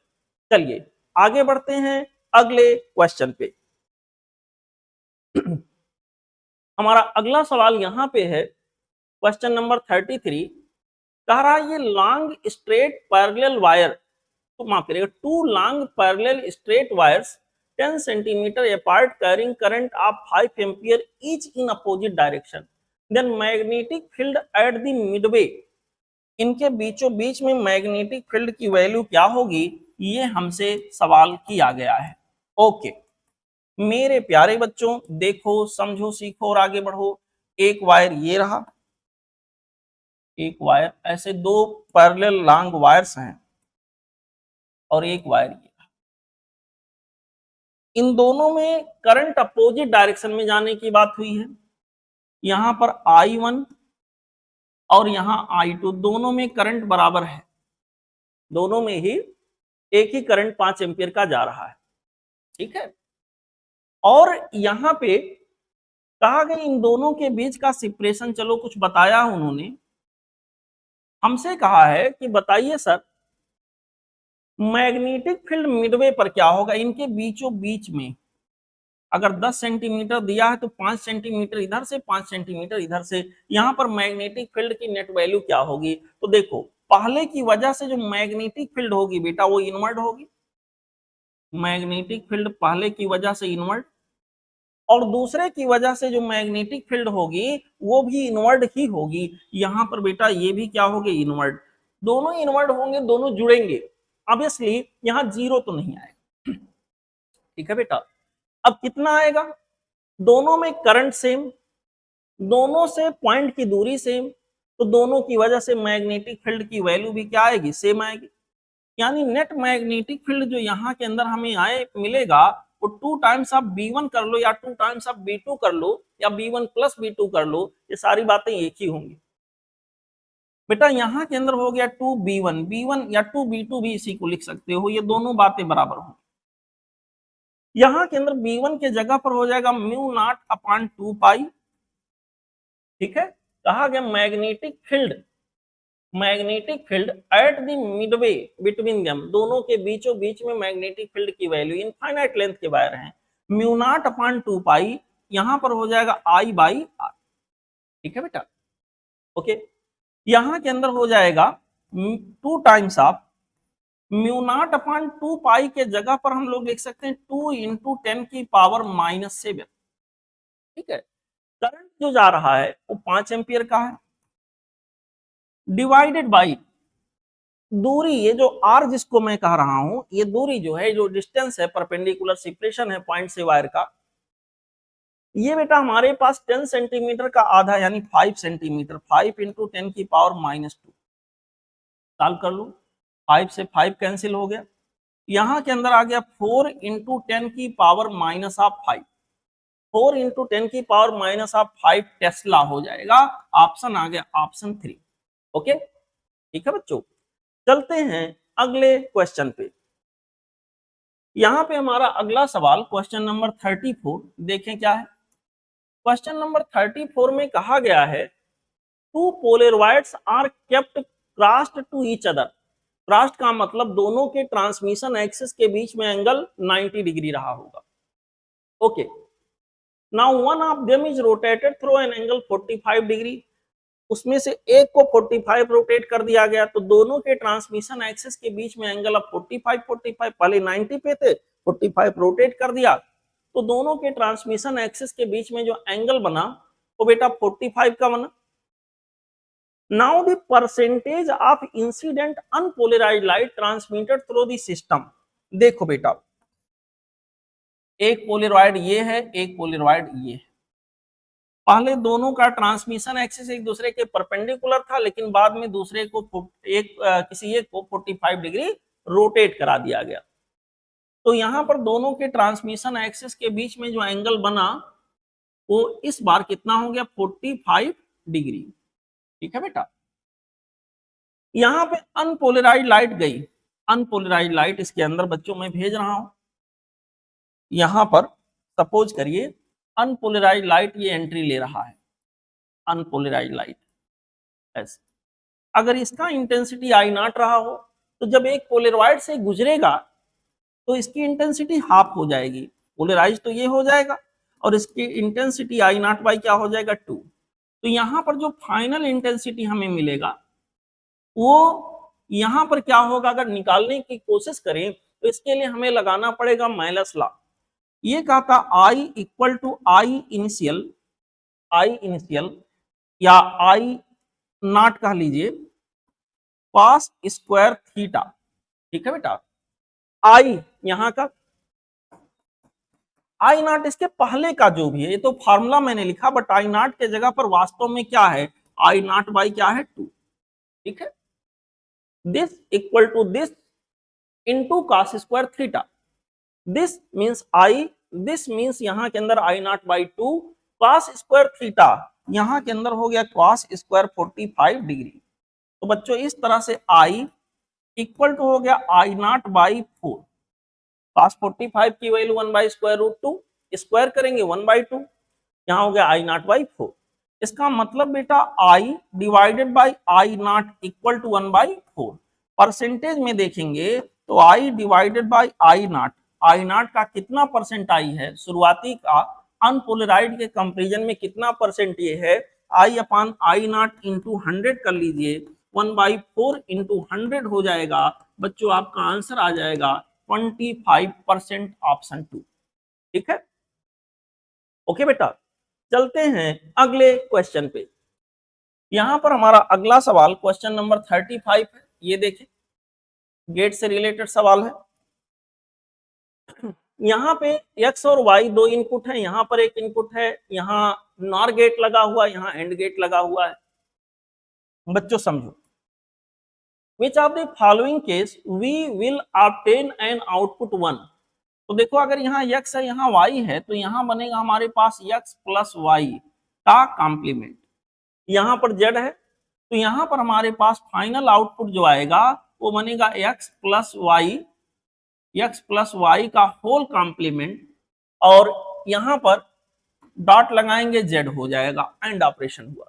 चलिए आगे बढ़ते हैं अगले क्वेश्चन पे। हमारा अगला सवाल यहाँ पे है क्वेश्चन नंबर 33। कह रहा है ये लॉन्ग स्ट्रेट पैरेलल वायर, तो माफ करिएगा 2 लॉन्ग पैरेलल स्ट्रेट वायर्स 10 सेंटीमीटर apart carrying current of 5 ampere each in opposite direction, then magnetic field at the midway, इनके बीचों बीच में मैग्नेटिक फील्ड की वैल्यू क्या होगी, ये हमसे सवाल किया गया है। ओके मेरे प्यारे बच्चों देखो समझो सीखो और आगे बढ़ो। एक वायर ये रहा, एक वायर, ऐसे 2 पैरेलल लॉन्ग वायर्स हैं और एक वायर ये, इन दोनों में करंट अपोजिट डायरेक्शन में जाने की बात हुई है। यहां पर I1 और यहां I2 दोनों में करंट बराबर है, दोनों में ही एक ही करंट 5 एम्पियर का जा रहा है, ठीक है। और यहां पे कहा गया इन दोनों के बीच का सेपरेशन, चलो कुछ बताया उन्होंने, हमसे कहा है कि बताइए सर मैग्नेटिक फील्ड मिडवे पर क्या होगा, इनके बीचों बीच में अगर 10 सेंटीमीटर दिया है तो 5 सेंटीमीटर इधर से 5 सेंटीमीटर इधर से, यहां पर मैग्नेटिक फील्ड की नेट वैल्यू क्या होगी। तो देखो पहले की वजह से जो मैग्नेटिक फील्ड होगी बेटा वो इनवर्ट होगी, मैग्नेटिक फील्ड पहले की वजह से इनवर्ट, और दूसरे की वजह से जो मैग्नेटिक फील्ड होगी वो भी इनवर्ड ही होगी। यहां पर बेटा ये भी क्या होगी, इनवर्ड। दोनों इनवर्ड होंगे, दोनों जुड़ेंगे, ऑब्वियसली यहां जीरो तो नहीं आएगा। ठीक है बेटा, अब कितना आएगा, दोनों में करंट सेम, दोनों से पॉइंट की दूरी सेम, तो दोनों की वजह से मैग्नेटिक फील्ड की वैल्यू भी क्या आएगी, सेम आएगी। यानी नेट मैग्नेटिक फील्ड जो यहाँ के अंदर हमें आए मिलेगा वो 2 टाइम्स आप B1 कर लो या 2 टाइम्स आप B2 कर लो या B1 प्लस B2 कर लो, ये सारी बातें एक ही होंगी। बेटा यहाँ के अंदर हो गया 2B1, B1 या 2B2 भी इसी को लिख सकते हो, ये दोनों बातें बराबर होंगी। यहाँ के अंदर B1 के जगह पर हो जाएगा म्यू नॉट अपॉन 2 पाई। ठीक है, कहा गया magnetic field at the Midway between them, दोनों के बीचों बीच में मैग्नेटिक फील्ड की वैल्यू इनफाइनाइट लेंथ के बाहर है, म्यू नॉट अपॉन 2 पाई, यहां पर हो जाएगा I बाई आर। ठीक है बेटा, ओके, यहां के अंदर हो जाएगा 2 times of mu naught upon 2 पाई के जगह पर हम लोग लिख सकते हैं 2 इंटू 10 की पावर -7। ठीक है, करंट जो जा रहा है वो 5 एम्पियर का है, डिवाइडेड बाई दूरी, ये जो r जिसको मैं कह रहा हूं, ये दूरी जो है, जो डिस्टेंस है, परपेंडिकुलर सेपरेशन है पॉइंट से वायर का, ये बेटा हमारे पास 10 सेंटीमीटर का आधा यानी 5 सेंटीमीटर, 5 इंटू 10 की पावर -2। सॉल्व कर लो, 5 से 5 कैंसिल हो गया, यहां के अंदर आ गया 4 इंटू 10 की पावर -5, 4 इंटू 10 की पावर -5 टेस्ला हो जाएगा। ऑप्शन आ गया ऑप्शन 3। ओके, ठीक है बच्चों, चलते हैं अगले क्वेश्चन पे। यहां पे हमारा अगला सवाल क्वेश्चन नंबर 34, देखें क्या है। क्वेश्चन नंबर 34 में कहा गया है two polaroids are kept crossed to each other. Crossed का मतलब दोनों के ट्रांसमिशन एक्सिस के बीच में एंगल 90 डिग्री रहा होगा। Okay, now one of them is rotated through an angle 45 degree, उसमें से एक को 45 रोटेट कर दिया गया, तो दोनों के ट्रांसमिशन एक्सिस के बीच में एंगल अब 45 पहले 90 पे थे, 45 रोटेट कर दिया, तो दोनों के ट्रांसमिशन एक्सिस के बीच में जो एंगल बना वो बेटा 45 का बना। Now the percentage of incident unpolarised light transmitted through the system. देखो बेटा, एक पोलराइड ये है, एक पोलराइड ये है, पहले दोनों का ट्रांसमिशन एक्सिस एक दूसरे के परपेंडिकुलर था, लेकिन बाद में दूसरे को किसी एक को 45 डिग्री रोटेट करा दिया गया, तो यहां पर दोनों के ट्रांसमिशन एक्सिस के बीच में जो एंगल बना वो इस बार कितना हो गया, 45 डिग्री। ठीक है बेटा, यहां पे अनपोलराइज्ड लाइट गई, अनपोलराइज्ड लाइट इसके अंदर बच्चों में भेज रहा हूं, यहां पर सपोज करिए अनपोलराइज्ड लाइट ये एंट्री ले रहा है, अनपोलराइज्ड लाइट ऐसे, अगर इसका इंटेंसिटी आई नॉट रहा हो, तो जब एक पोलराइड से गुजरेगा तो इसकी इंटेंसिटी हाफ हो जाएगी, पोलराइज तो ये हो जाएगा और इसकी इंटेंसिटी आई नॉट बाई क्या हो जाएगा 2। तो यहाँ पर जो फाइनल इंटेंसिटी हमें मिलेगा वो यहाँ पर क्या होगा, अगर निकालने की कोशिश करें तो इसके लिए हमें लगाना पड़ेगा माइनस लॉ। ये कहा था I equal to I initial या आई नॉट कह लीजिए कॉस स्क्वायर थीटा। ठीक है बेटा, आई यहाँ का आई नॉट इसके पहले का जो भी है, ये तो फार्मूला मैंने लिखा, बट आई नॉट के जगह पर वास्तव में क्या है, आई नॉट बाई क्या है 2। ठीक है, this equal to this into cos square theta, this means I, this means यहां के अंदर I naught by 2 cos square theta, यहां के अंदर हो गया कॉस स्क्वायर 45 डिग्री। तो बच्चों इस तरह से आई इक्वल टू हो गया आई नॉट बाई 4, cos 45 की value 1 by square root 2, square करेंगे 1 बाई 2, यहाँ हो गया आई नॉट बाई 4। इसका मतलब बेटा I divided by I naught equal to 1 by 4। Percentage में देखेंगे तो I divided by I naught का कितना परसेंट आई है, शुरुआती का अनपोलराइड के कंपेरिजन में कितना परसेंट ये है, आई अपॉन आई नॉट इंटू 100 कर लीजिए, 1 बाई 4 इंटू 100 हो जाएगा बच्चों, आपका आंसर आ जाएगा 25% ऑप्शन 2। ठीक है, ओके बेटा, चलते हैं अगले क्वेश्चन पे। यहां पर हमारा अगला सवाल क्वेश्चन नंबर 35 है। ये देखें, गेट से रिलेटेड सवाल है। यहाँ पे x और y दो इनपुट है, यहाँ पर एक इनपुट है, यहाँ नॉर गेट लगा हुआ है, यहाँ एंड गेट लगा हुआ है। बच्चों समझो, which of the following case we will obtain an output 1। तो देखो, अगर यहाँ x है, यहाँ y है, तो यहाँ बनेगा हमारे पास x प्लस y का कॉम्प्लीमेंट। यहाँ पर z है, तो यहाँ पर हमारे पास फाइनल आउटपुट जो आएगा वो बनेगा x प्लस वाई का होल कॉम्प्लीमेंट, और यहां पर डॉट लगाएंगे, z हो जाएगा, एंड ऑपरेशन हुआ।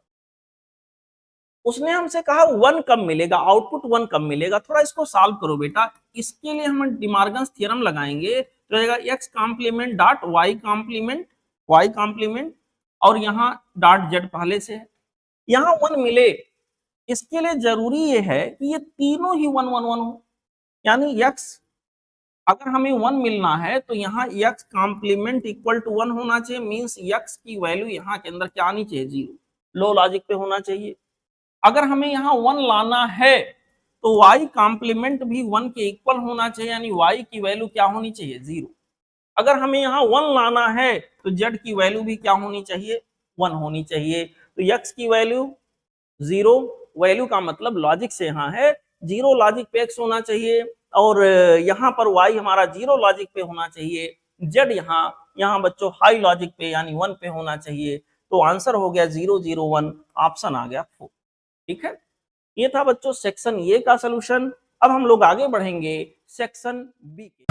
उसने हमसे कहा 1 कब मिलेगा, आउटपुट 1 कब मिलेगा। थोड़ा इसको सॉल्व करो बेटा। इसके लिए हम डिमार्गन्स थ्योरम लगाएंगे, तो रहेगा x complement dot y complement, और यहाँ डॉट z पहले से है। यहाँ 1 मिले, इसके लिए जरूरी ये है कि ये तीनों ही 1 1 1 हो, यानी x अगर हमें 1 मिलना है तो यहाँ x कॉम्प्लीमेंट इक्वल टू 1 होना चाहिए। मींस x की वैल्यू यहाँ के अंदर क्या आनी चाहिए, 0, लो लॉजिक पे होना चाहिए। अगर हमें यहाँ 1 लाना है तो y कॉम्प्लीमेंट भी 1 के इक्वल होना चाहिए, यानी y की वैल्यू क्या होनी चाहिए, 0। अगर हमें यहाँ 1 लाना है तो z की वैल्यू भी क्या होनी चाहिए, 1 होनी चाहिए। तो x की वैल्यू 0, वैल्यू का मतलब लॉजिक से यहाँ है 0 लॉजिक पे x होना चाहिए, और यहाँ पर y हमारा 0 लॉजिक पे होना चाहिए, z यहाँ बच्चों हाई लॉजिक पे यानी 1 पे होना चाहिए। तो आंसर हो गया 0 0 1, ऑप्शन आ गया 4। ठीक है, ये था बच्चों सेक्शन ए का सलूशन। अब हम लोग आगे बढ़ेंगे सेक्शन बी के।